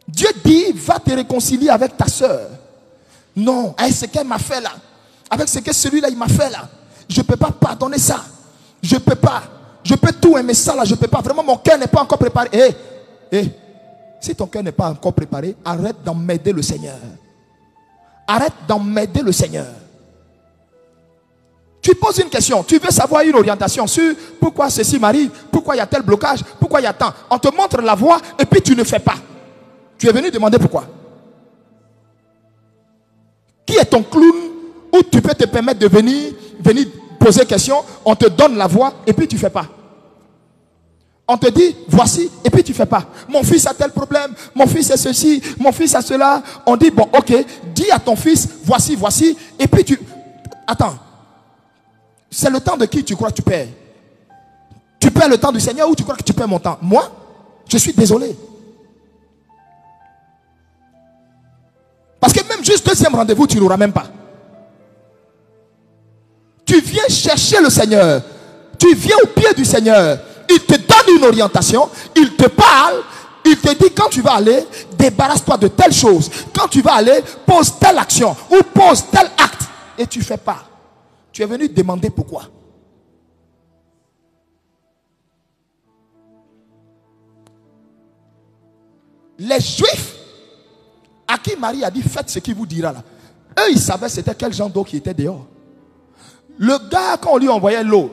[SPEAKER 2] Dieu dit, va te réconcilier avec ta soeur. Non, avec ce qu'elle m'a fait là, avec ce que celui-là il m'a fait là, je ne peux pas pardonner ça. Je ne peux pas. Je peux tout aimer ça là, je ne peux pas. Vraiment, mon cœur n'est pas encore préparé. Si ton cœur n'est pas encore préparé, arrête d'emmerder le Seigneur. Arrête d'emmerder le Seigneur. Tu poses une question, tu veux savoir une orientation sur pourquoi ceci m'arrive, pourquoi il y a tel blocage, pourquoi il y a tant. On te montre la voie et puis tu ne fais pas. Tu es venu demander pourquoi. Qui est ton clown où tu peux te permettre de venir poser question, on te donne la voie et puis tu ne fais pas. On te dit, voici, et puis tu ne fais pas. Mon fils a tel problème, mon fils a ceci, mon fils a cela. On dit, bon, ok, dis à ton fils, voici, voici, et puis tu... Attends, c'est le temps de qui tu crois que tu perds? Tu perds le temps du Seigneur ou tu crois que tu perds mon temps? Moi, je suis désolé. Parce que même juste deuxième rendez-vous, tu n'auras même pas. Tu viens chercher le Seigneur. Tu viens au pied du Seigneur. Il te donne une orientation. Il te parle. Il te dit quand tu vas aller, débarrasse-toi de telle chose. Quand tu vas aller, pose telle action. Ou pose tel acte. Et tu ne fais pas. Tu es venu demander pourquoi. Les Juifs à qui Marie a dit faites ce qu'il vous dira là. Eux ils savaient c'était quel genre d'eau qui était dehors. Le gars quand on lui envoyait l'eau,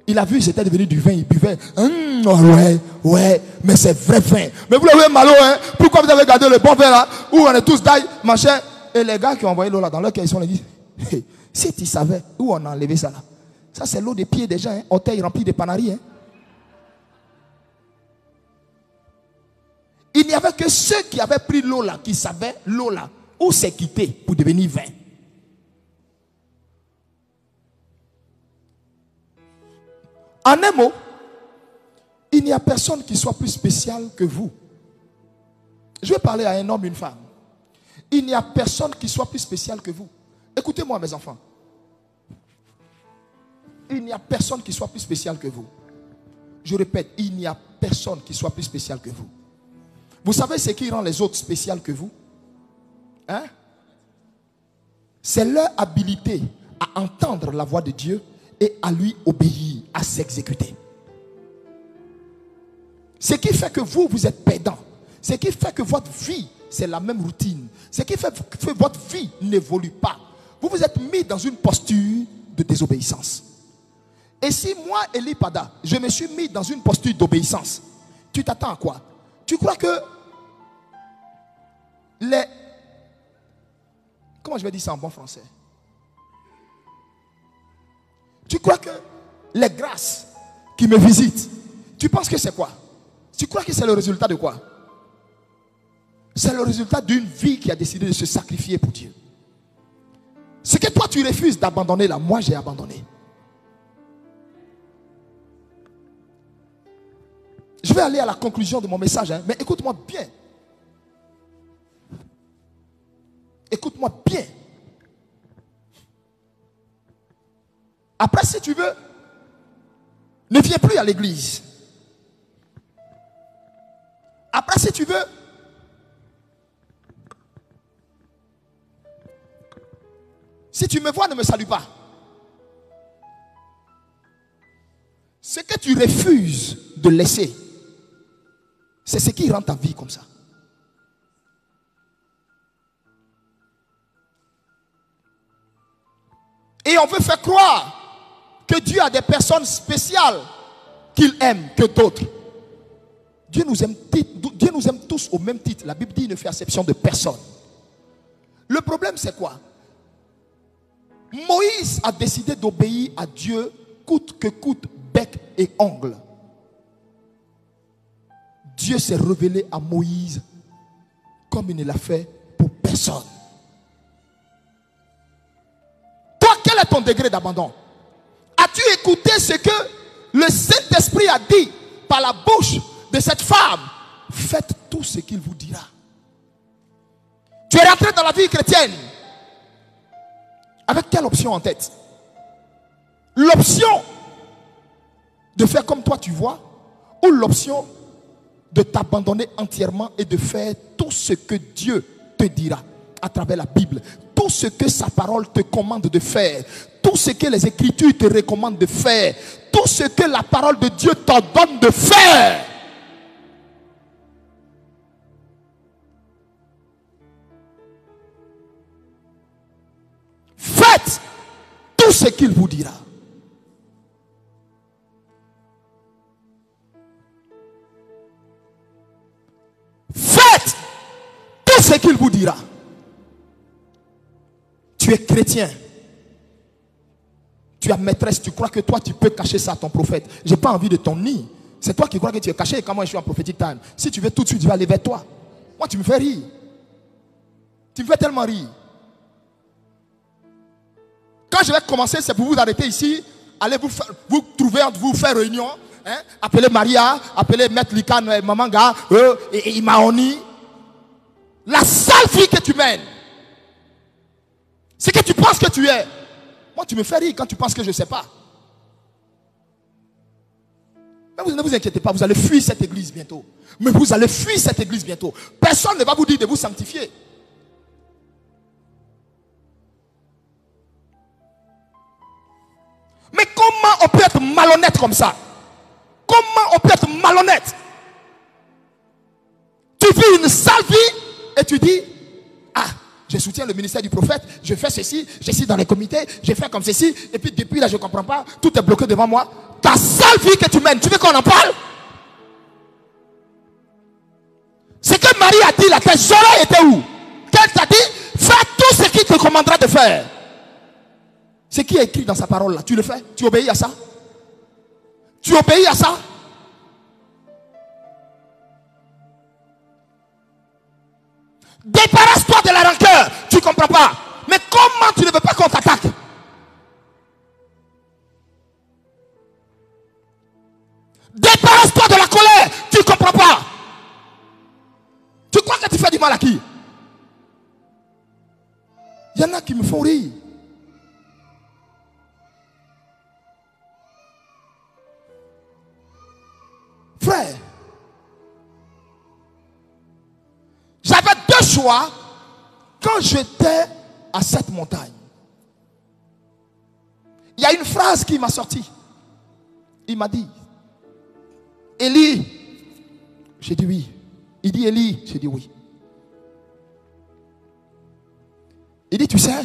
[SPEAKER 2] il a vu c'était devenu du vin, il buvait. Ouais, mais c'est vrai vin. Mais vous l'avez malo, hein? Pourquoi vous avez gardé le bon vin là? Où on est tous d'ail, machin. Et les gars qui ont envoyé l'eau là, dans leur cœur, ils sont dit, hey, si tu savais où on a enlevé ça là. Ça c'est l'eau des pieds des gens, hein? Orteils remplis de panaris, hein? Il n'y avait que ceux qui avaient pris l'eau là, qui savaient l'eau là, où c'est quitté pour devenir vin. En un mot, il n'y a personne qui soit plus spécial que vous. Je vais parler à un homme, une femme. Il n'y a personne qui soit plus spécial que vous. Écoutez-moi mes enfants. Il n'y a personne qui soit plus spécial que vous. Je répète, il n'y a personne qui soit plus spécial que vous. Vous savez ce qui rend les autres spéciaux que vous? Hein? C'est leur habilité à entendre la voix de Dieu et à lui obéir, à s'exécuter. Ce qui fait que vous êtes pédant. Ce qui fait que votre vie, c'est la même routine. Ce qui fait que votre vie n'évolue pas. Vous vous êtes mis dans une posture de désobéissance. Et si moi, Eli Pada, je me suis mis dans une posture d'obéissance, tu t'attends à quoi? Tu crois que les... Comment je vais dire ça en bon français? Tu crois que les grâces qui me visitent, tu penses que c'est quoi? Tu crois que c'est le résultat de quoi? C'est le résultat d'une vie qui a décidé de se sacrifier pour Dieu. Ce que toi tu refuses d'abandonner là, moi j'ai abandonné. Je vais aller à la conclusion de mon message, hein, mais écoute-moi bien. Écoute-moi bien. Après, si tu veux, ne viens plus à l'église. Après, si tu veux, si tu me vois, ne me salue pas. Ce que tu refuses de laisser, c'est ce qui rend ta vie comme ça. Et on veut faire croire que Dieu a des personnes spéciales qu'il aime que d'autres. Dieu nous aime tous au même titre. La Bible dit qu'il ne fait exception de personne. Le problème c'est quoi? Moïse a décidé d'obéir à Dieu coûte que coûte, bec et ongle. Dieu s'est révélé à Moïse comme il ne l'a fait pour personne. Toi, quel est ton degré d'abandon? As-tu écouté ce que le Saint-Esprit a dit par la bouche de cette femme? Faites tout ce qu'il vous dira. Tu es rentré dans la vie chrétienne avec quelle option en tête? L'option de faire comme toi tu vois, ou l'option de t'abandonner entièrement et de faire tout ce que Dieu te dira à travers la Bible, tout ce que sa parole te commande de faire, tout ce que les Écritures te recommandent de faire, tout ce que la parole de Dieu t'ordonne de faire. Faites tout ce qu'il vous dira. Faites tout ce qu'il vous dira. Tu es chrétien. Tu as maîtresse. Tu crois que toi tu peux cacher ça à ton prophète. J'ai pas envie de ton nid. C'est toi qui crois que tu es caché. Et quand moi je suis en prophétique time, si tu veux tout de suite, je vais aller vers toi. Moi tu me fais rire. Tu me fais tellement rire. Quand je vais commencer, c'est pour vous arrêter ici. Allez vous trouver entre vous, faire réunion. Hein? Appelez Maria, appelez Maître Likan, Mamanga, et Imaoni. La sale vie que tu mènes, c'est que tu penses que tu es. Moi, tu me fais rire quand tu penses que je ne sais pas. Mais vous ne vous inquiétez pas, vous allez fuir cette église bientôt. Mais vous allez fuir cette église bientôt. Personne ne va vous dire de vous sanctifier. Mais comment on peut être malhonnête comme ça? Comment on peut être malhonnête? Tu vis une sale vie et tu dis, ah, je soutiens le ministère du prophète, je fais ceci, je suis dans les comités, je fais comme ceci, et puis depuis là je ne comprends pas, tout est bloqué devant moi. Ta sale vie que tu mènes, tu veux qu'on en parle? Ce que Marie a dit là, tes oreilles étaient où? Qu'elle t'a dit, fais tout ce qu'il te commandera de faire. Ce qui est écrit dans sa parole là, tu le fais? Tu obéis à ça? Tu obéis à ça? Débarrasse-toi de la rancœur. Tu ne comprends pas. Mais comment tu ne veux pas qu'on t'attaque? Débarrasse-toi de la colère. Tu ne comprends pas. Tu crois que tu fais du mal à qui? Il y en a qui me font rire. Frère, j'avais deux choix quand j'étais à cette montagne. Il y a une phrase qui m'a sorti. Il m'a dit, Élie, j'ai dit oui. Il dit, Élie. J'ai dit oui. Il dit, tu sais,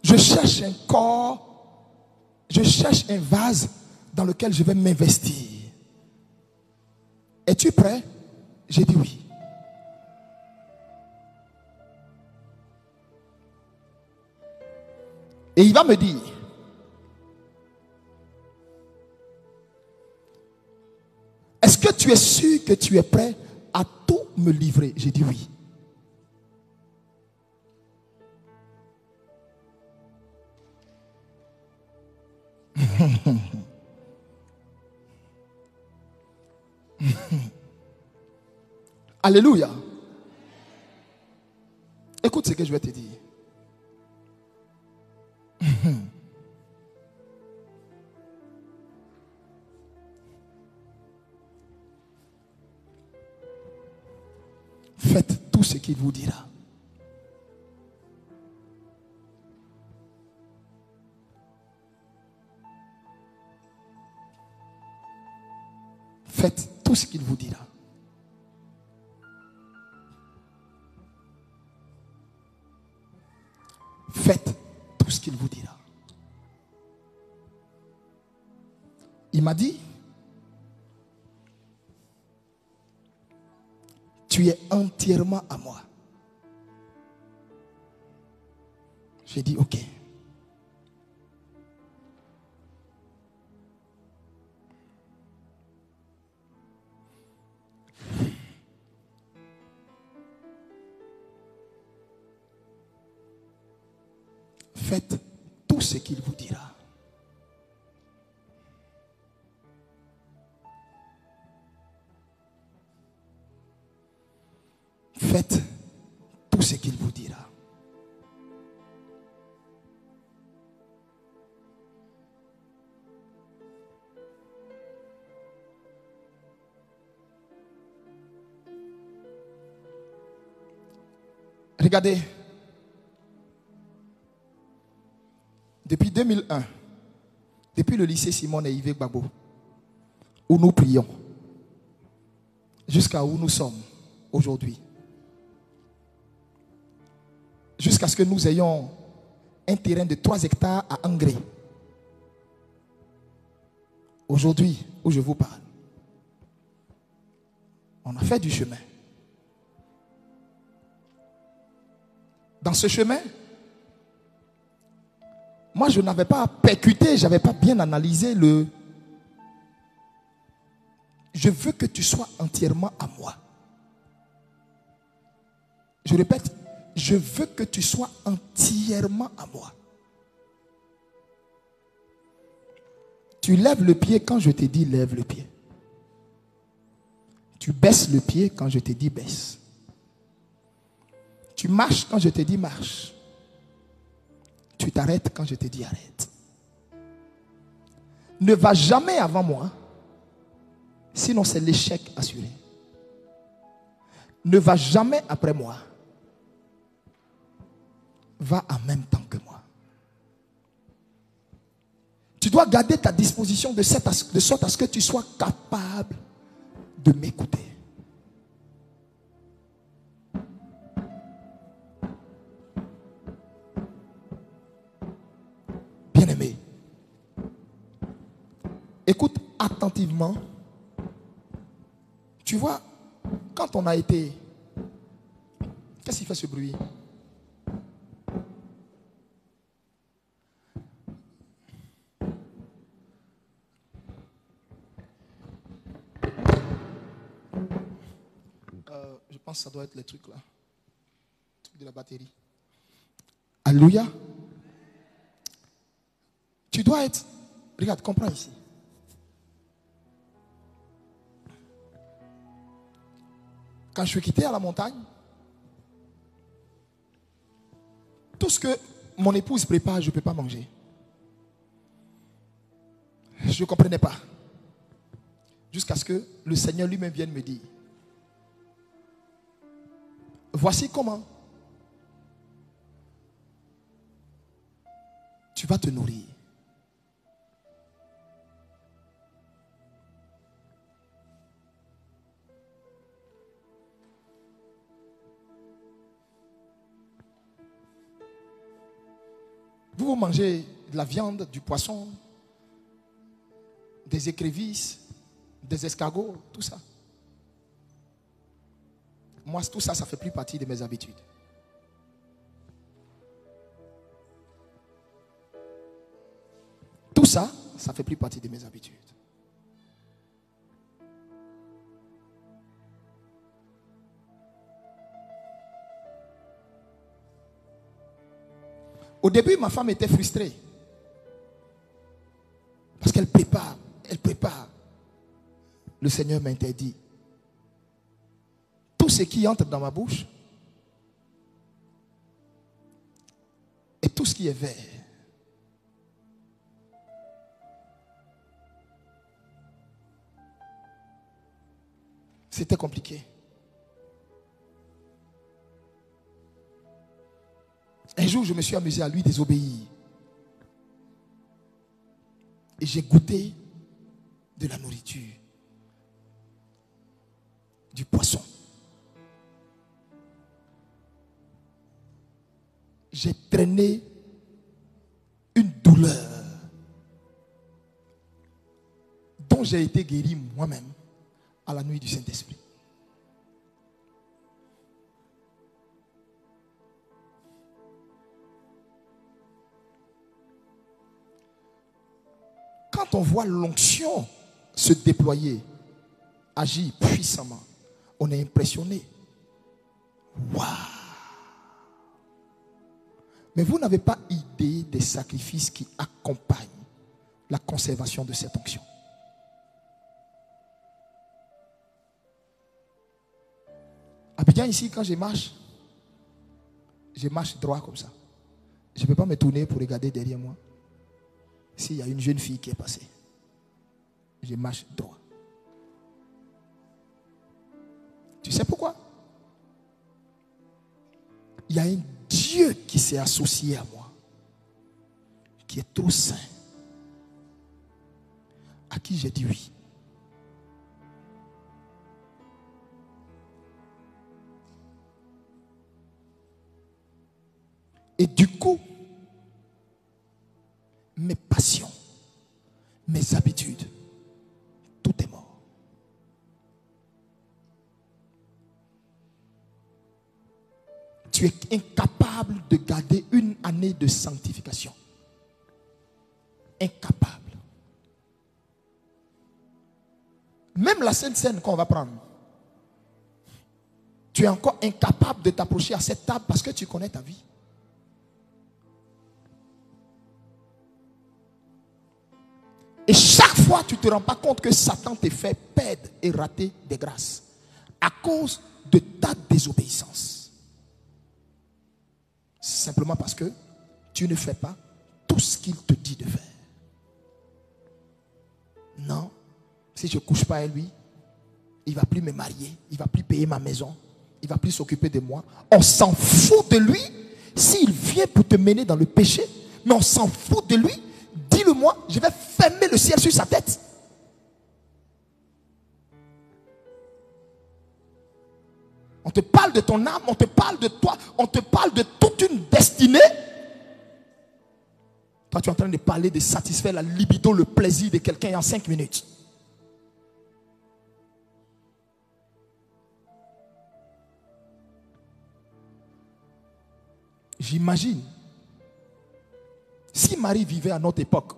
[SPEAKER 2] je cherche un corps, je cherche un vase dans lequel je vais m'investir. Es-tu prêt? J'ai dit oui. Et il va me dire, est-ce que tu es sûr que tu es prêt à tout me livrer? J'ai dit oui. Alléluia. Écoute ce que je vais te dire. Faites tout ce qu'il vous dira. Faites tout ce qu'il vous dira. Faites tout ce qu'il vous dira. Il m'a dit, tu es entièrement à moi. J'ai dit, ok. Faites tout ce qu'il vous dira. Faites tout ce qu'il vous dira. Regardez. Depuis 2001, depuis le lycée Simon et Yves Gbagbo, où nous prions, jusqu'à où nous sommes aujourd'hui, jusqu'à ce que nous ayons un terrain de 3 hectares à Angré. Aujourd'hui, où je vous parle, on a fait du chemin. Dans ce chemin, moi, je n'avais pas percuté, je n'avais pas bien analysé le... Je veux que tu sois entièrement à moi. Je répète, je veux que tu sois entièrement à moi. Tu lèves le pied quand je te dis lève le pied. Tu baisses le pied quand je te dis baisse. Tu marches quand je te dis marche. Tu t'arrêtes quand je te dis arrête. Ne va jamais avant moi, sinon c'est l'échec assuré. Ne va jamais après moi. Va en même temps que moi. Tu dois garder ta disposition de sorte à ce que tu sois capable de m'écouter. Bien-aimé, écoute attentivement. Tu vois, quand on a été... Qu'est-ce qui fait ce bruit? Je pense que ça doit être les trucs là. Le truc de la batterie. Alléluia. Tu dois être... Regarde, comprends ici. Quand je suis quitté à la montagne, tout ce que mon épouse prépare, je ne peux pas manger. Je ne comprenais pas. Jusqu'à ce que le Seigneur lui-même vienne me dire, voici comment tu vas te nourrir. vous mangez de la viande, du poisson, des écrevisses, des escargots, tout ça. Moi, tout ça, ça ne fait plus partie de mes habitudes. Tout ça, ça ne fait plus partie de mes habitudes. Au début, ma femme était frustrée. Parce qu'elle prépare. Le Seigneur m'interdit. Tout ce qui entre dans ma bouche et tout ce qui est vert. C'était compliqué. Un jour, je me suis amusé à lui désobéir. Et j'ai goûté de la nourriture, du poisson. J'ai traîné une douleur dont j'ai été guéri moi-même à la nuit du Saint-Esprit. Quand on voit l'onction se déployer, agir puissamment, on est impressionné. Waouh! Mais vous n'avez pas idée des sacrifices qui accompagnent la conservation de cette onction. Abidjan, ici, quand je marche droit comme ça. Je ne peux pas me tourner pour regarder derrière moi. S'il y a une jeune fille qui est passée, je marche droit. Tu sais pourquoi? Il y a un Dieu qui s'est associé à moi, qui est trop saint, à qui j'ai dit oui. Et du coup, mes passions, mes habitudes, tout est mort. Tu es incapable de garder une année de sanctification. Incapable. Même la Sainte Seine qu'on va prendre, tu es encore incapable de t'approcher à cette table parce que tu connais ta vie. Et chaque fois, tu ne te rends pas compte que Satan te fait perdre et rater des grâces à cause de ta désobéissance. Simplement parce que tu ne fais pas tout ce qu'il te dit de faire. Non, si je ne couche pas avec lui, il ne va plus me marier, il ne va plus payer ma maison, il ne va plus s'occuper de moi. On s'en fout de lui s'il vient pour te mener dans le péché, mais on s'en fout de lui. Dis-le-moi, je vais fermer le ciel sur sa tête. On te parle de ton âme, on te parle de toi, on te parle de toute une destinée. Toi, tu es en train de parler de satisfaire la libido, le plaisir de quelqu'un en 5 minutes. J'imagine, si Marie vivait à notre époque,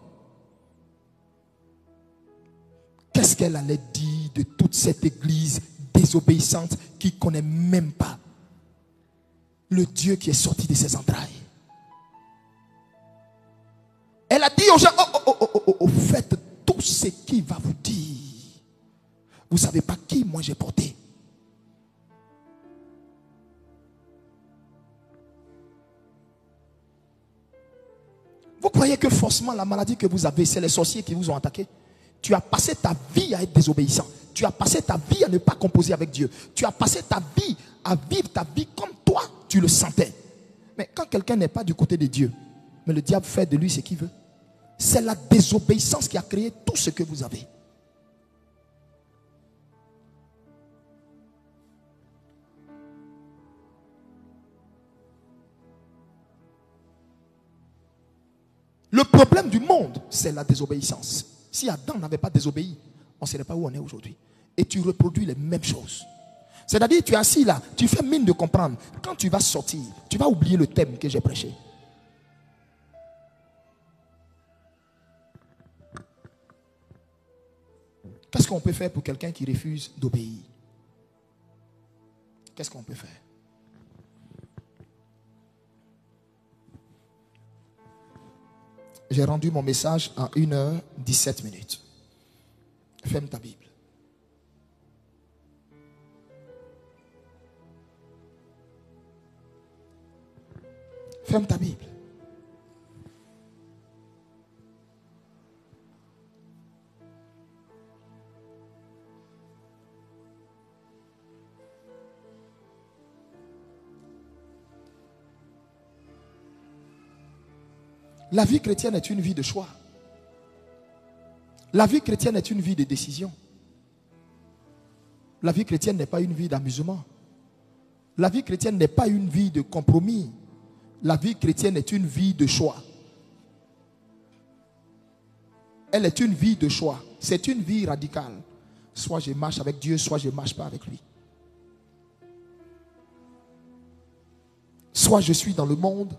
[SPEAKER 2] qu'est-ce qu'elle allait dire de toute cette église désobéissante qui ne connaît même pas le Dieu qui est sorti de ses entrailles? Elle a dit aux gens, faites tout ce qu'il va vous dire. Vous ne savez pas qui moi j'ai porté. Vous croyez que forcément la maladie que vous avez, c'est les sorciers qui vous ont attaqué? Tu as passé ta vie à être désobéissant. Tu as passé ta vie à ne pas composer avec Dieu. Tu as passé ta vie à vivre ta vie comme toi, tu le sentais. Mais quand quelqu'un n'est pas du côté de Dieu, mais le diable fait de lui ce qu'il veut, c'est la désobéissance qui a créé tout ce que vous avez. Le problème du monde, c'est la désobéissance. Si Adam n'avait pas désobéi, on ne serait pas où on est aujourd'hui. Et tu reproduis les mêmes choses. C'est-à-dire, tu es assis là, tu fais mine de comprendre. Quand tu vas sortir, tu vas oublier le thème que j'ai prêché. Qu'est-ce qu'on peut faire pour quelqu'un qui refuse d'obéir? Qu'est-ce qu'on peut faire? J'ai rendu mon message en 1h17. Ferme ta Bible. Ferme ta Bible. La vie chrétienne est une vie de choix. La vie chrétienne est une vie de décision. La vie chrétienne n'est pas une vie d'amusement. La vie chrétienne n'est pas une vie de compromis. La vie chrétienne est une vie de choix. Elle est une vie de choix. C'est une vie radicale. Soit je marche avec Dieu, soit je ne marche pas avec lui. Soit je suis dans le monde,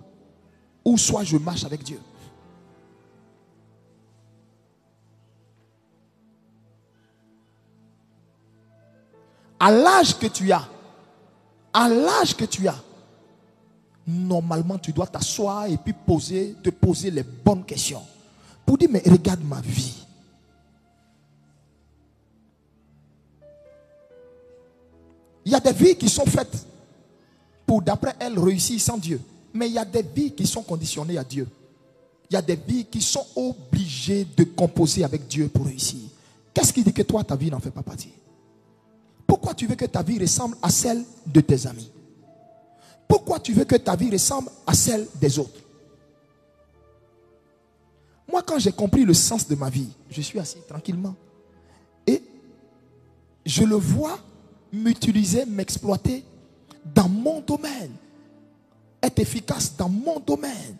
[SPEAKER 2] ou soit je marche avec Dieu. À l'âge que tu as, normalement tu dois t'asseoir et puis te poser les bonnes questions. Pour dire, mais regarde ma vie. Il y a des vies qui sont faites pour, d'après elles, réussir sans Dieu. Mais il y a des vies qui sont conditionnées à Dieu. Il y a des vies qui sont obligées de composer avec Dieu pour réussir. Qu'est-ce qui dit que toi, ta vie n'en fait pas partie? Pourquoi tu veux que ta vie ressemble à celle de tes amis? Pourquoi tu veux que ta vie ressemble à celle des autres? Moi, quand j'ai compris le sens de ma vie, je suis assis tranquillement. Et je le vois m'utiliser, m'exploiter dans mon domaine. Être efficace dans mon domaine.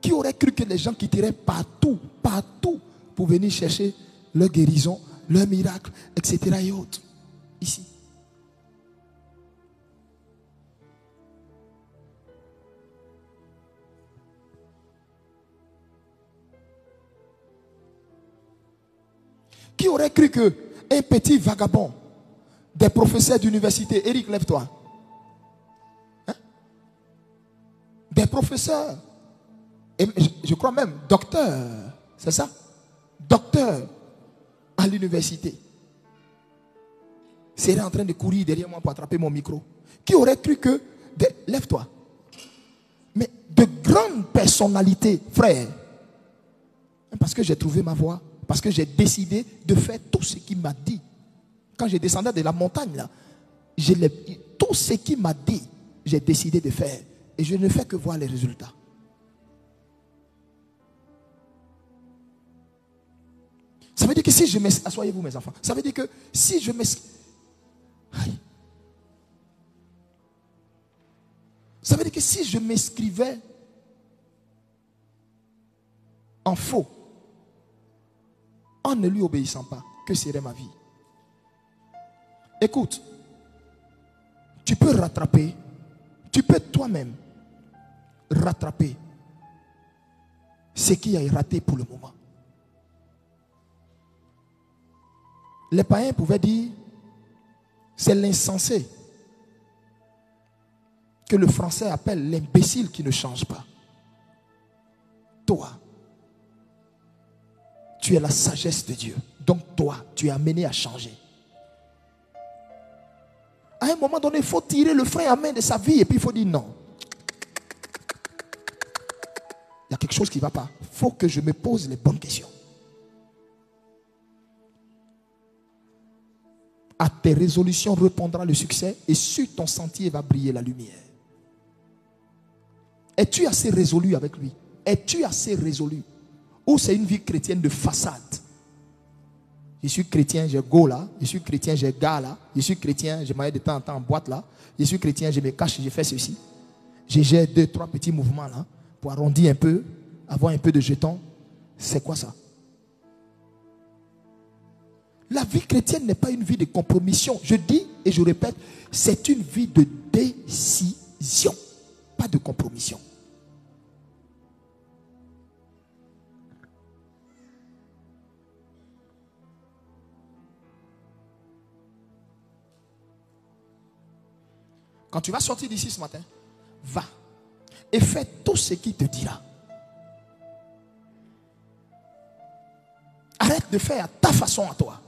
[SPEAKER 2] Qui aurait cru que les gens quitteraient partout pour venir chercher leur guérison, leur miracle, etc. et autres, ici. Qui aurait cru que un petit vagabond des professeurs d'université, Eric, lève-toi. Hein? Des professeurs, et je crois même docteur, c'est ça? Docteur à l'université serait en train de courir derrière moi pour attraper mon micro. Qui aurait cru que, lève-toi, mais de grandes personnalités, frères, parce que j'ai trouvé ma voie, parce que j'ai décidé de faire tout ce qu'il m'a dit. Quand je descendais de la montagne, là, tout ce qu'il m'a dit, j'ai décidé de faire. Et je ne fais que voir les résultats. Ça veut dire que si je m'esclave, asseyez-vous mes enfants, ça veut dire que si je m'esclave, ça veut dire que si je m'inscrivais en faux, en ne lui obéissant pas, que serait ma vie? Écoute, tu peux rattraper, tu peux toi-même rattraper ce qui a raté pour le moment. Les païens pouvaient dire, c'est l'insensé que le français appelle l'imbécile qui ne change pas. Toi, tu es la sagesse de Dieu. Donc toi, tu es amené à changer. À un moment donné, il faut tirer le frein à main de sa vie et puis il faut dire non. Il y a quelque chose qui ne va pas. Il faut que je me pose les bonnes questions. À tes résolutions répondra le succès et sur ton sentier va briller la lumière. Es-tu assez résolu avec lui? Es-tu assez résolu? Ou c'est une vie chrétienne de façade? Je suis chrétien, j'ai go là. Je suis chrétien, j'ai gars là. Je suis chrétien, je m'aille de temps en temps en boîte là. Je suis chrétien, je me cache, je fais ceci. J'ai 2-3 petits mouvements là, pour arrondir un peu, avoir un peu de jetons. C'est quoi ça? La vie chrétienne n'est pas une vie de compromission. Je dis et je répète, c'est une vie de décision, pas de compromission. Quand tu vas sortir d'ici ce matin, va et fais tout ce qu'il te dira. Arrête de faire à ta façon à toi.